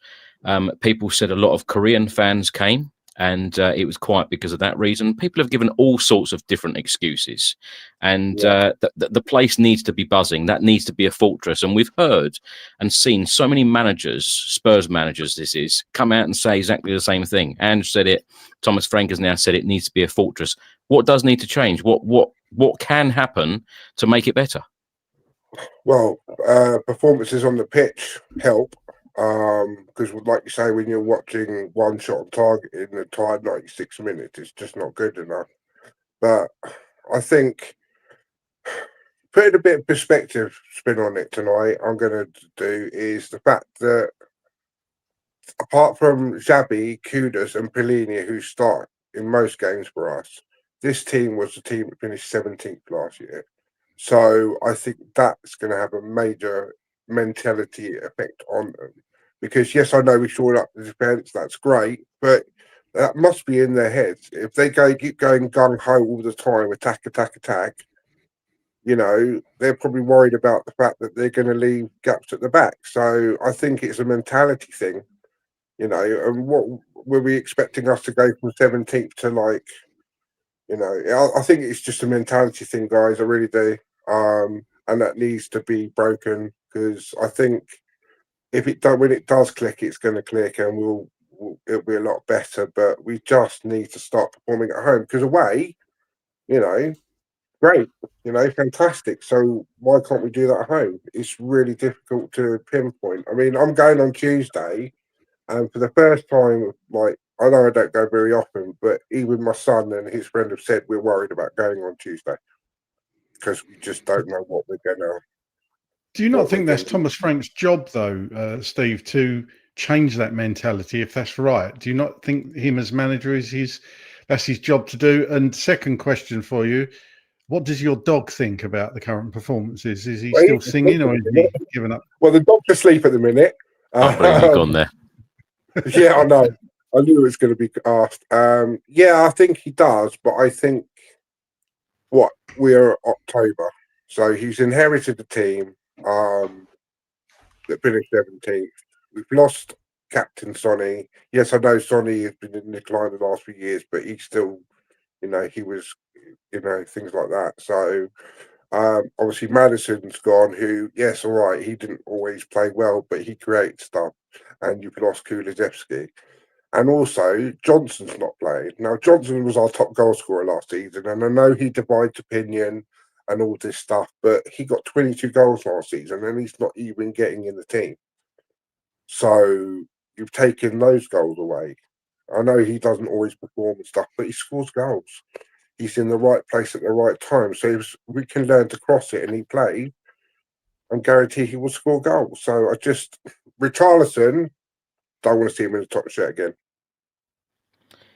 People said a lot of Korean fans came, and it was quiet because of that reason. People have given all sorts of different excuses, and the place needs to be buzzing. That needs to be a fortress. And we've heard and seen so many managers, Spurs managers, come out and say exactly the same thing. Ange said it. Thomas Frank has now said it needs to be a fortress. What does need to change? What can happen to make it better? Well, performances on the pitch help. Because like you say, when you're watching one shot on target in the entire 96 minutes, it's just not good enough. But I think putting a bit of perspective spin on it tonight, I'm going to do is the fact that apart from Xabi, Kudus and Pellegrini, who start in most games for us, this team was the team that finished 17th last year. So I think that's going to have a major mentality effect on them. Because, yes, I know we shored up the defence, that's great, but that must be in their heads. If they keep going gung-ho all the time, attack, you know, they're probably worried about the fact that they're going to leave gaps at the back. So I think it's a mentality thing, you know, and what were we expecting us to go from 17th to, like, you know, I think it's just a mentality thing, guys. I really do. And that needs to be broken, because I think when it does click, it's going to click, and it'll be a lot better. But we just need to start performing at home, because away, you know, great, you know, fantastic. So why can't we do that at home? It's really difficult to pinpoint. I mean, I'm going on Tuesday, and for the first time, like, I know I don't go very often, but even my son and his friend have said we're worried about going on Tuesday because we just don't know what we're going to. Do you not think that's Thomas Frank's job, though, Steve, to change that mentality, if that's right? Do you not think him as manager that's his job to do? And second question for you, what does your dog think about the current performances? Is he still singing, or is he given up? Well, the dog's asleep at the minute. Can't believe you've gone there. Yeah, I know. I knew it was going to be asked. Yeah, I think he does, but I think we're October, so he's inherited the team that finished 17th. We've lost Captain Sonny. Yes, I know Sonny has been in decline the last few years, but he's still, you know, he was, you know, things like that. So obviously Madison's gone, who, yes, all right, he didn't always play well, but he creates stuff. And you've lost Kulusevski. And also, Johnson's not playing. Now, Johnson was our top goal scorer last season, and I know he divides opinion and all this stuff, but he got 22 goals last season, and he's not even getting in the team. So you've taken those goals away. I know he doesn't always perform and stuff, but he scores goals. He's in the right place at the right time. So if we can learn to cross it and he plays, I'm guaranteed he will score goals. So Richarlison, don't want to see him in the top shirt again.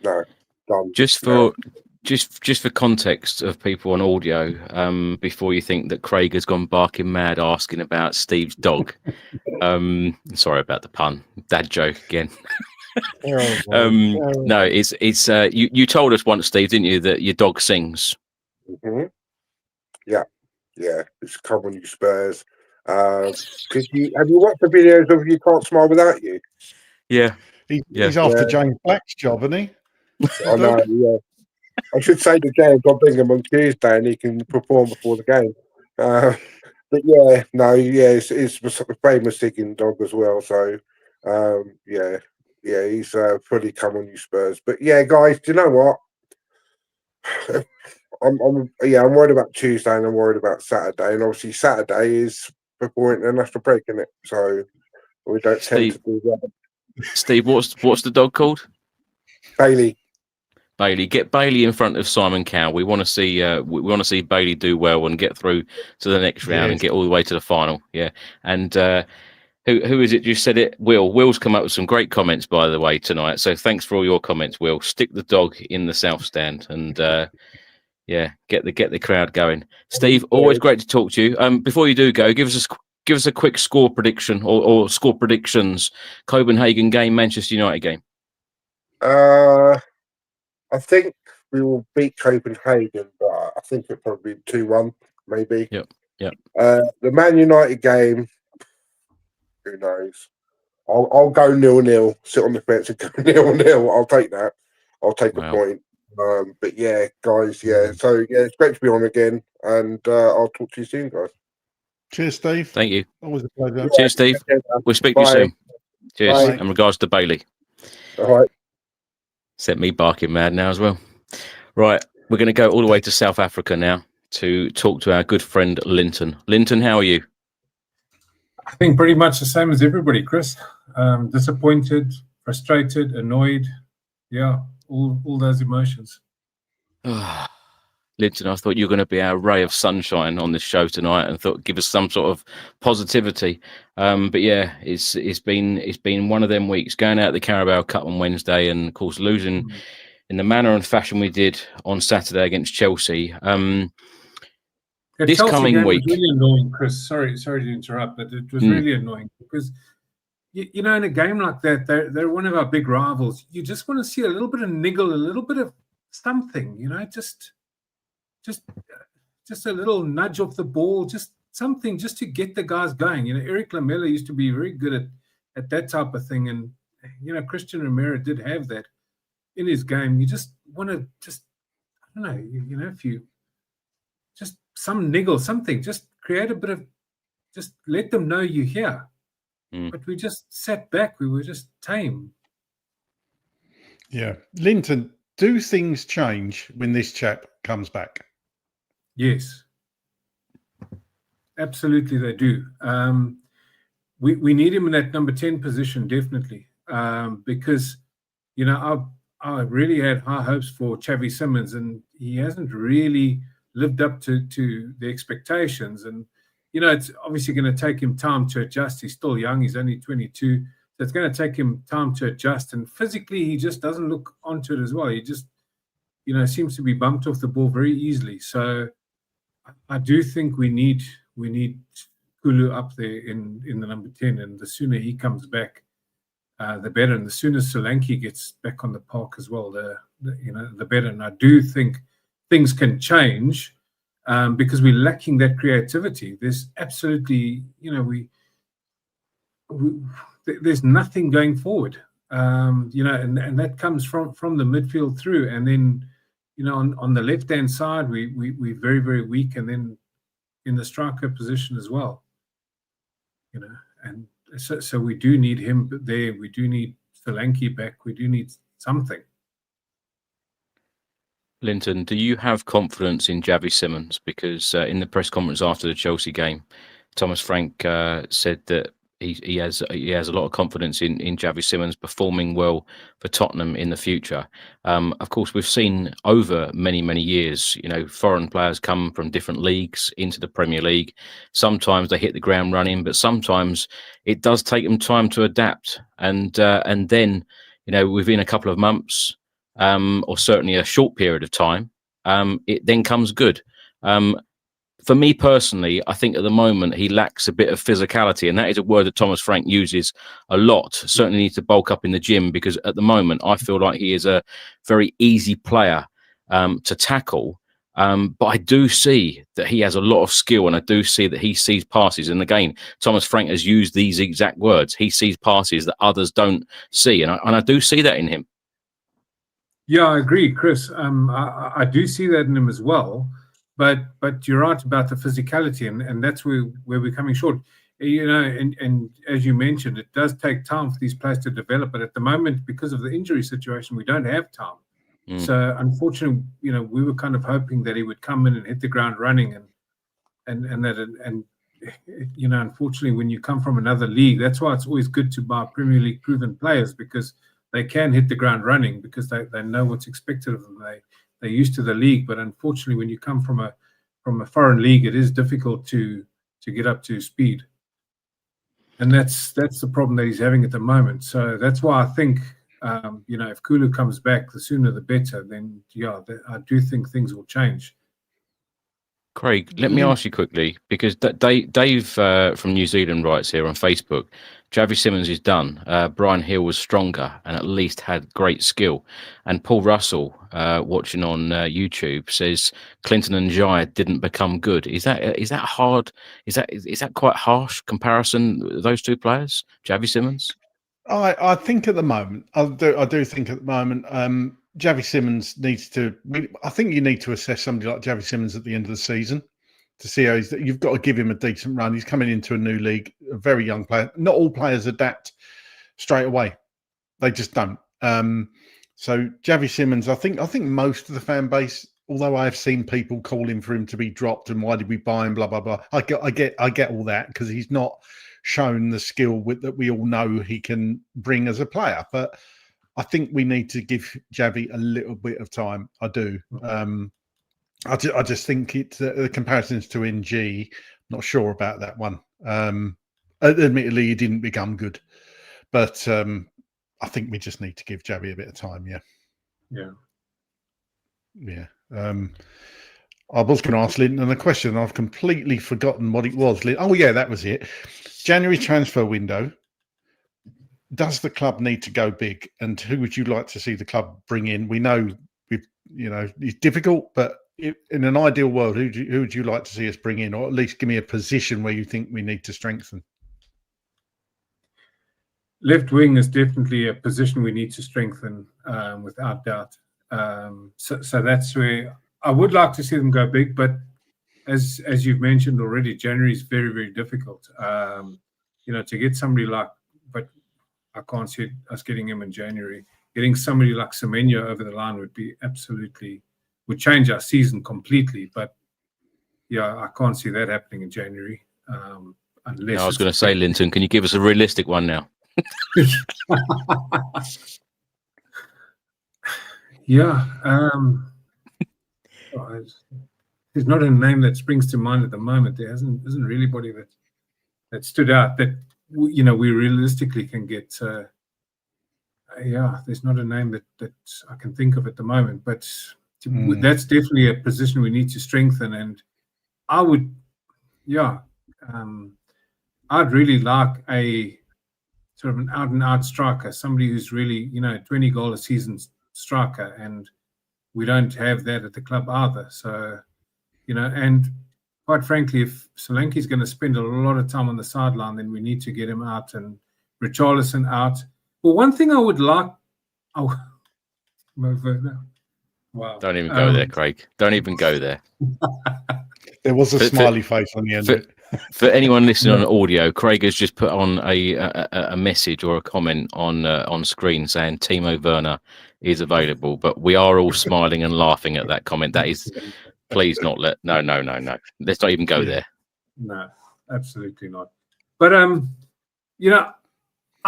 No, done. Just for context of people on audio, before you think that Craig has gone barking mad asking about Steve's dog. Sorry about the pun. Dad joke again. No, it's you told us once, Steve, didn't you, that your dog sings? Mm-hmm. Yeah. It's Come On You Spurs. Have you watched the videos of You Can't Smile Without You? Yeah. He's after James Black's job, isn't he? I know, yeah. I should say to James, I'll bring him on Tuesday and he can perform before the game. But yeah, no, yeah, it's a famous singing dog as well. So, yeah, he's fully Come On You Spurs. But yeah, guys, do you know what? I'm worried about Tuesday and I'm worried about Saturday. And obviously, Saturday is before international break, isn't it? So we don't tend to do that. Steve, what's the dog called? Bailey. Get Bailey in front of Simon Cowell. We want to see Bailey do well and get through to the next round and get all the way to the final. Yeah, and who is it? You said it, Will. Will's come up with some great comments, by the way, tonight. So thanks for all your comments, Will. Stick the dog in the south stand and get the crowd going. Steve, always great to talk to you. Before you do go, give us a quick score prediction or score predictions. Copenhagen game, Manchester United game. I think we will beat Copenhagen, but I think it'll probably be 2-1, maybe. Yep. The Man United game, who knows? I'll go 0-0. Sit on the fence and go 0-0. I'll take that. I'll take a point. But yeah, guys. Yeah. So yeah, it's great to be on again, and I'll talk to you soon, guys. Cheers, Steve. Thank you. Always a pleasure. Cheers, Steve. We'll speak to you soon. Cheers. Bye. In regards to Bailey. All right. Set me barking mad now as well. Right. We're going to go all the way to South Africa now to talk to our good friend Linton. Linton, how are you? I think pretty much the same as everybody, Chris. Disappointed, frustrated, annoyed. Yeah, all those emotions. Linton, I thought you were going to be our ray of sunshine on this show tonight, and thought give us some sort of positivity. But yeah, it's been one of them weeks. Going out the Carabao Cup on Wednesday, and of course losing in the manner and fashion we did on Saturday against Chelsea. This Chelsea coming game week, was really annoying, Chris. Sorry to interrupt, but it was really annoying because you know, in a game like that, they're one of our big rivals. You just want to see a little bit of niggle, a little bit of something, you know, just a little nudge off the ball, just something just to get the guys going. You know, Eric Lamela used to be very good at that type of thing, and you know, Christian Romero did have that in his game. You just want to I don't know, you know, if you just some niggle, something, just create a bit of, just let them know you're here. But we just sat back. We were just tame. Yeah. Linton, do things change when this chap comes back? Yes. Absolutely, they do. We need him in that number 10 position, definitely. Because, you know, I really had high hopes for Xavi Simons, and he hasn't really lived up to the expectations. And, you know, it's obviously going to take him time to adjust. He's still young. He's only 22. So it's going to take him time to adjust. And physically, he just doesn't look onto it as well. He just, you know, seems to be bumped off the ball very easily. So I do think we need Kulu up there in the number 10. And the sooner he comes back, the better. And the sooner Solanke gets back on the park as well, the better. And I do think things can change. Because we're lacking that creativity. There's absolutely, you know, there's nothing going forward. You know, and that comes from the midfield through, and then, you know, on the left hand side, we're very, very weak, and then in the striker position as well. You know, and so we do need him there. We do need Solanke back. We do need something. Linton, do you have confidence in Xavi Simons? Because in the press conference after the Chelsea game, Thomas Frank said that he has a lot of confidence in Xavi Simons performing well for Tottenham in the future. Of course, we've seen over many years, you know, foreign players come from different leagues into the Premier League. Sometimes they hit the ground running, but sometimes it does take them time to adapt. And then, you know, within a couple of months, or certainly a short period of time, it then comes good. For me personally, I think at the moment he lacks a bit of physicality, and that is a word that Thomas Frank uses a lot. Certainly needs to bulk up in the gym, because at the moment I feel like he is a very easy player to tackle. But I do see that he has a lot of skill, and I do see that he sees passes. And again, Thomas Frank has used these exact words. He sees passes that others don't see, and I do see that in him. Yeah, I agree, Chris. I do see that in him as well. But you're right about the physicality, and that's where we're coming short. You know, and as you mentioned, it does take time for these players to develop. But at the moment, because of the injury situation, we don't have time. So unfortunately, you know, we were kind of hoping that he would come in and hit the ground running, and you know, unfortunately, when you come from another league, that's why it's always good to buy Premier League proven players, because they can hit the ground running, because they know what's expected of them. They're used to the league. But unfortunately, when you come from a foreign league, it is difficult to get up to speed. And that's the problem that he's having at the moment. So that's why I think, you know, if Kulu comes back, the sooner the better. Then yeah, I do think things will change. Craig, let me ask you quickly, because Dave from New Zealand writes here on Facebook, Xavi Simons is done. Brian Hill was stronger and at least had great skill. And Paul Russell, watching on YouTube, says Clinton and Jai didn't become good. Is that hard? Is that quite harsh comparison, those two players, Xavi Simons? I think at the moment, I do think at the moment, Javi Simmons needs to. I think you need to assess somebody like Javi Simmons at the end of the season to see how you've got to give him a decent run. He's coming into a new league, a very young player. Not all players adapt straight away; they just don't. So Javi Simmons, I think most of the fan base, although I have seen people calling for him to be dropped and why did we buy him, blah blah blah. I get all that because he's not shown the skill that we all know he can bring as a player. But I think we need to give Javi a little bit of time. I do. I just think it's the comparisons to NG. Not sure about that one. Admittedly, he didn't become good, but I think we just need to give Javi a bit of time. Yeah. I was going to ask Linton a question. I've completely forgotten what it was. Oh, yeah, that was it. January transfer window. Does the club need to go big? And who would you like to see the club bring in? We know it's difficult, but in an ideal world, who would you like to see us bring in, or at least give me a position where you think we need to strengthen? Left wing is definitely a position we need to strengthen, without doubt. So that's where I would like to see them go big, but as you've mentioned already, January is very, very difficult. To get somebody like, but I can't see us getting him in January. Getting somebody like Semenyo over the line would change our season completely. But yeah, I can't see that happening in January. Unless I was going to say, Linton, can you give us a realistic one now? Yeah. There's not a name that springs to mind at the moment. There isn't really anybody that stood out that we realistically can get. There's not a name that I can think of at the moment, but that's definitely a position we need to strengthen. And I would, I'd really like a sort of an out and out striker, somebody who's really 20 goal a season striker, and we don't have that at the club either. So and quite frankly, if Solanke's going to spend a lot of time on the sideline, then we need to get him out and Richarlison out. Well, one thing I would like. Wow. Don't even go there, Craig. Don't even go there. There was a smiley face on the end of it. For anyone listening on audio, Craig has just put on a message or a comment on screen saying Timo Werner is available, but we are all smiling and laughing at that comment. That is, please not let. No. Let's not even go there. No, absolutely not. But I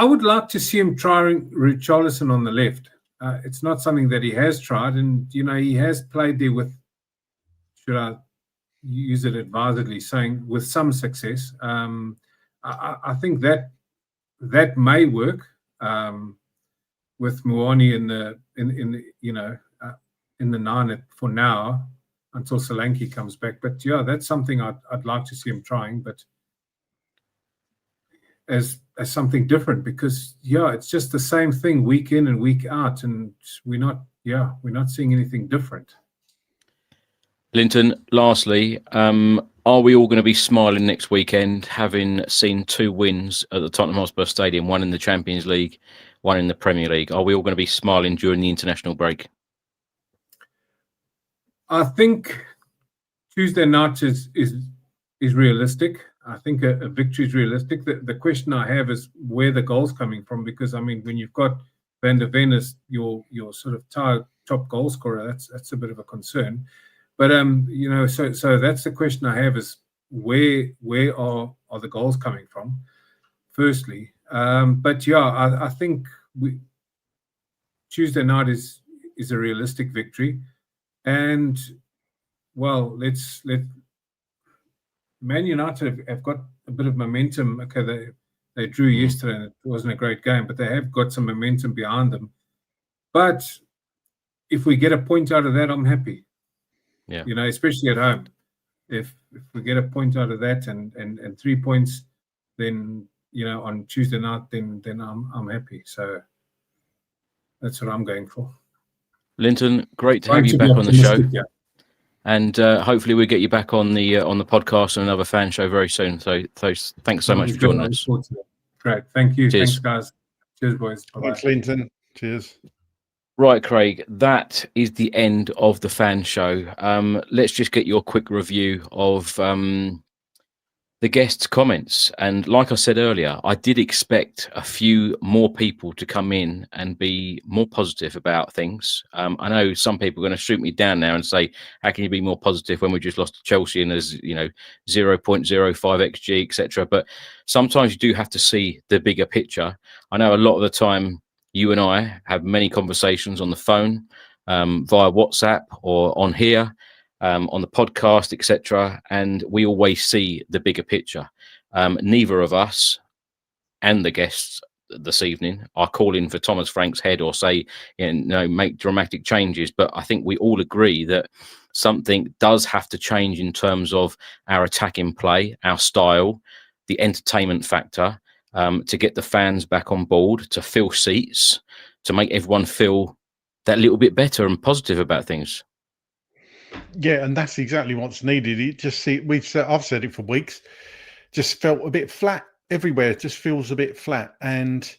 would like to see him trying Richarlison on the left. It's not something that he has tried, and he has played there with. Should I use it advisedly, saying with some success? I think that may work with Muani in the nine for now until Solanke comes back. But yeah, that's something I'd like to see him trying, but as something different, because it's just the same thing week in and week out, and we're not seeing anything different. Linton, lastly, are we all going to be smiling next weekend, having seen 2 wins at the Tottenham Hotspur Stadium, one in the Champions League, one in the Premier League? Are we all going to be smiling during the international break? I think Tuesday night is realistic. I think a victory is realistic. The question I have is where the goal's coming from, because when you've got Van der Ven as your sort of top goal scorer, that's a bit of a concern. But so that's the question I have, is where are the goals coming from? Firstly, but I think Tuesday night is a realistic victory, and let Man United have got a bit of momentum. Okay, they drew yesterday, and it wasn't a great game, but they have got some momentum behind them. But if we get a point out of that, I'm happy. Yeah, especially at home. If we get a point out of that and 3 points, then on Tuesday night, then I'm happy. So that's what I'm going for. Linton, great to have you back on the show, and hopefully we'll get you back on the podcast and another fan show very soon. So thanks so much for joining us. Great, thank you. Cheers. Thanks, guys. Cheers, boys. Bye-bye. Thanks, Linton. Cheers. Right, Craig, that is the end of the fan show. Let's just get your quick review of the guests' comments. And like I said earlier, I did expect a few more people to come in and be more positive about things. I know some people are going to shoot me down now and say, how can you be more positive when we just lost to Chelsea and there's, 0.05 XG, etc. But sometimes you do have to see the bigger picture. I know a lot of the time you and I have many conversations on the phone, via WhatsApp or on here, on the podcast, etc. And we always see the bigger picture. Neither of us and the guests this evening are calling for Thomas Frank's head or say, make dramatic changes. But I think we all agree that something does have to change in terms of our attacking play, our style, the entertainment factor, to get the fans back on board, to fill seats, to make everyone feel that little bit better and positive about things. Yeah, and that's exactly what's needed. I've said it for weeks. Just felt a bit flat everywhere. It just feels a bit flat, and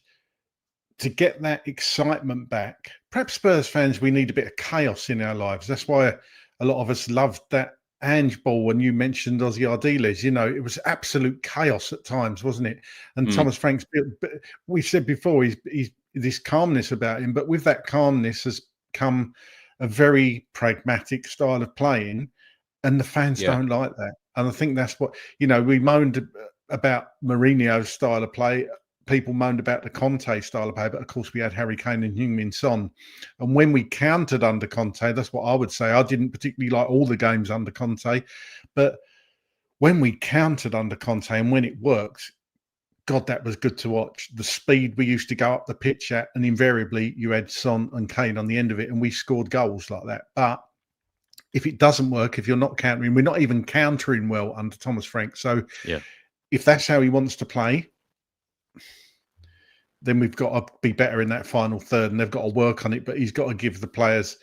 to get that excitement back, perhaps Spurs fans, we need a bit of chaos in our lives. That's why a lot of us loved that Ange ball when you mentioned Ozzy Ardiles. It was absolute chaos at times, wasn't it? And Thomas Frank's, we've said before, he's this calmness about him, but with that calmness has come a very pragmatic style of playing, and the fans don't like that. And I think that's what, we moaned about Mourinho's style of play. People moaned about the Conte style of play, but of course we had Harry Kane and Heung-min Son. And when we countered under Conte, that's what I would say. I didn't particularly like all the games under Conte, but when we countered under Conte and when it worked, God, that was good to watch. The speed we used to go up the pitch at, and invariably you had Son and Kane on the end of it, and we scored goals like that. But if it doesn't work, if you're not countering, we're not even countering well under Thomas Frank. So if that's how he wants to play, then we've got to be better in that final third, and they've got to work on it. But he's got to give the players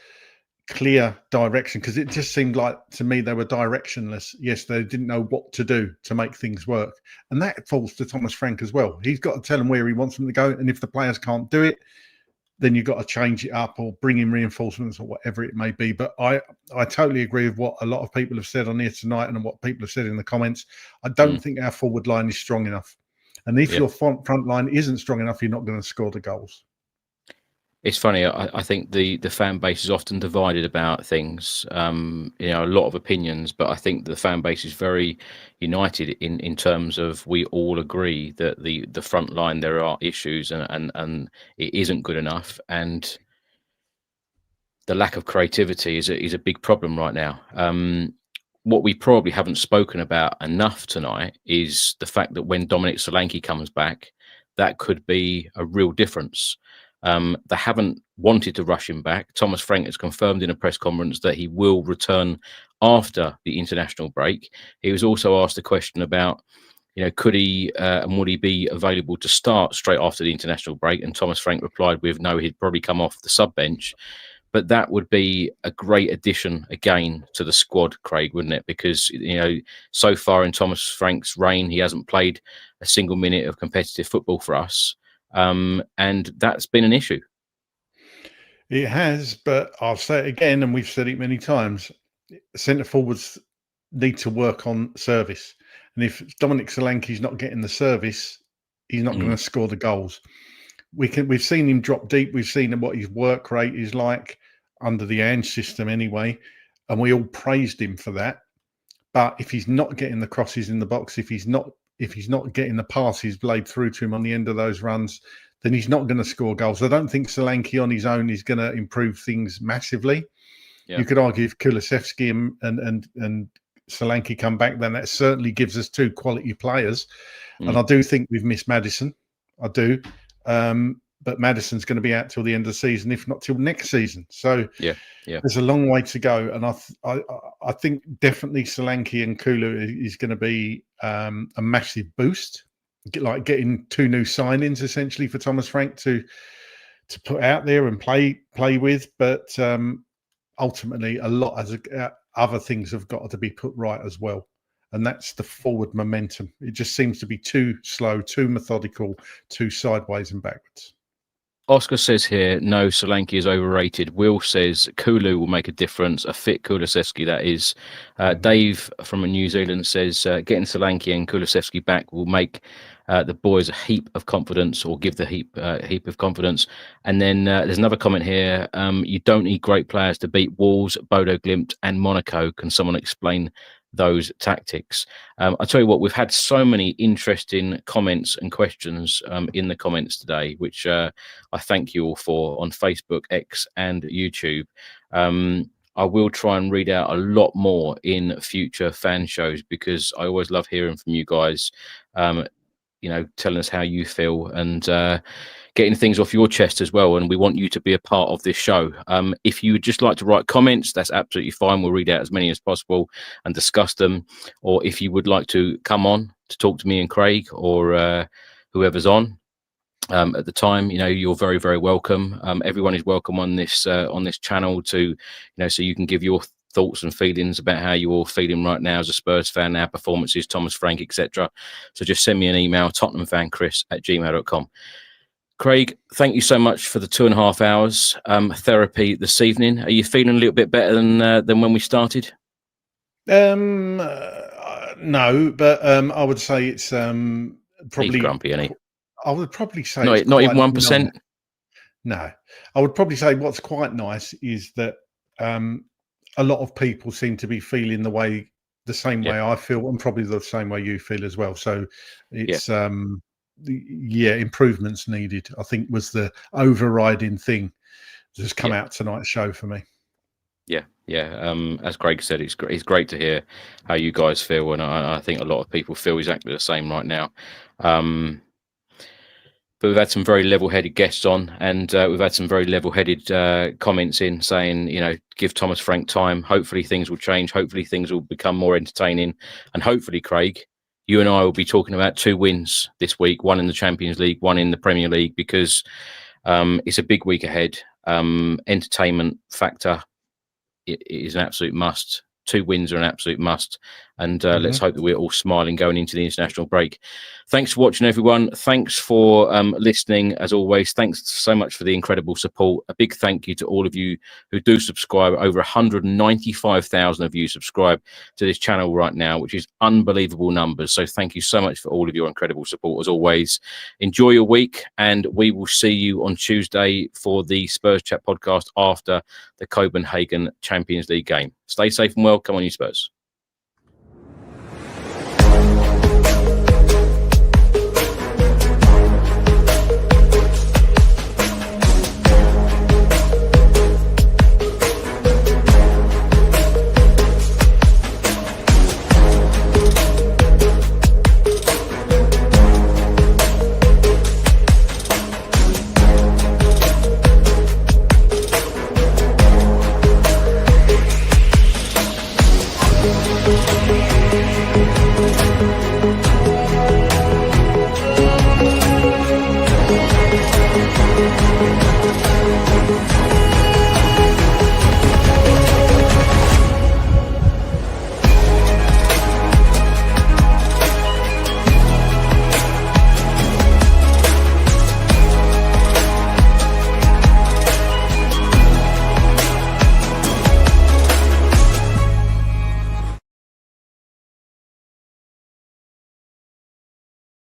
clear direction, because it just seemed like to me they were directionless. Yes, they didn't know what to do to make things work, and that falls to Thomas Frank as well. He's got to tell them where he wants them to go, and if the players can't do it, then you've got to change it up or bring in reinforcements or whatever it may be. But I totally agree with what a lot of people have said on here tonight and what people have said in the comments. I don't think our forward line is strong enough, and if your front line isn't strong enough, you're not going to score the goals. It's funny. I think the fan base is often divided about things. A lot of opinions, but I think the fan base is very united in terms of we all agree that the front line, there are issues and it isn't good enough, and the lack of creativity is a big problem right now. What we probably haven't spoken about enough tonight is the fact that when Dominic Solanke comes back, that could be a real difference. They haven't wanted to rush him back. Thomas Frank has confirmed in a press conference that he will return after the international break. He was also asked a question about, could he and would he be available to start straight after the international break? And Thomas Frank replied with, no, he'd probably come off the sub bench. But that would be a great addition again to the squad, Craig, wouldn't it? Because, so far in Thomas Frank's reign, he hasn't played a single minute of competitive football for us. And that's been an issue. It has, but I'll say it again, and we've said it many times. Centre forwards need to work on service, and if Dominic Solanke's not getting the service, he's not going to score the goals. We've seen him drop deep. We've seen what his work rate is like under the Ange system, anyway, and we all praised him for that. But if he's not getting the crosses in the box, if he's not getting the passes played through to him on the end of those runs, then he's not going to score goals. I don't think Solanke on his own is going to improve things massively. You could argue if Kulusevski and Solanke come back, then that certainly gives us two quality players. And I do think we've missed Maddison. I do. But Maddison's going to be out till the end of the season, if not till next season. So there's a long way to go. And I think definitely Solanke and Kulu is going to be a massive boost, like getting two new signings essentially for Thomas Frank to put out there and play with. But ultimately, a lot of other things have got to be put right as well. And that's the forward momentum. It just seems to be too slow, too methodical, too sideways and backwards. Oscar says here, no, Solanke is overrated. Will says Kulu will make a difference. A fit Kulusevski, that is. Dave from New Zealand says getting Solanke and Kulusevski back will make the boys a heap of confidence, or give the heap of confidence. And then there's another comment here. You don't need great players to beat Wolves, Bodo Glimt and Monaco. Can someone explain those tactics? I'll tell you what, we've had so many interesting comments and questions in the comments today, which I thank you all for on Facebook, X and YouTube. I will try and read out a lot more in future fan shows, because I always love hearing from you guys, telling us how you feel and getting things off your chest as well. And we want you to be a part of this show. If you would just like to write comments, that's absolutely fine. We'll read out as many as possible and discuss them. Or if you would like to come on to talk to me and Craig, or whoever's on at the time, you're very, very welcome. Everyone is welcome on this channel to, so you can give your thoughts and feelings about how you're all feeling right now as a Spurs fan, our performances, Thomas Frank, etc. So just send me an email, tottenhamfanchris@gmail.com. Craig, thank you so much for the 2.5 hours therapy this evening. Are you feeling a little bit better than when we started? No, but I would say it's probably He's grumpy, isn't he? I would probably say not even 1%. No, I would probably say what's quite nice is that a lot of people seem to be feeling the same way I feel, and probably the same way you feel as well. So it's improvements needed, I think, was the overriding thing that's come out tonight's show for me. As Craig said, it's great to hear how you guys feel, and I think a lot of people feel exactly the same right now. But we've had some very level-headed guests on, and we've had some very level-headed comments in saying, give Thomas Frank time. Hopefully things will change. Hopefully things will become more entertaining. And hopefully, Craig, you and I will be talking about 2 wins this week, one in the Champions League, one in the Premier League, because it's a big week ahead. Entertainment factor is an absolute must. 2 wins are an absolute must. And let's hope that we're all smiling going into the international break. Thanks for watching, everyone. Thanks for listening, as always. Thanks so much for the incredible support. A big thank you to all of you who do subscribe. Over 195,000 of you subscribe to this channel right now, which is unbelievable numbers. So thank you so much for all of your incredible support, as always. Enjoy your week, and we will see you on Tuesday for the Spurs Chat podcast after the Copenhagen Champions League game. Stay safe and well. Come on, you Spurs. We'll be right back.